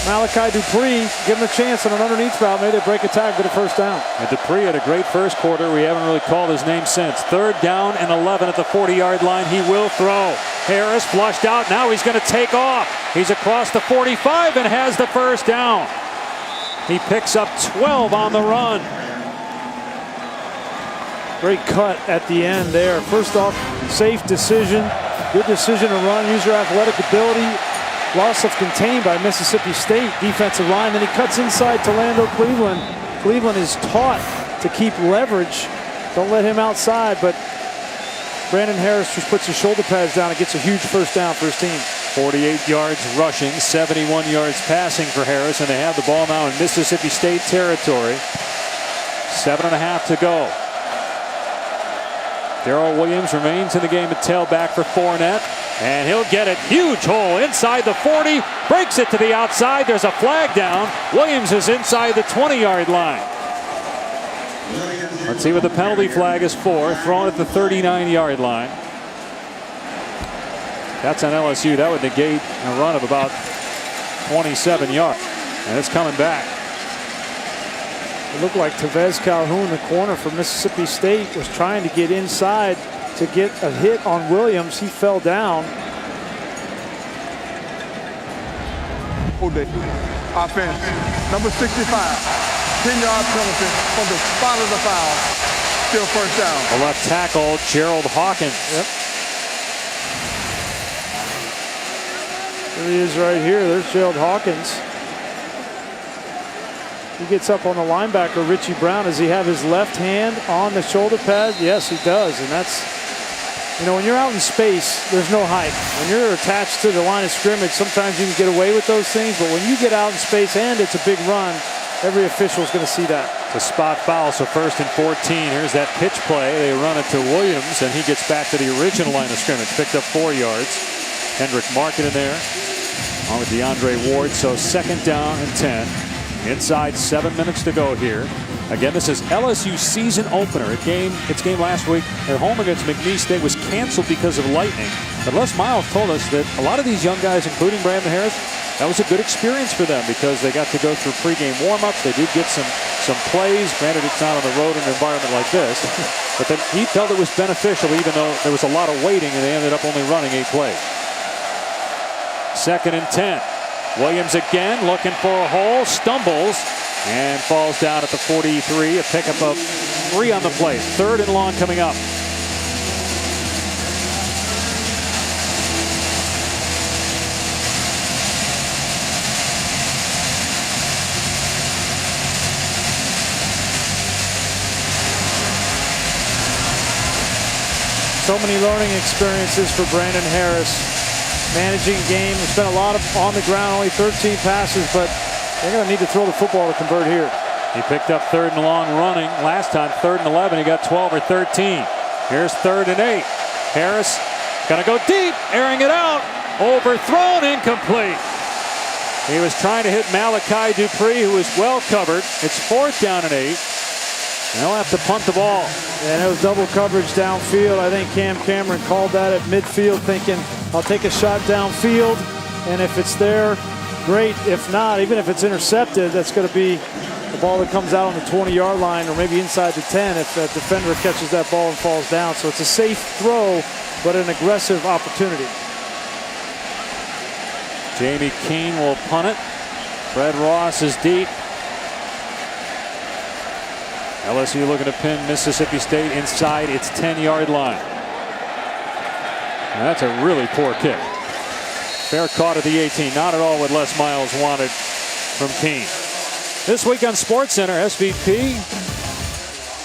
Malachi Dupree, give him a chance on an underneath route. Maybe they break a tackle, get a first down. And Dupree had a great first quarter. We haven't really called his name since. 3rd down and 11 at the 40-yard line. He will throw. Harris flushed out. Now he's going to take off. He's across the 45 and has the first down. He picks up 12 on the run. Great cut at the end there. First off, safe decision. Good decision to run. Use your athletic ability. Loss of contain by Mississippi State defensive line. Then he cuts inside to Lando Cleveland. Cleveland is taught to keep leverage. Don't let him outside, but Brandon Harris just puts his shoulder pads down and gets a huge first down for his team. 48 yards rushing, 71 yards passing for Harris, and they have the ball now in Mississippi State territory. 7.5 to go. Darrell Williams remains in the game at tailback for Fournette. And he'll get it. Huge hole inside the 40. Breaks it to the outside. There's a flag down. Williams is inside the 20-yard line. Let's see what the penalty flag is for. Thrown at the 39-yard line. That's on LSU. That would negate a run of about 27 yards. And it's coming back. It looked like Tevez Calhoun, the corner for Mississippi State, was trying to get inside to get a hit on Williams. He fell down. Offense, number 65, 10-yard penalty from the spot of the foul. Still first down. The left tackle, Gerald Hawkins. Yep. There he is right here. There's Gerald Hawkins. He gets up on the linebacker, Richie Brown. Does he have his left hand on the shoulder pad? Yes, he does. And that's, you know, when you're out in space, there's no height. When you're attached to the line of scrimmage, sometimes you can get away with those things. But when you get out in space and it's a big run, every official is going to see that. It's a spot foul, so 1st and 14. Here's that pitch play. They run it to Williams, and he gets back to the original line of scrimmage. Picked up 4 yards. Kendrick Market in there, along with DeAndre Ward. So 2nd down and 10. Inside 7 minutes to go here. Again, this is LSU season opener. Its game last week at home against McNeese State was canceled because of lightning. But Les Miles told us that a lot of these young guys, including Brandon Harris, that was a good experience for them because they got to go through pregame warm-ups. They did get some plays. Granted, it's not on the road in an environment like this. But then he felt it was beneficial even though there was a lot of waiting and they ended up only running 8 plays. 2nd and 10. Williams again looking for a hole, stumbles, and falls down at the 43. A pickup of 3 on the play. 3rd and long coming up. So many learning experiences for Brandon Harris. Managing game. He spent a lot of on the ground, only 13 passes, but they're going to need to throw the football to convert here. He picked up 3rd and long running. Last time, 3rd and 11. He got 12 or 13. Here's 3rd and 8. Harris going to go deep, airing it out. Overthrown, incomplete. He was trying to hit Malachi Dupree, who is well covered. It's 4th down and 8. And they'll have to punt the ball. And it was double coverage downfield. I think Cam Cameron called that at midfield, thinking, I'll take a shot downfield, and if it's there, great. If not, even if it's intercepted, that's going to be the ball that comes out on the 20-yard line or maybe inside the 10 if that defender catches that ball and falls down. So it's a safe throw, but an aggressive opportunity. Jamie Keane will punt it. Fred Ross is deep. LSU looking to pin Mississippi State inside its 10-yard line. And that's a really poor kick. Fair caught at the 18. Not at all what Les Miles wanted from Keane. This week on SportsCenter, SVP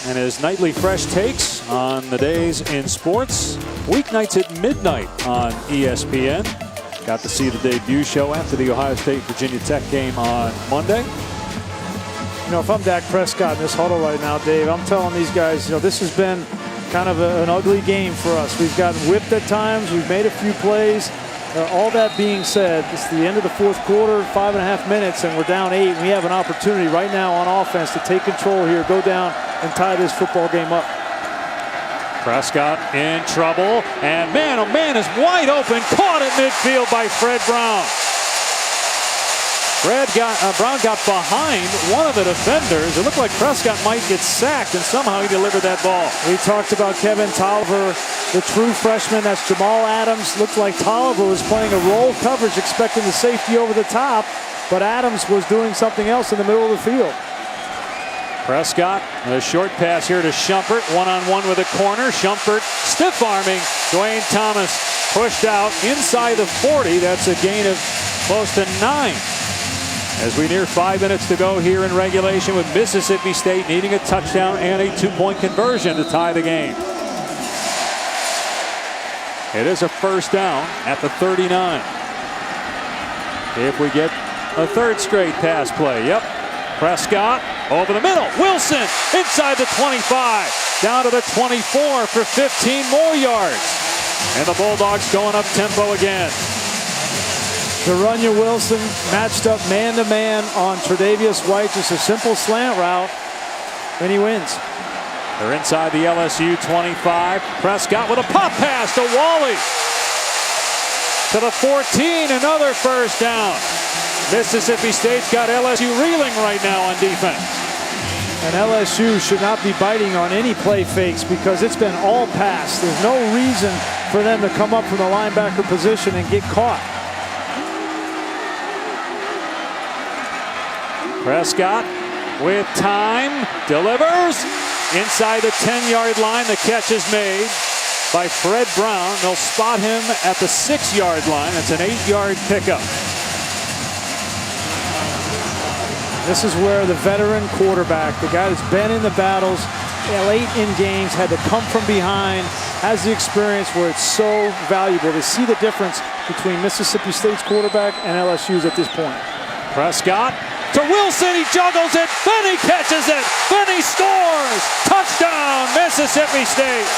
and his nightly fresh takes on the days in sports. Weeknights at midnight on ESPN. Got to see the debut show after the Ohio State-Virginia Tech game on Monday. You know, if I'm Dak Prescott in this huddle right now, Dave, I'm telling these guys, you know, this has been kind of an ugly game for us. We've gotten whipped at times. We've made a few plays. All that being said, it's the end of the 4th quarter, 5.5 minutes, and we're down 8. We have an opportunity right now on offense to take control here, go down and tie this football game up. Prescott in trouble, and man, oh man, is wide open, caught at midfield by Fred Brown. Brown got behind one of the defenders. It looked like Prescott might get sacked, and somehow he delivered that ball. We talked about Kevin Tolliver, the true freshman. That's Jamal Adams. Looked like Tolliver was playing a roll coverage, expecting the safety over the top, but Adams was doing something else in the middle of the field. Prescott, a short pass here to Shumpert, one-on-one with a corner. Shumpert stiff-arming Dwayne Thomas, pushed out inside the 40. That's a gain of close to 9. As we near 5 minutes to go here in regulation, with Mississippi State needing a touchdown and a 2-point conversion to tie the game. It is a 1st down at the 39. If we get a 3rd straight pass play. Yep. Prescott over the middle. Wilson inside the 25. Down to the 24 for 15 more yards. And the Bulldogs going up tempo again. Darunya Wilson matched up man-to-man on Tre'Davious White. Just a simple slant route, and he wins. They're inside the LSU 25. Prescott with a pop pass to Wally. To the 14, another 1st down. Mississippi State's got LSU reeling right now on defense. And LSU should not be biting on any play fakes because it's been all pass. There's no reason for them to come up from the linebacker position and get caught. Prescott with time, delivers inside the 10-yard line. The catch is made by Fred Brown. They'll spot him at the 6-yard line. It's an 8-yard pickup. This is where the veteran quarterback, the guy that's been in the battles late in games, had to come from behind, has the experience where it's so valuable to see the difference between Mississippi State's quarterback and LSU's at this point. Prescott to Wilson, he juggles it, then he catches it, then he scores! Touchdown, Mississippi State!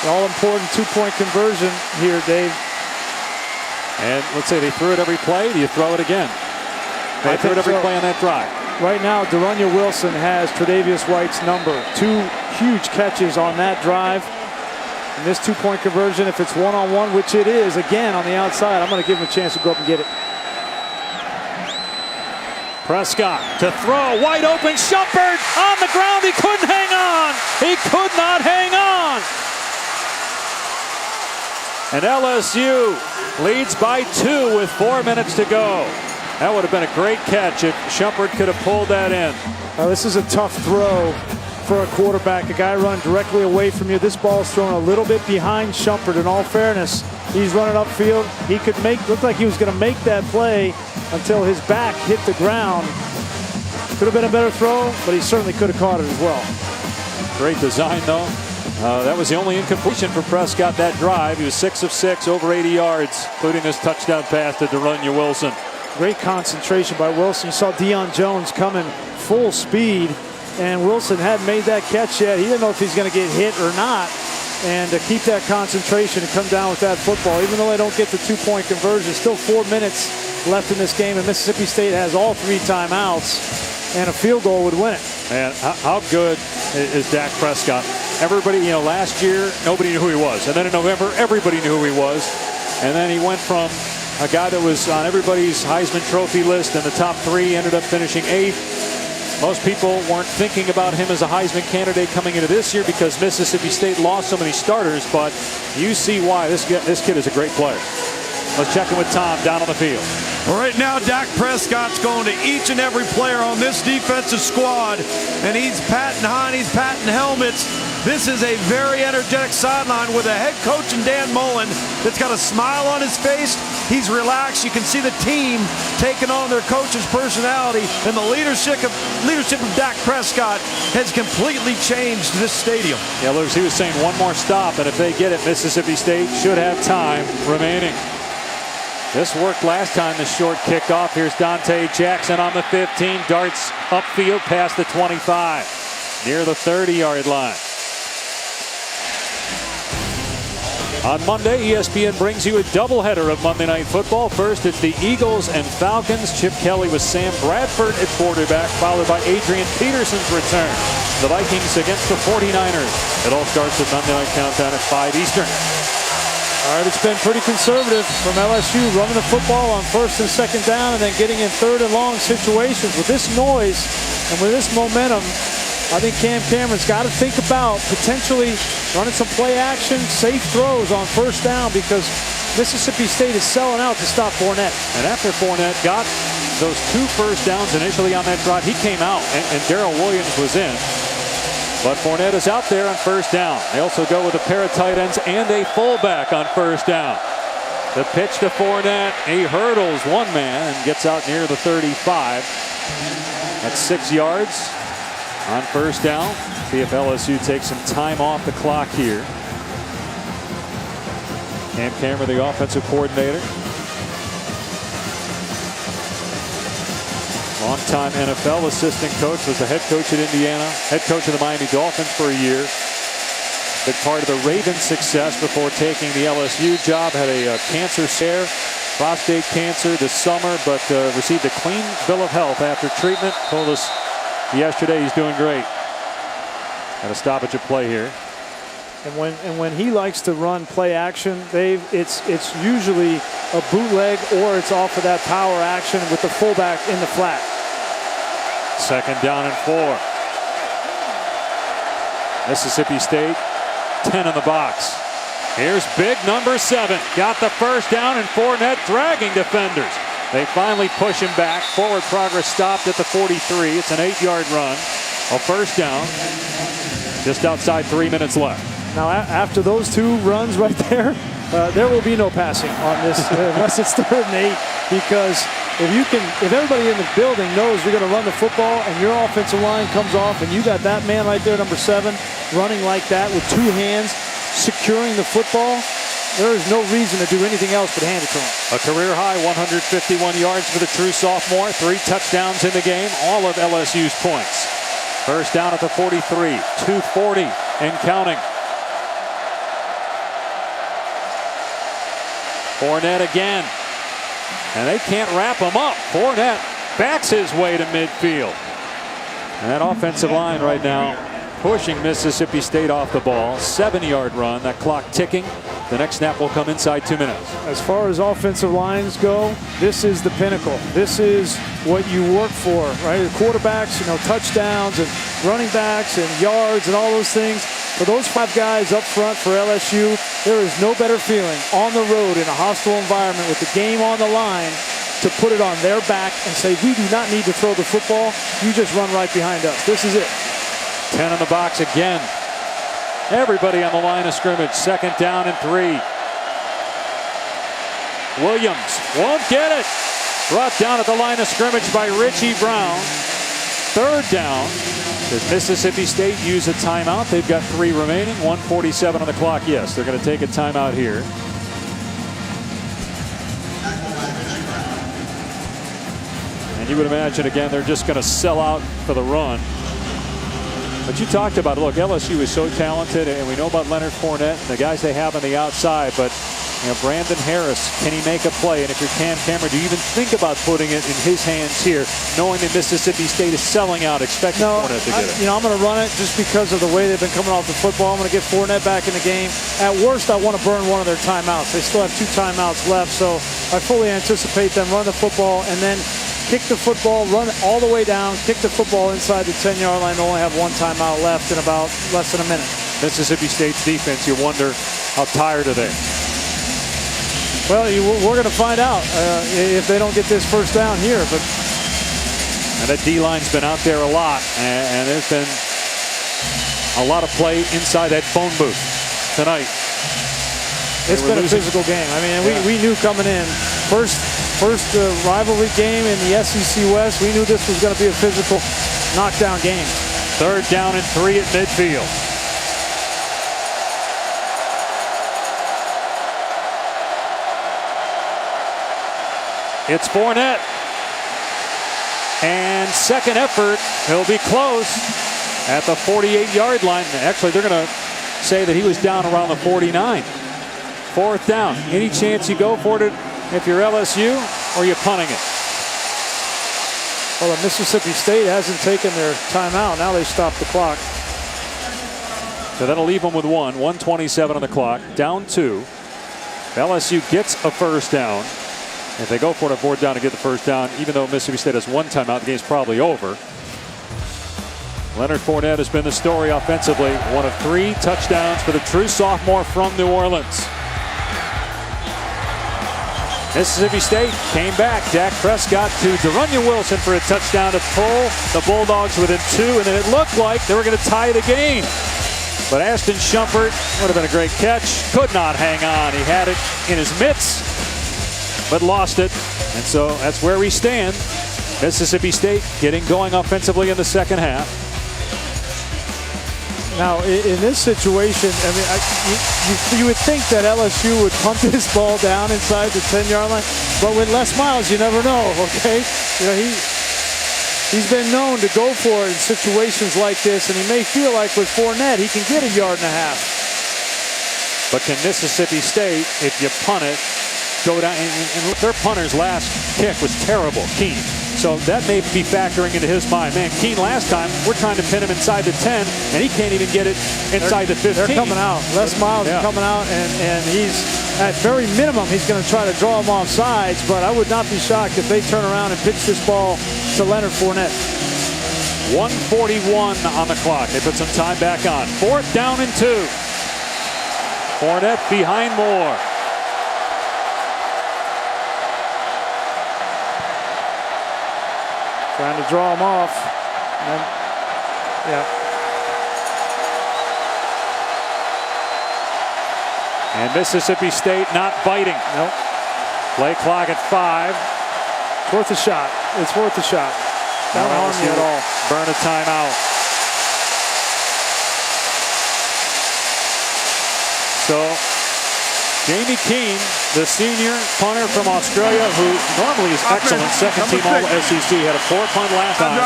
All-important 2-point conversion here, Dave. And let's say they threw it every play. Do you throw it again? They threw it every play on that drive. Right now, Darunya Wilson has Tre'Davious White's number. 2 huge catches on that drive. And this 2-point conversion, if it's one-on-one, which it is, again, on the outside, I'm going to give him a chance to go up and get it. Prescott to throw, wide open, Shumpert on the ground. He couldn't hang on. He could not hang on. And LSU leads by 2 with 4 minutes to go. That would have been a great catch if Shumpert could have pulled that in. This is a tough throw for a quarterback. A guy running directly away from you. This ball is thrown a little bit behind Shumpert. In all fairness, he's running upfield. He could look like he was going to make that play until his back hit the ground. Could have been a better throw, but he certainly could have caught it as well. Great design, though. That was the only incompletion for Prescott that drive. He was 6 of 6, over 80 yards, including his touchdown pass to De'Runnya Wilson. Great concentration by Wilson. You saw Deion Jones coming full speed, and Wilson hadn't made that catch yet. He didn't know if he's going to get hit or not. And to keep that concentration and come down with that football, even though they don't get the 2-point conversion, still 4 minutes left in this game, and Mississippi State has all 3 timeouts, and a field goal would win it. Man, how good is Dak Prescott? Everybody, last year, nobody knew who he was. And then in November, everybody knew who he was. And then he went from a guy that was on everybody's Heisman Trophy list in the top 3, ended up finishing 8th. Most people weren't thinking about him as a Heisman candidate coming into this year because Mississippi State lost so many starters, but you see why this kid is a great player. Let's check in with Tom down on the field. Right now, Dak Prescott's going to each and every player on this defensive squad, and he's patting on, he's patting helmets. This is a very energetic sideline with a head coach in Dan Mullen that's got a smile on his face. He's relaxed. You can see the team taking on their coach's personality, and the leadership of Dak Prescott has completely changed this stadium. Yeah, Lewis, he was saying one more stop, and if they get it, Mississippi State should have time remaining. This worked last time, the short kickoff. Here's Dante Jackson on the 15, darts upfield past the 25, near the 30-yard line. On Monday, ESPN brings you a doubleheader of Monday Night Football. First, it's the Eagles and Falcons. Chip Kelly with Sam Bradford at quarterback, followed by Adrian Peterson's return. The Vikings against the 49ers. It all starts at Monday Night Countdown at 5 Eastern. All right, it's been pretty conservative from LSU, running the football on 1st and 2nd down and then getting in 3rd and long situations. With this noise and with this momentum, I think Cam Cameron's got to think about potentially running some play action, safe throws on 1st down because Mississippi State is selling out to stop Fournette. And after Fournette got those 2 first downs initially on that drive, he came out and Darrell Williams was in. But Fournette is out there on 1st down. They also go with a pair of tight ends and a fullback on 1st down. The pitch to Fournette. He hurdles one man and gets out near the 35. That's 6 yards on 1st down. See if LSU takes some time off the clock here. Cam Cameron, the offensive coordinator. Longtime NFL assistant coach, was the head coach at Indiana, head coach of the Miami Dolphins for a year. Big part of the Ravens' success before taking the LSU job. Had a cancer scare, prostate cancer this summer, but received a clean bill of health after treatment. Told us yesterday he's doing great. Got a stoppage of play here. And when he likes to run play action, it's usually a bootleg or it's off of that power action with the fullback in the flat. 2nd down and 4. Mississippi State 10 in the box. Here's big number 7. Got the 1st down and Fournette dragging defenders. They finally push him back. Forward progress stopped at the 43. It's an 8-yard run. A 1st down. Just outside 3 minutes left. Now after those 2 runs right there, there will be no passing on this unless it's 3rd and 8, because if everybody in the building knows you're going to run the football and your offensive line comes off and you got that man right there, number 7, running like that with 2 hands, securing the football, there is no reason to do anything else but hand it to him. A career high 151 yards for the true sophomore. 3 touchdowns in the game, all of LSU's points. 1st down at the 43, 2:40 and counting. Fournette again. And they can't wrap him up. Fournette backs his way to midfield. And that offensive line right now pushing Mississippi State off the ball. 7-yard run. That clock ticking. The next snap will come inside 2 minutes. As far as offensive lines go, this is the pinnacle. This is what you work for, right? The quarterbacks, touchdowns and running backs and yards and all those things. For those 5 guys up front for LSU, there is no better feeling on the road in a hostile environment with the game on the line to put it on their back and say, we do not need to throw the football. You just run right behind us. This is it. 10 in the box again. Everybody on the line of scrimmage. 2nd down and 3. Williams won't get it. Brought down at the line of scrimmage by Richie Brown. 3rd down. Does Mississippi State use a timeout? They've got 3 remaining. 1:47 on the clock. Yes, they're going to take a timeout here. And you would imagine, again, they're just going to sell out for the run. But you talked about it. Look, LSU is so talented, and we know about Leonard Fournette and the guys they have on the outside. But Brandon Harris, can he make a play? And if you're Cam Cameron, do you even think about putting it in his hands here, knowing that Mississippi State is selling out, expecting Fournette to get it? I'm going to run it just because of the way they've been coming off the football. I'm going to get Fournette back in the game. At worst, I want to burn one of their timeouts. They still have 2 timeouts left, so I fully anticipate them run the football and then kick the football, run all the way down, kick the football inside the 10-yard line. They only have 1 timeout left in about less than a minute. Mississippi State's defense, you wonder how tired are they? Well, we're going to find out if they don't get this 1st down here. But and that D-line's been out there a lot, and there's been a lot of play inside that phone booth tonight. It's been a physical game. I mean, we knew coming in, first rivalry game in the SEC West, we knew this was going to be a physical knockdown game. 3rd down and 3 at midfield. It's Fournette. And 2nd effort. He'll be close at the 48-yard line. Actually, they're going to say that he was down around the 49. 4th down. Any chance you go for it if you're LSU, or you're punting it? Well, Mississippi State hasn't taken their timeout. Now they stop the clock. So that'll leave them with 1:27 on the clock. Down 2. LSU gets a 1st down. If they go for it on 4th down to get the 1st down, even though Mississippi State has 1 timeout, the game's probably over. Leonard Fournette has been the story offensively. 1 of 3 touchdowns for the true sophomore from New Orleans. Mississippi State came back. Dak Prescott to De'Runnya Wilson for a touchdown to pull the Bulldogs within 2, and then it looked like they were going to tie the game. But Ashton Shumpert would have been a great catch. Could not hang on. He had it in his mitts, but lost it. And so that's where we stand. Mississippi State getting going offensively in the 2nd half. Now, in this situation, I mean, you would think that LSU would punt this ball down inside the 10-yard line, but with Les Miles, you never know, okay? He's been known to go for it in situations like this, and he may feel like with Fournette, he can get 1.5 yards. But can Mississippi State, if you punt it, go down? And their punter's last kick was terrible, Keene. So that may be factoring into his mind. Man, Keene last time, we're trying to pin him inside the 10, and he can't even get it inside the 15. They're coming out. Les Miles is coming out, and he's, at very minimum, he's going to try to draw him off sides, but I would not be shocked if they turn around and pitch this ball to Leonard Fournette. 1:41 on the clock. They put some time back on. 4th down and 2. Fournette behind Moore. Trying to draw him off. And then, And Mississippi State not biting. Nope. Play clock at 5. It's worth a shot. It's worth a shot. Don't harm you at all. Burn a timeout. So Jamie Keene, the senior punter from Australia, who normally is excellent, 2nd team All-SEC, had a 4 punt last time.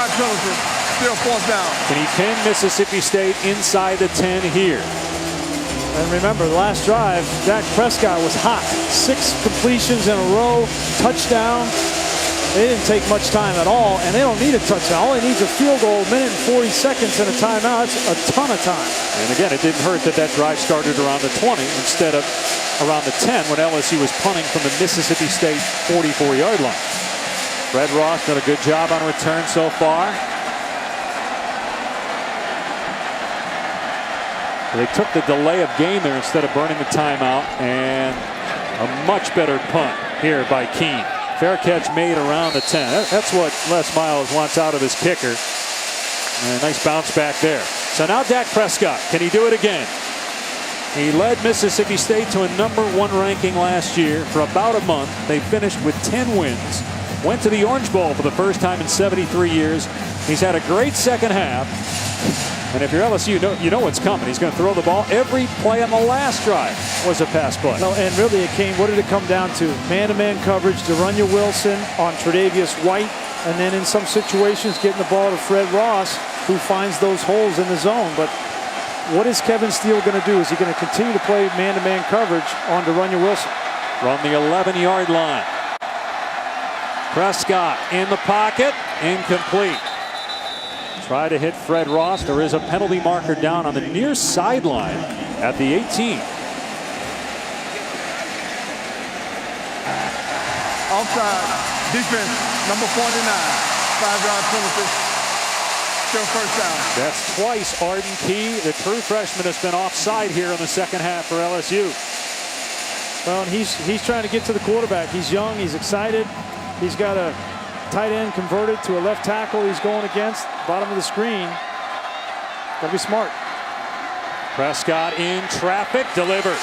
Still 4th down. Can he pin Mississippi State inside the 10 here? And remember, the last drive, Dak Prescott was hot. 6 completions in a row, touchdown. They didn't take much time at all, and they don't need a touchdown. All he needs is a field goal, 1 minute and 40 seconds and a timeout. That's a ton of time. And again, it didn't hurt that drive started around the 20 instead of around the 10 when LSU was punting from the Mississippi State 44-yard line. Fred Ross done a good job on return so far. They took the delay of game there instead of burning the timeout, and a much better punt here by Keene. Fair catch made around the 10. That's what Les Miles wants out of his kicker. And a nice bounce back there. So now Dak Prescott. Can he do it again? He led Mississippi State to a #1 ranking last year for about a month. They finished with 10 wins. Went to the Orange Bowl for the first time in 73 years. He's had a great second half. And if you're LSU, you know what's coming. He's going to throw the ball. Every play on the last drive was a pass play. No, and really, what did it come down to? Man-to-man coverage, De'Runnya Wilson on Tre'Davious White, and then in some situations getting the ball to Fred Ross, who finds those holes in the zone. But what is Kevin Steele going to do? Is he going to continue to play man-to-man coverage on De'Runnya Wilson? From the 11-yard line. Prescott in the pocket, incomplete. Try to hit Fred Ross. There is a penalty marker down on the near sideline at the 18. Offside, defense, number 49, 5-yard penalty, still first down. That's twice Arden Key, the true freshman, has been offside here in the second half for LSU. Well, and he's trying to get to the quarterback. He's young, he's excited. He's got a tight end converted to a left tackle he's going against. Bottom of the screen. Got to be smart. Prescott in traffic, delivers.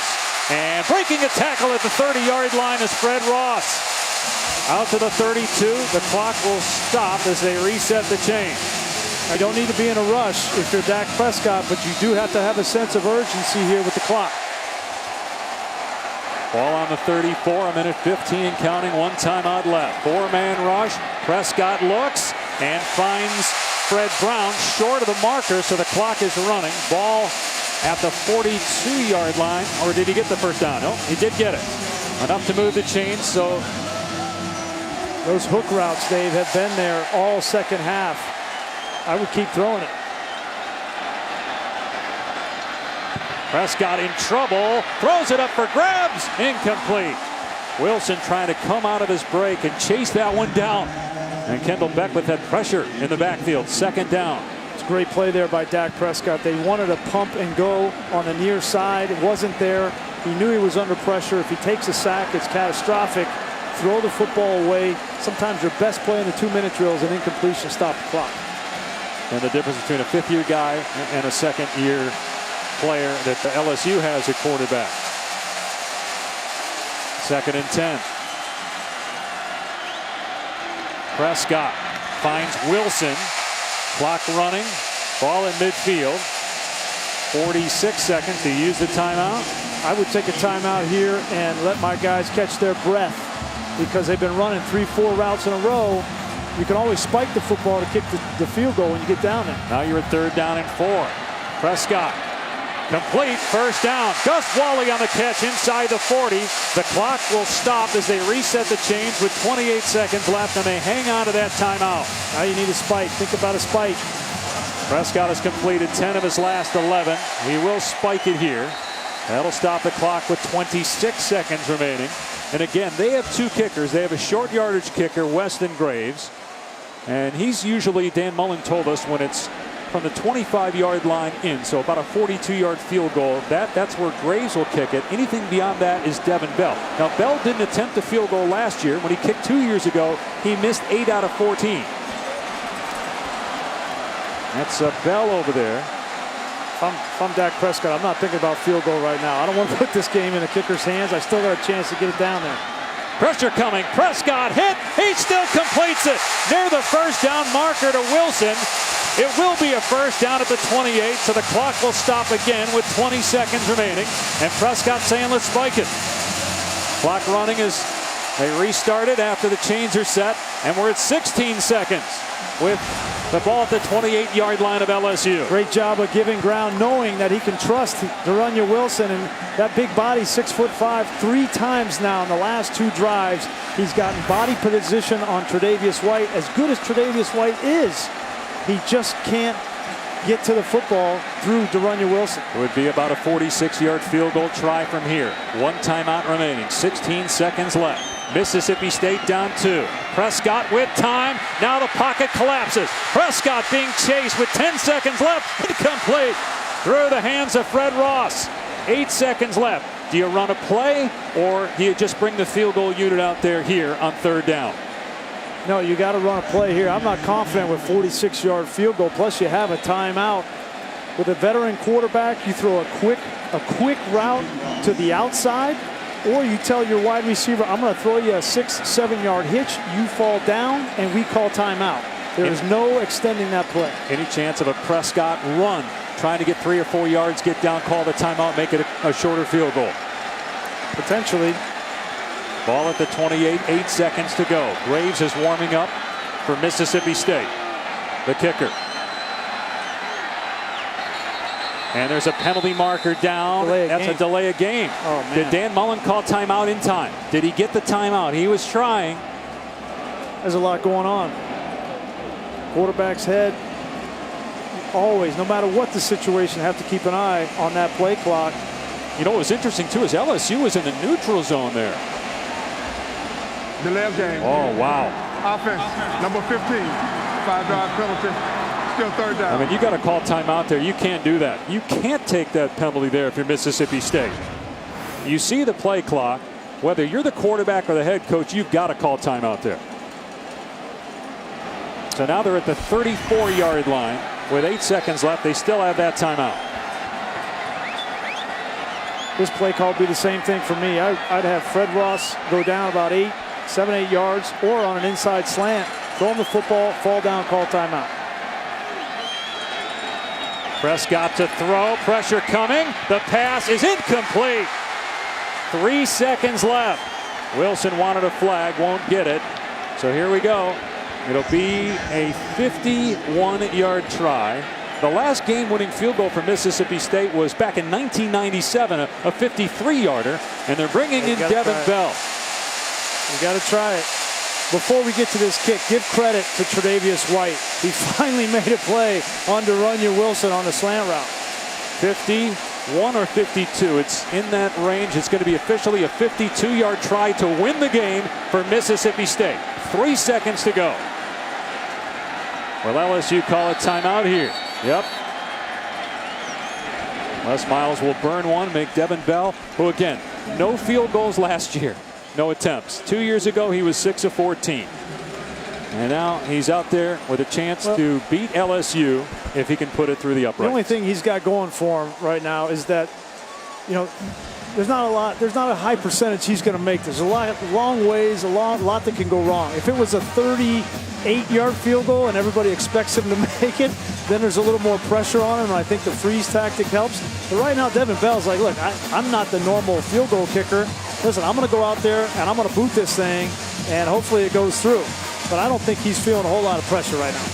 And breaking a tackle at the 30-yard line is Fred Ross. Out to the 32. The clock will stop as they reset the chain. You don't need to be in a rush if you're Dak Prescott, but you do have to have a sense of urgency here with the clock. Ball on the 34, a minute 15 and counting, one timeout left. Four-man rush. Prescott looks and finds Fred Brown short of the marker, so the clock is running. Ball at the 42-yard line, or did he get the first down? No, he did get it. Enough to move the chains, so those hook routes, Dave, have been there all second half. I would keep throwing it. Prescott in trouble, throws it up for grabs, incomplete. Wilson trying to come out of his break and chase that one down. And Kendall Beckwith had pressure in the backfield, second down. It's a great play there by Dak Prescott. They wanted a pump and go on the near side. It wasn't there. He knew he was under pressure. If he takes a sack, it's catastrophic. Throw the football away. Sometimes your best play in the 2-minute drill is an incompletion, stop the clock. And the difference between a fifth-year guy and a second-year player that the LSU has at quarterback. Second and 10. Prescott finds Wilson. Clock running. Ball in midfield. 46 seconds to use the timeout. I would take a timeout here and let my guys catch their breath, because they've been running 3-4 routes in a row. You can always spike the football to kick the field goal when you get down there. Now you're at 3rd down and 4. Prescott. Complete, first down. Gus Wally on the catch inside the 40. The clock will stop as they reset the chains with 28 seconds left, and they hang on to that timeout. Now you need a spike. Think about a spike. Prescott has completed 10 of his last 11. He will spike it here. That'll stop the clock with 26 seconds remaining. And again, they have two kickers. They have a short yardage kicker, Weston Graves. And he's usually, Dan Mullen told us, when it's from the 25-yard line in, so about a 42-yard field goal, that's where Graves will kick it. Anything beyond that is Devin Bell. Now, Bell didn't attempt a field goal last year. When he kicked 2 years ago, he missed 8 out of 14. That's Bell over there. If I'm Dak Prescott, I'm not thinking about field goal right now. I don't want to put this game in the kicker's hands. I still got a chance to get it down there. Pressure coming. Prescott hit. He still completes it. Near the first down marker to Wilson. It will be a first down at the 28, so the clock will stop again with 20 seconds remaining. And Prescott saying, let's spike it. Clock running as they restarted after the chains are set. And we're at 16 seconds with the ball at the 28-yard line of LSU. Great job of giving ground, knowing that he can trust De'Runnya Wilson, and that big body, 6'5", 3 times now in the last 2 drives. He's gotten body position on Tre'Davious White. As good as Tre'Davious White is, he just can't get to the football through De'Runnya Wilson. It would be about a 46-yard field goal try from here. 1 timeout remaining, 16 seconds left. Mississippi State down 2. Prescott with time. Now the pocket collapses. Prescott being chased with 10 seconds left. Incomplete. Through the hands of Fred Ross. 8 seconds left. Do you run a play, or do you just bring the field goal unit out there here on 3rd down? No, you got to run a play here. I'm not confident with 46-yard field goal. Plus, you have a timeout. With a veteran quarterback, you throw a quick route to the outside, or you tell your wide receiver, I'm going to throw you a 6-7 yard hitch. You fall down, and we call timeout. There is no extending that play. Any chance of a Prescott run, trying to get 3 or 4 yards, get down, call the timeout, make it a shorter field goal? Potentially. Ball at the 28, 8 seconds to go. Graves is warming up for Mississippi State. The kicker. And there's a penalty marker down. That's a delay of game. Oh, man. Did Dan Mullen call timeout in time? Did he get the timeout? He was trying. There's a lot going on. Quarterback's head. Always, no matter what the situation, have to keep an eye on that play clock. You know what was interesting too is LSU was in the neutral zone there. Delay of game. Oh, wow. Offense, number 15, 5-yard penalty. Still 3rd down. I mean, you got to call timeout there. You can't do that. You can't take that penalty there if you're Mississippi State. You see the play clock. Whether you're the quarterback or the head coach, you've got to call timeout there. So now they're at the 34-yard line with 8 seconds left. They still have that timeout. This play call would be the same thing for me. I'd have Fred Ross go down about 7, 8 yards, or on an inside slant, throw him the football, fall down, call timeout. Prescott to throw, pressure coming. The pass is incomplete. 3 seconds left. Wilson wanted a flag, won't get it. So here we go. It'll be a 51-yard try. The last game-winning field goal for Mississippi State was back in 1997, a 53-yarder, and they're bringing in Devin Bell. You got to try it. Before we get to this kick, give credit to Tre'Davious White. He finally made a play on De'Runnya Wilson on the slant route. 51 or 52. It's in that range. It's going to be officially a 52-yard try to win the game for Mississippi State. 3 seconds to go. Will LSU call a timeout here? Yep. Les Miles will burn one, make Devin Bell, who again, no field goals last year. No attempts. 2 years ago, he was 6 of 14. And now he's out there with a chance to beat LSU if he can put it through the uprights. The only thing he's got going for him right now is that, you know, there's not a high percentage he's going to make. There's a long ways, a lot that can go wrong. If it was a 38-yard field goal and everybody expects him to make it, then there's a little more pressure on him, and I think the freeze tactic helps. But right now, Devin Bell's like, look, I'm not the normal field goal kicker. Listen, I'm going to go out there and I'm going to boot this thing, and hopefully it goes through. But I don't think he's feeling a whole lot of pressure right now.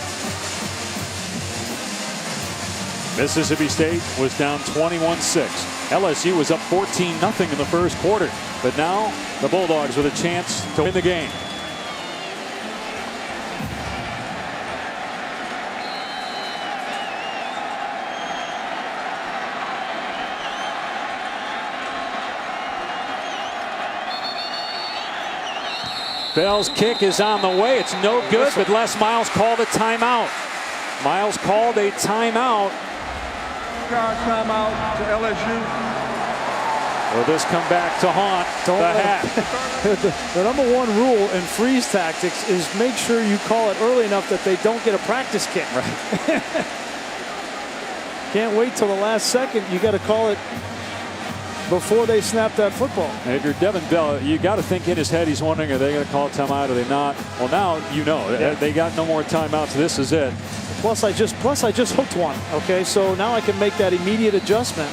Mississippi State was down 21-6. LSU was up 14-0 in the first quarter. But now the Bulldogs with a chance to win the game. Bell's kick is on the way. It's no good, but Les Miles called a timeout. Miles called a timeout. Timeout to LSU. Will this come back to haunt the hat? The number one rule in freeze tactics is make sure you call it early enough that they don't get a practice kick. Right. Can't wait till the last second. You got to call it before they snap that football. And if you're Devin Bell, you got to think in his head, he's wondering, are they going to call a timeout? Are they not? Well, now you know. Yeah. They got no more timeouts. This is it. Plus I just hooked one. Okay, so now I can make that immediate adjustment.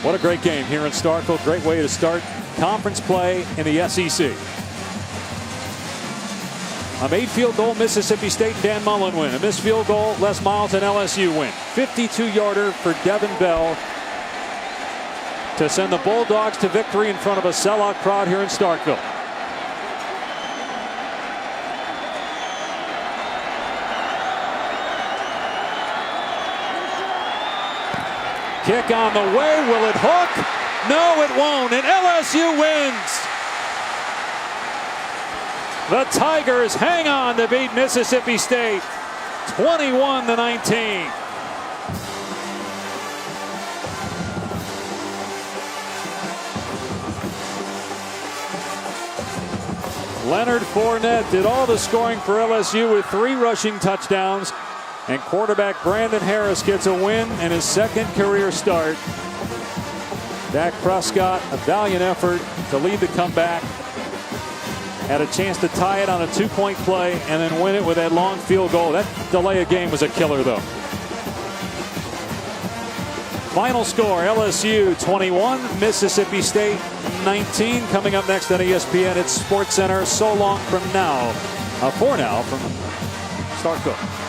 What a great game here in Starkville. Great way to start conference play in the SEC. A made field goal, Mississippi State and Dan Mullen win. A missed field goal, Les Miles and LSU win. 52-yarder for Devin Bell to send the Bulldogs to victory in front of a sellout crowd here in Starkville. Kick on the way. Will it hook? No, it won't. And LSU wins. The Tigers hang on to beat Mississippi State 21-19. Leonard Fournette did all the scoring for LSU with 3 rushing touchdowns. And quarterback Brandon Harris gets a win in his 2nd career start. Dak Prescott, a valiant effort to lead the comeback. Had a chance to tie it on a 2-point play and then win it with that long field goal. That delay of game was a killer, though. Final score, LSU 21, Mississippi State 19. Coming up next on ESPN, it's SportsCenter. So long from now, for now, from Starkville.